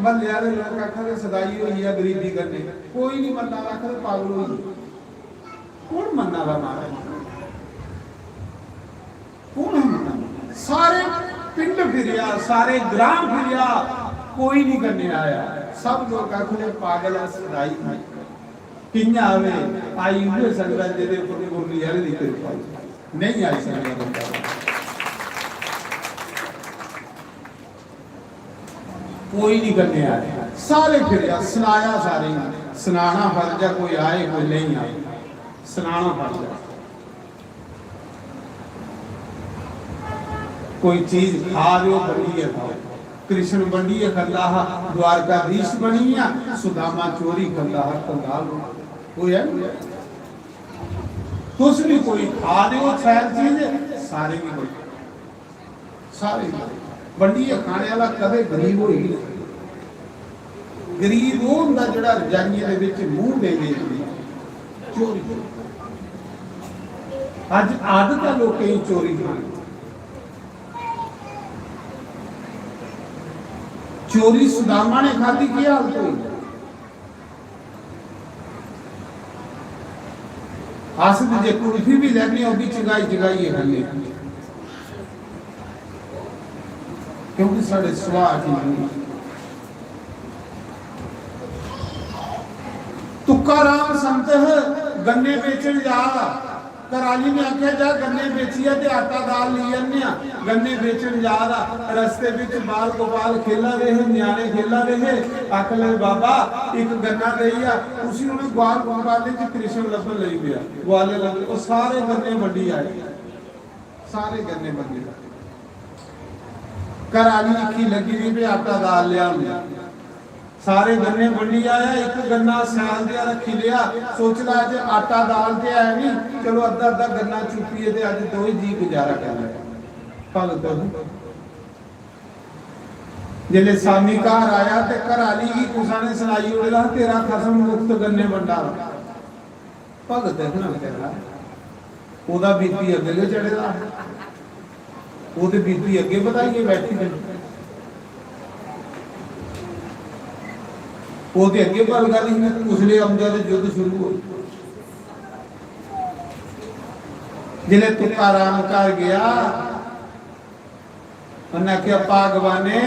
Speaker 3: महल्ले वाले लोग आखा सदाई हुई है गरीबी करने, कोई नहीं मन्ना, आखा पागल हुई, कौन मन्ना वा महाराज, कौन है मन्ना? सारे पिंड फिरिया, सारे ग्राम फिरिया, कोई नहीं करने आया। सब लोग आखने पागल है सदाई किन्या आवे, आई हुए संगत दे ऊपर मुरली वाले दी कृपा नहीं आई संगत, कोई नहीं करने आया। सारे फिरिया सुनाया, सारे सुनाना फर्ज है, कोई आए कोई नहीं आए, सुनाना फर्ज है। कोई चीज खा लो बनी है, खाओ। कृष्ण बनी है खंदा, द्वारकाधीश बनी है, सुदामा चोरी खंदा कंगाल कोई है कुछ भी, कोई खा दो खैर चीज, सारे भी कोई सारे बनी है खाने वाला कदे गरीब होई नहीं। गरीब वो हुंदा जिहड़ा रजाइयां दे विच मूंह दे दे चोरी। अज आदत है लोकें दी चोरी करनी। चोरी सुदामा ने खाधी की हालत हुई, आसिद जे कुल्फी भी लेनी वो भी चगाई चगाई है खाने, क्योंकि साढ़े स्वाद ही। तुकाराम संत गन्ने बेचन जा, कराली ने आख्या जा गन्ने बेचिया ते आटा दाल ली आने, गन्ने बेचन जा रहा, रस्ते विच बाल गोपाल खेला रहे, न्याणे खेला रहे, आख ले बाबा एक गन्ना दई आ, उसी उन्हें ग्वाल गोपाले च कृष्ण लभन लई पिया, ग्वाले लगे वो सारे गन्ने वड्डी आए, सारे गन्ने वड्डी। कराली लिखी लगी नहीं पे आटा दाल लिया, सारे गन्ने वंडी आया, एक गन्ना सियाल दिया रखी लिया, सोच ला अज आटा दाल ते है नहीं, चलो अद्धा अद्धा गन्ना चुपीए ते अज दो ही जी गुजारा कर ले। भगत जिले सामी घर आया ते घराली की कुसा ने सुनाई उड़ेला तेरा खसम मुफ्त गन्ने वंडा। भगत देखना कहला ओदा बीपी अगे चढ़ेगा, ओदे बीपी अगे बताइए बैठी है, ओदे अगे गल कर उसले आउंदा ते युद्ध शुरू हो। जिले तुकाराम घर गया, उन्हें क्या भागवाने,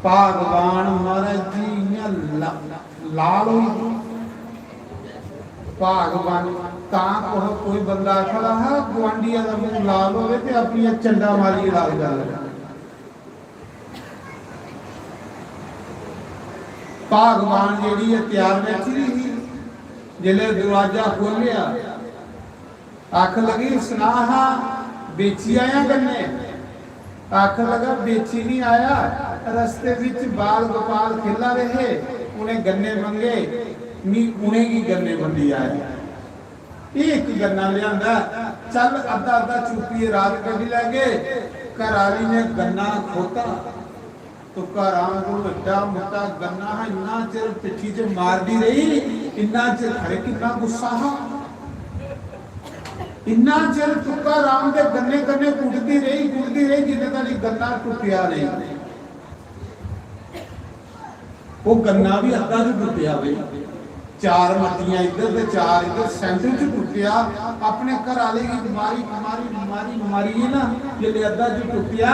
Speaker 3: भागवान महाराज जी लाल हुई, भागवान कोई बंदा खड़ा है गुआंढिया का मुंह लाल हो अपनी चंडा मारी लाल कर ले। भागवान जी है तैयार बैठी रही, जिले दरवाजा खोलिया आख लगी सुना बेची आया गन्ने, आख लगा बेची नहीं आया, रस्ते विच बाल गोपाल खेला रहे, उन्हें गन्ने मंगे नी, उन्हें की गन्ने मंडी आया, एक गन्ना लिया चल अद्धा अद्धा चुपी रात कभी लगे। घराली ने गन्ना खोता तो घरां को बड़ा मोटा गन्ना है, इन्ना चिर पिठी च मारदी रही, इन्ना चिर खरे कितना गुस्सा है, इन्ना चिर तुकाराम दे गन्ने गन्ने कुटदी रही जिन्ने तक गन्ना टुटिया नहीं। वो गन्ना भी अद्धा जो टुटिया बई ਚਾਰ ਮੱਟੀਆਂ ਇੱਧਰ ਤੇ ਚਾਰ ਇੱਧਰ ਸੈਂਟਰ 'ਚ ਟੁੱਟਿਆ ਆਪਣੇ ਘਰ ਵਾਲੇ ਦੀ ਬਿਮਾਰੀ ਹੈ ਨਾ ਜਿਹੜੇ ਅੱਧਾ 'ਚ ਟੁੱਟਿਆ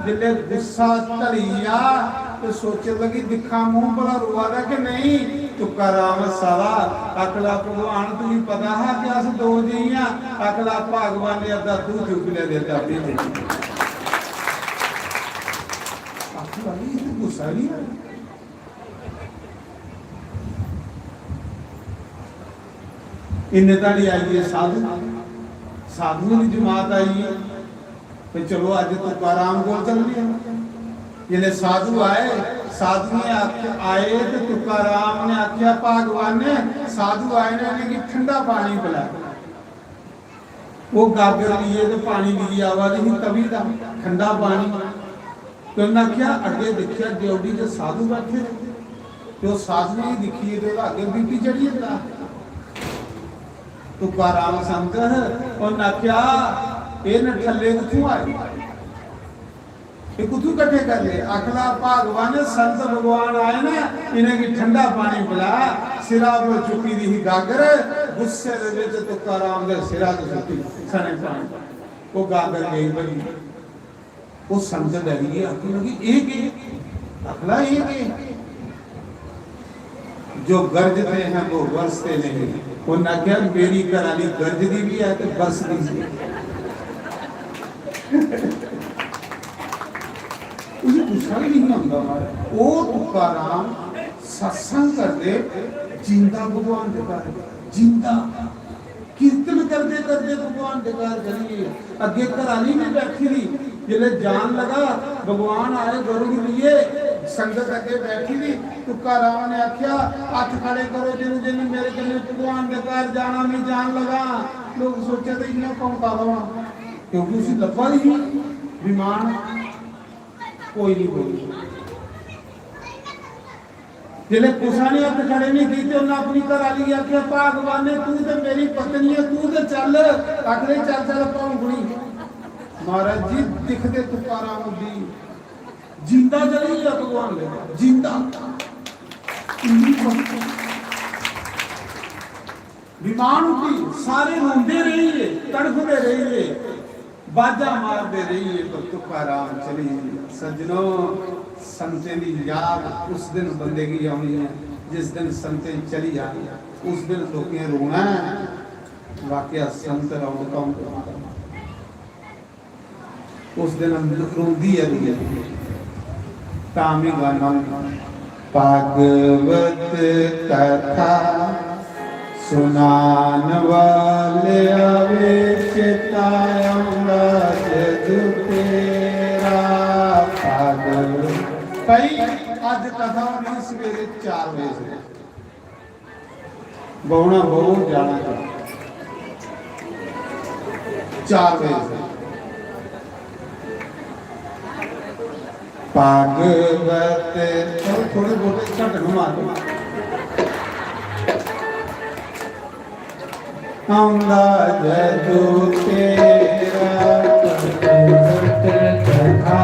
Speaker 3: ਜਿਹੜੇ ਗੁੱਸਾ ਢਲੀਆ ਤੇ ਸੋਚਣ ਲੱਗੀ ਦਿਖਾ ਮੂੰਹ ਭਲਾ ਰੁਆਦਾ ਕਿ ਨਹੀਂ ਤੁਕਾ ਰਾਮ ਸਾਰਾ ਅਕਲਾ ਭਗਵਾਨ ਤੁਸੀਂ ਪਤਾ ਹੈ ਕਿ ਅਸੀਂ ਦੋ ਜੀਆਂ ਅਕਲਾ ਭਗਵਾਨ ਨੇ ਅੱਧਾ ਤੂੰ ਚੁੱਕ ਲਿਆ ਦੇ ਚਾਬੀ ਤੇ ਅਕਲਾ ਨਹੀਂ ਗੁੱਸਾ ਨਹੀਂ इन्ने ताड़ी आई है साधु साधुओं की जमात आई है तो चलो अज तुकाराम को चल रही है जिन्हें साधु आए साधु ने आए तो तुकाराम ने आख्या भगवान ने साधु आए ने उन्हें ठंडा पानी पिलाया वो गागर लिए तो पानी दी आवाज ही तभी का ठंडा पानी तो उन्हें आख्या अगे देखिया ड्योडी जो साधु बैठे तो साधु ने दिखी तो अगे बीपी चढ़ी जाता तुकाराम संत उन्हें आख्या ये थले कितों आए ये कितों कट्ठे कर ले अगला भगवान संत भगवान आए ना इन्हें की ठंडा पानी पिलाया सिरा पर चुकी दी गागर गुस्से दे विच तुकाराम दे सिरा ते सुट्टी सने पानी वो गागर गई बनी वो संत डरी गया आखिर लगी एक अगला एक जो गरजते हैं वो बरसते नहीं वो ना क्या मेरी घराली गरजदी भी है तो बरसदी भी उसे गुस्सा भी नहीं आंदा वो तुकाराम सत्संग करते जिंदा भगवान के घर जिंदा कीर्तन करते करते भगवान के घर चलिए अगे घराली में बैठी थी जिले जान लगा भगवान आए गरुड़ लिए संगत अगे बैठी थी तुकाराम ने आख्या हाथ खड़े करो जिन्हें जिन्हें मेरे कने भगवान के घर जाना मैं जान लगा लोग सोचे तो इन्हें कौन पा दवा क्योंकि उसी लब्बा नहीं विमान कोई नहीं बोली जिले कुसा ने हाथ खड़े नहीं की तो उन्हें अपनी घर वाली आख्या भगवान ने तू तो मेरी पत्नी है तू तो चल आखिर चल चल भौंकड़ी महाराज जी दिखते तुकाराम दी जिंदा चली गया भगवान ले जिंदा विमान उठी सारे रोंदे रहिए तड़फते रहिए बाजा मारते रहिए तो तुकाराम चली सज्जनों संते की याद उस दिन बंदे की आनी है जिस दिन संते चली आई उस दिन लोगों रोना है वाकया संत रौनकों उस दिन रोंदी है तामी गाना भागवत कथा सुनान वाले आवे चिताऊंगा जदू तेरा भागवत भाई आज कथा होनी सवेरे 4 बजे बहुना बहुत जाना 4 बजे भागवत थोड़े बहुत घट न मारो आंदा जदू तेरा भागवत कथा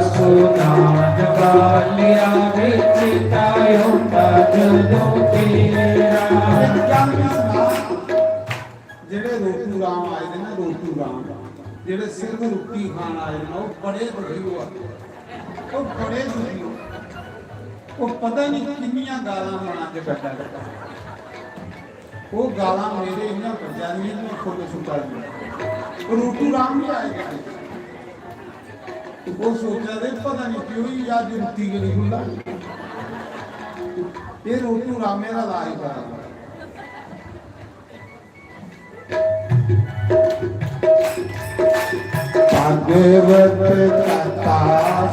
Speaker 3: सुनान वालिया विच तायूंगा जदू तेरा जेड़े रोटू राम आए ने ना रोटू राम जेड़े सिर्फ रोटी खान आए ने वो बड़े दुखी हुआ वो बड़े दुखी हो वो पता नहीं किन्नियां गालां बना के बैठा रहता वो गालां मेरे इन्ना बजानी में खुद सुता दिया रोटू राम भी आएगा तो वो सोचा दे पता नहीं क्यों ही याद रुती के नहीं खुला ये रोटू राम मेरा लाई करा भागवत कथा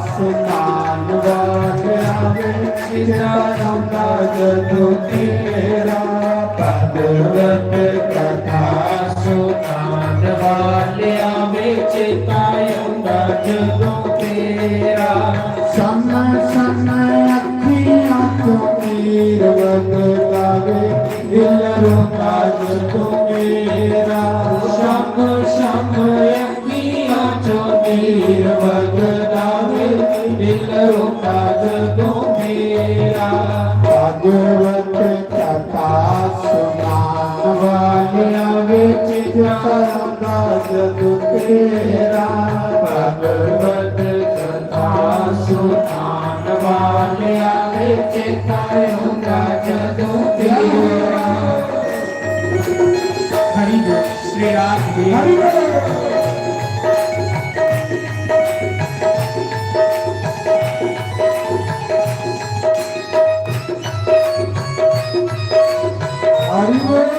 Speaker 3: सुनान वालिया विच तायूंगा जदू तेरा भागवत कथा सुनान वालिया विच तायूंगा जदू तेरा सन सन अखियां तो नीर वगदावे दिल रोता जदू मेरा शम शम नीर वगदावे दिल रोता जदू मेरा भागवत कथा तेरा भगवत कथा सुनान वाले आवे चेताऊंगा जदों तेरा। हरि बोल श्री राम हरि बोल। हरि बोल।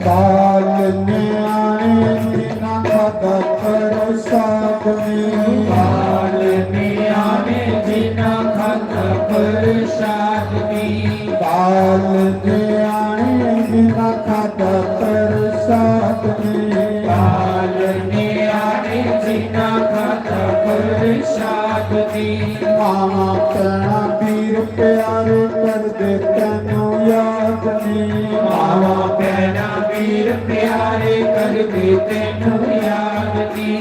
Speaker 3: बाल न्याणे बिना खाता प्रसाद में, बाल न्याणे बिना खाता प्रसाद में, बाल न्याणे बिना खाता प्रसाद में, बाल न्याणे बिना खाता प्रसाद में। मामा प्रणा वीर प्यारे कर दे तैनू याद में, मामा प्रणा वीर प्यारे कर दे तैनू याद नी।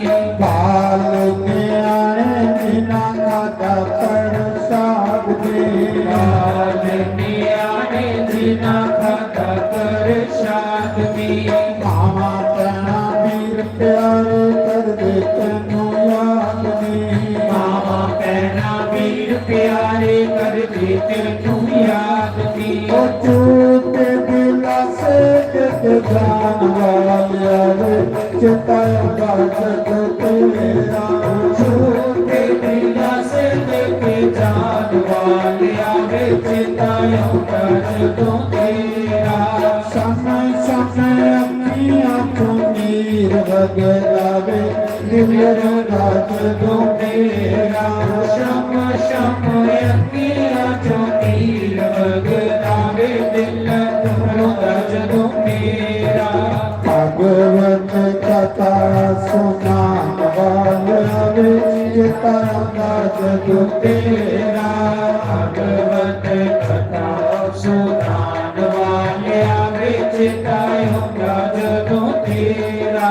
Speaker 3: बाल न्याणे बिना खाता प्रसाद में, बाल न्याणे बिना खाता प्रसाद में। मामा प्रणा वीर प्यारे कर दे तैनू याद नी, मामा प्रणा वीर प्यारे कर दे तैनू याद नी। ओ झूठे दिला से जान वालिया रे चिताऊंगा जदों तेरा। झूठे दिला से लेके जान वालिया रे चिताऊंगा जदों तेरा। समय समय अखियां चों नीर वगलावे दिल रोंदा जदों तेरा। शम शम अखियां चों नीर वगलावे दिल रोंदा जदों तेरा। भगवत कथा सुनान वाले चिताऊंगा जदों तेरा। भगवत कथा सुनान वाले चिताऊंगा जदों तेरा।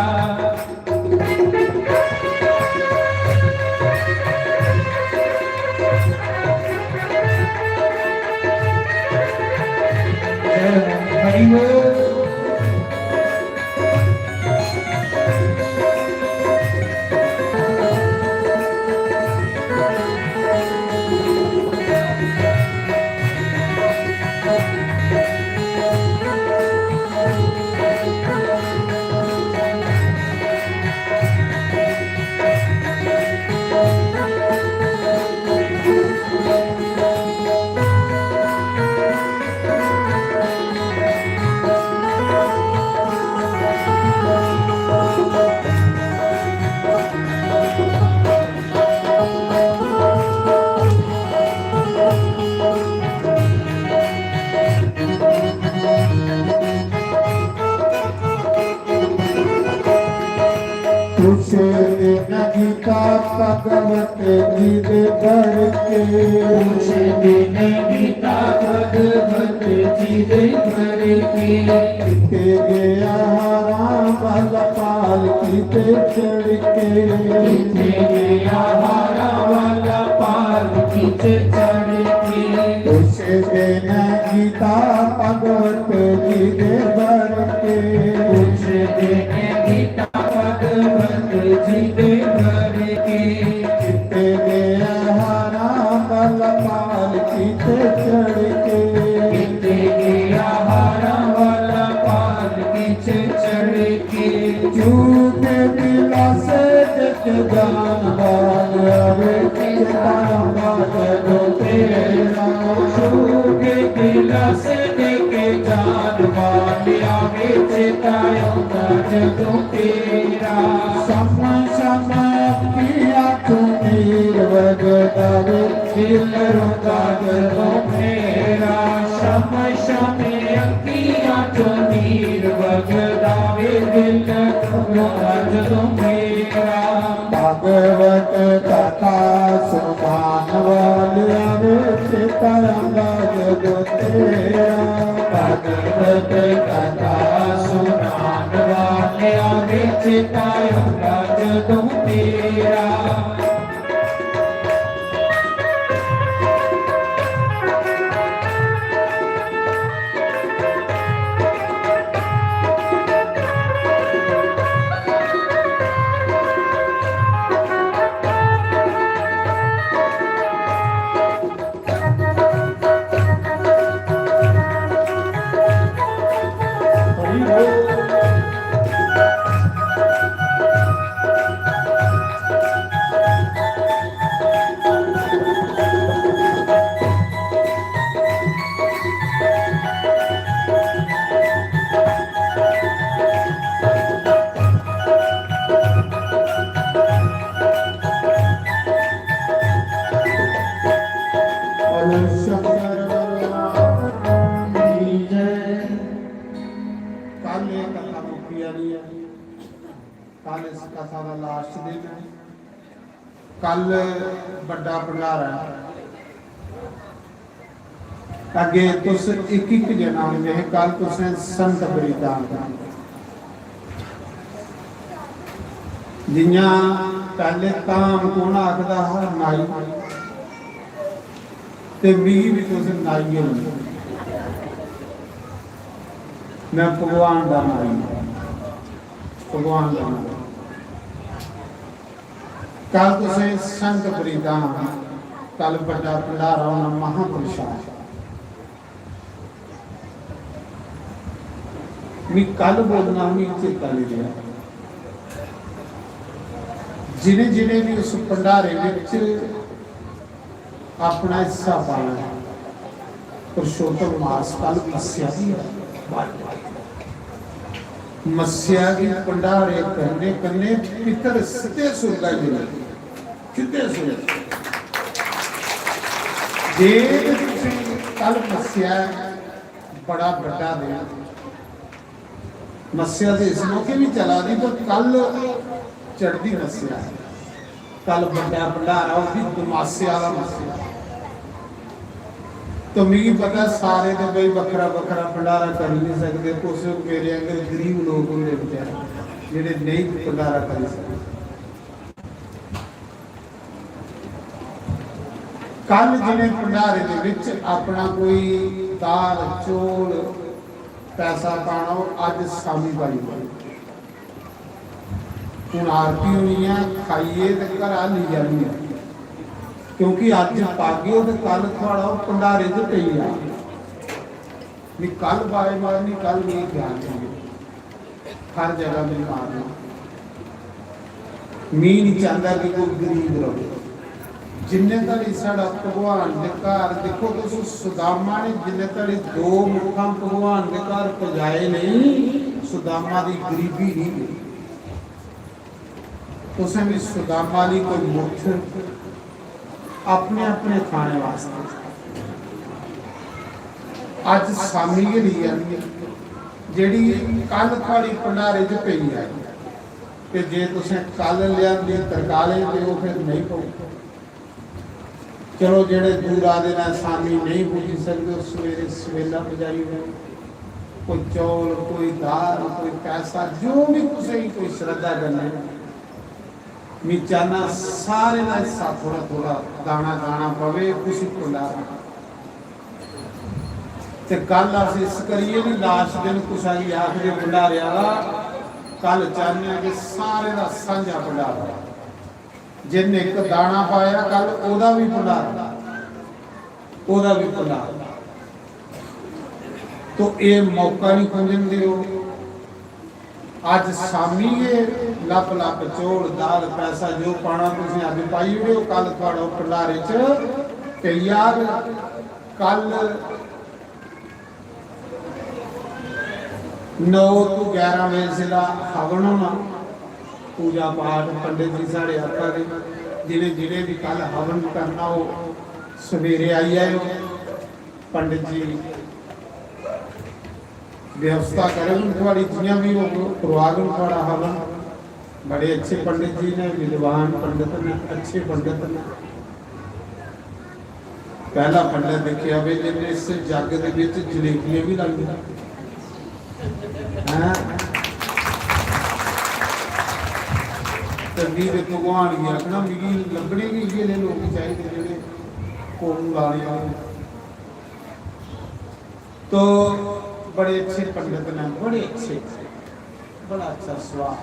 Speaker 3: हरि बोल। तुझे गीता भगवत गीत भर के, तुझे देने गीता भगवत गीत भर के। ते गया राम पाल कीते चढ़ के, ते गया राम पाल कीते चढ़ के। तुझे देने गीता भगवत गीत भर के, तुझे देने गीता भगवत गीत भर के। चित्ते गया राम पाल कीते चढ़ के, चित्ते गया राम पाल कीते चढ़ के। झूठे दिला से जान वाले चिताऊंगा जदों तेरा। झूठे दिला से जान वाले चिताऊंगा जदों तेरा। समय समय अखियां चों मीर वगदावे दिल रोता जदों मेरा शम शमे अखियां चो नीर वगदावे दिल रोता जदों मेरा भागवत कथा सुभान वालिया विच तरंगा जग तेरा भागवत कथा सुभान वालिया विच तरंगा जग तेरा कल बड़ा भंडारा अगे तुस एक एक जना आंदे हैं कल तुसें संत बलिदान जियां पहले ताम कौन आखदा हा नाई ते मिगी भी तुस नाई हो मैं भगवान दा नाई भगवान दा नाई कल तुसें संत बलिदान कल बड़ा भंडारा होना महाप्रसाद मैं कल बोलना मैं चेता नहीं रहा जिन्हें जिन्हें भी उस भंडारे विच अपना हिस्सा पाना पुरुषोत्तम मास कल मस्या की मस्या की भंडारे करने करने पितर सीधे सुरगा मिले सीधे सुरग जे कल मस्या बड़ा बड़ा दिन मस्या से इस मौके भी चला दी तो कल चढ़ती मस्या कल बड़ा भंडारा उसकी दमासे वाला मस्या तो मिगी पता सारे तो भाई बखरा बखरा भंडारा कर नहीं सकते कुछ मेरे अंदर गरीब लोग होंगे बेचारे जेडे नहीं भंडारा कर सकते कल जिन्हें भंडारे के विच अपना कोई दाल चौल पैसा पाना अज सामी पाई हूँ आरती होनी है खाइए तो घर ली जानी है क्योंकि अज पागे तो कल थोड़ा भंडारे च पई आ कल बाय मारनी कल नहीं ख्याल चाहिए हर जगह में मारना मी नहीं चाहता कि कोई गरीब रहे जिन्ने तड़ी साड़ा भगवान के घर देखो तुम सुदामा ने जिन्ने तड़ी दो मुखा भगवान के घर पजाए नहीं सुदामा की गरीबी नहीं गई तुसें भी सुदामा ली कोई मुख अपने अपने खाने वास्ते अज सामी के लिए जेड़ी कल थोड़ी भंडारे च पई है कि जे तुसें कल लिया तरकाले तो वो फिर नहीं पाओ चलो जेड़े दूर आदे ना सामी नहीं पुजी सकते सवेरे सवेला बजाई हुए कोई चौल कोई दाल कोई पैसा जो भी तुसें कोई श्रद्धा करने मैं चाहना सारे का हिस्सा थोड़ा थोड़ा दाना दाना पवे खुशी भंडारा ते कल अस इस करिए भी लास्ट दिन कुछ आई आखिरी भंडारे वाला कल चाहते कि सारे का सांझा भंडारा जिन्हें एक दाना पाया कल ओदा भी भंडारा ओदा भी भंडारा तो ये मौका नहीं खुंजन दियो अज सामी लप लप चौल दाल पैसा जो पाना तुम अज पाई हो कल थोड़ा भंडारे च तैयार कल 9 to 11 बजे जिला हवन होना पूजा पाठ पंडित जी साढ़े आखा गए जिन्हें जिन्हें भी कल हवन करना हो सवेरे आई आए पंडित जी व्यवस्था करें थोड़ी जियां भी वो करवा दें थोड़ा हवन। बड़े अच्छे पंडित जी ने, विद्वान पंडित ने, अच्छे पंडित ने। पहला पंडित देखिया वे जिन्हें इस जग दे विच जलेबियां भी लग गई तभी दे भगवान की आखना मिगी लभने भी ये लोग चाहिए जेडे कोल लाने वाले। तो बड़े अच्छे पंडित ने, बड़े अच्छे, बड़ा अच्छा स्वाद।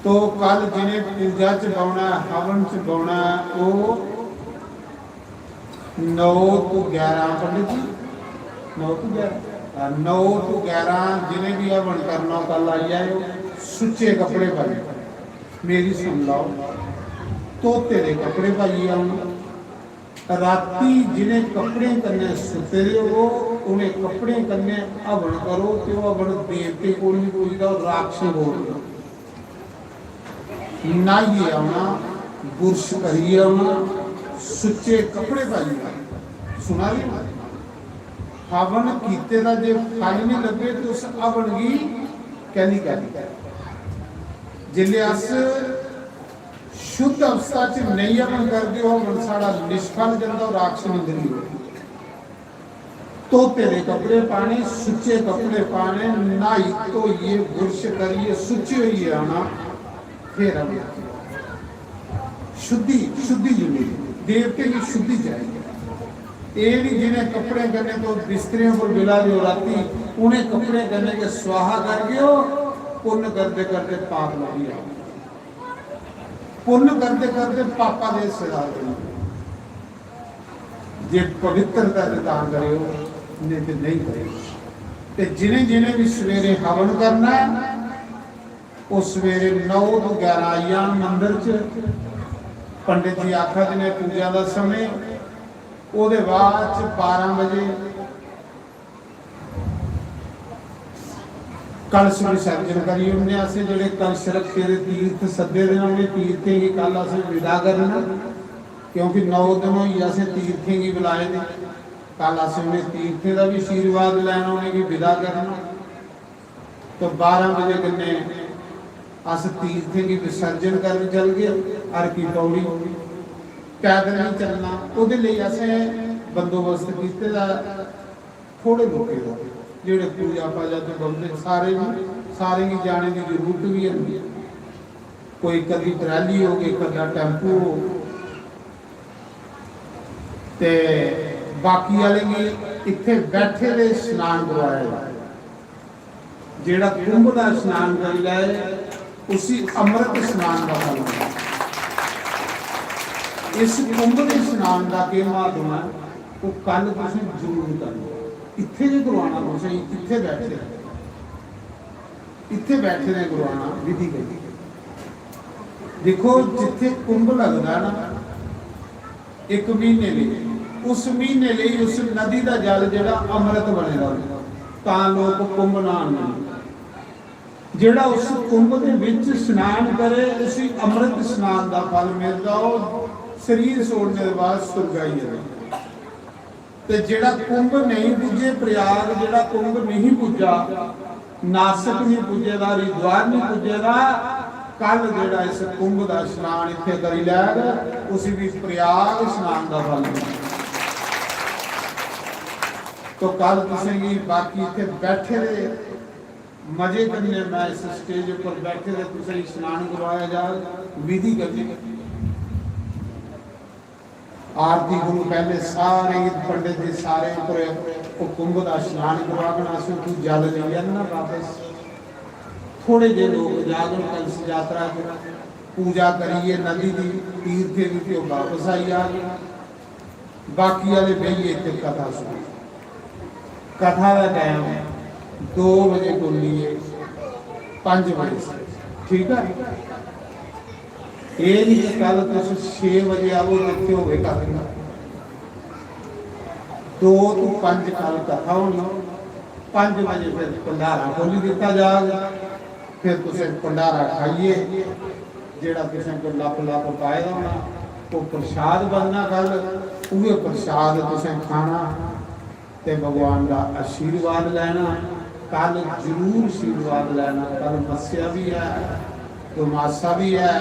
Speaker 3: तो कल जिन्हें पूजा च बाउना हवन च बाउना वो 9 to 11 Pandit ji 9 to 11 9 to 11 जिन्हें भी हवन करना कल आई आए सुच्चे कपड़े पाए। मेरी सुन लो तोते दे कपड़े पाइए आउन राती जिन्हें कपड़े कन्ने सुते हो उन्हें कपड़े कन्ने हवन करो तो हवन देवते को नहीं पूजदा राक्षस बोल नाइए आना बुरश करिए आना सुच्चे कपड़े पाइए। सुना भी हवन कीते दा जे फल नहीं लगे तो उस हवन की कहनी कहनी जिले अस शुद्ध अवस्था च नहीं हवन करते हवन साड़ा निष्फल जाता राक्षस निंदरी हो। तोते दे कपड़े पाने सुच्चे कपड़े पाने नहाई तो ये बुरश करिए सुच्चे होइए आना फिर शुद्धि शुद्धि जुड़ी देवते की शुद्धि चाहिए। ये नहीं जिन्हें कपड़े करने तो बिस्तरियों पर बिला दो राती उन्हें कपड़े करने के स्वाहा कर गयो पुण्य करते करते पाप लगी आओ पुण्य करते करते पापा दे सजा जे पवित्रता दान करे नहीं करे। जिन्हें जिन्हें भी सवेरे हवन करना है वो सवेरे 9 to 11 आइया मंदिर च पंडित जी आखा जिन्हें पूजा का समय ਉਹਦੇ ਬਾਅਦ 12 ਵਜੇ कलश विसर्जन करिए उन्हें असे जेडे कलश रखे दे तीर्थ सदे दे उन्हें तीर्थे ही कल असे विदा करना क्योंकि 9 दिन होई असे तीर्थे ही बुलाए ने कल असे उन्हें तीर्थे का भी आशीर्वाद लेना उन्हें भी विदा करना। तो 12 बजे कन्ने अस तीर्थे की विसर्जन कर चल गए हर की पौड़ी पैदल नहीं चलना ਉਹਦੇ ਲਈ असें बंदोबस्त कीते दा थोड़े लोके दा ਜਿਹੜੇ पूजा पाजा तो ਬੰਦੇ सारे की जाने की जरूरत भी है। कोई कभी ट्रैली हो गई कदा टैंपू हो ते बाकी वाले की इत्थे बैठे दे स्नान करवाया जेड़ा कुंभ दा स्नान कर लाए उसी अमृत स्नान का फल है। इस कुंभ के स्नान का के महत्व है वो कल तुम जरूर करना इत्थे जो करवाना तुम इत्थे बैठे ने करवाना विधि कही। देखो जिथे कुंभ लगता ना एक महीने लिए उस महीने लिए उस नदी का जल जो अमृत बनेगा ता लोग कुंभ नहान जेड़ा उस कुंभ के विच स्नान करे उसी अमृत स्नान का फल मिलता शरीर छोड़ने के बाद सुरगाई है। ते जेड़ा कुंभ नहीं पूजे प्रयाग जेड़ा कुंभ नहीं पूजा नासिक नहीं पूजेगा हरिद्वार नहीं पूजेगा कल जेड़ा इस कुंभ का स्नान इत्थे करी लैगा उसी भी प्रयाग स्नान का फल तो कल तुसेंगी बाकी इत्थे बैठे रहे मजे करने मैं इस स्टेज पर बैठे रहे तुसें स्नान करवाया जाए विधि करनी आरती गुरु पहले सारे पंडित जी सारे पर कुंभ का स्नान करवाना तू जल ले जाना वापस थोड़े जे लोग जागरण कलश यात्रा पूजा करिए नदी की तीर्थे की वापस आई आ बाकी वाले बहिए इतने कथा सुनी कथा का टाइम 2 बजे खुली 5 बजे ठीक है ये नहीं कल तुम 6 बजे आओ इतने हो गए कर 2 to 5 कल कथा होना 5 बजे फिर भंडारा खोली दिता जाएगा फिर तुम भंडारा खाइए ਜਿਹੜਾ ਕਿਸੇ ਕੋਲ ਲੱਖ ਲੱਖ ਪਾਏਗਾ ਹੋਣਾ ਉਹ ਪ੍ਰਸ਼ਾਦ ਬਣਨਾ ਕੱਲ ਉਹ ਪ੍ਰਸ਼ਾਦ ਤੁਸੀਂ ਖਾਣਾ ਤੇ ਭਗਵਾਨ ਦਾ ਆਸ਼ੀਰਵਾਦ ਲੈਣਾ ਕੱਲ ਜ਼ਰੂਰ ਆਸ਼ੀਰਵਾਦ ਲੈਣਾ ਕੱਲ ਮੱਸਿਆ ਵੀ ਹੈ ਦੁਮਾਸਾ ਵੀ ਹੈ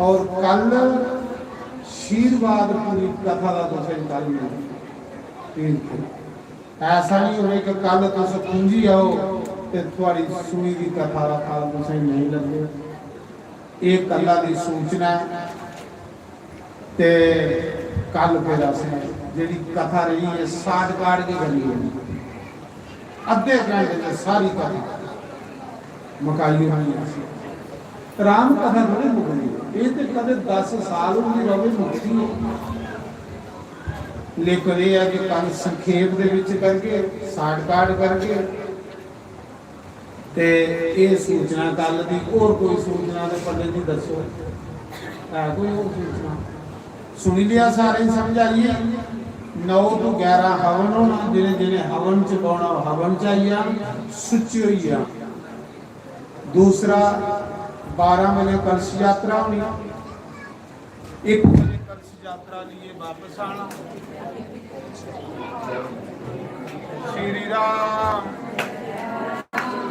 Speaker 3: ਔਰ ਕੱਲ ਆਸ਼ੀਰਵਾਦ ਪੂਰੀ ਕਥਾ ਦਾ ਤੁਸੀਂ ਕੱਲ ਮਿਲੇਗਾ ऐसा नहीं होए कि कल तुस पूंजी आओ ते थोड़ी सुनी दी कथा का फल तुसें नहीं लगे एक कला दी सूचना ते कल फिर असें जेड़ी कथा रही है साठ काट के करी है अद्धे घंटे में सारी कथा मुकाई हुई है राम कथा थोड़ी मुकनी ये तो कदे 10 साल भी रवे मुकती है लेकिन यह है कि कल संखेप दे विच करके शार्टकट करके ते ये सूचना कल दी और कोई सूचना दे पंडित जी दसो है कोई और सूचना सुनी लिया सारे समझ आइए 9 to 11 हवन होना जिन्हें जिन्हें हवन च पाना हवन चाहिए सुची हुई है दूसरा 12 बजे कलश यात्रा होनी 1 बजे कलश यात्रा लिए वापस आना श्री राम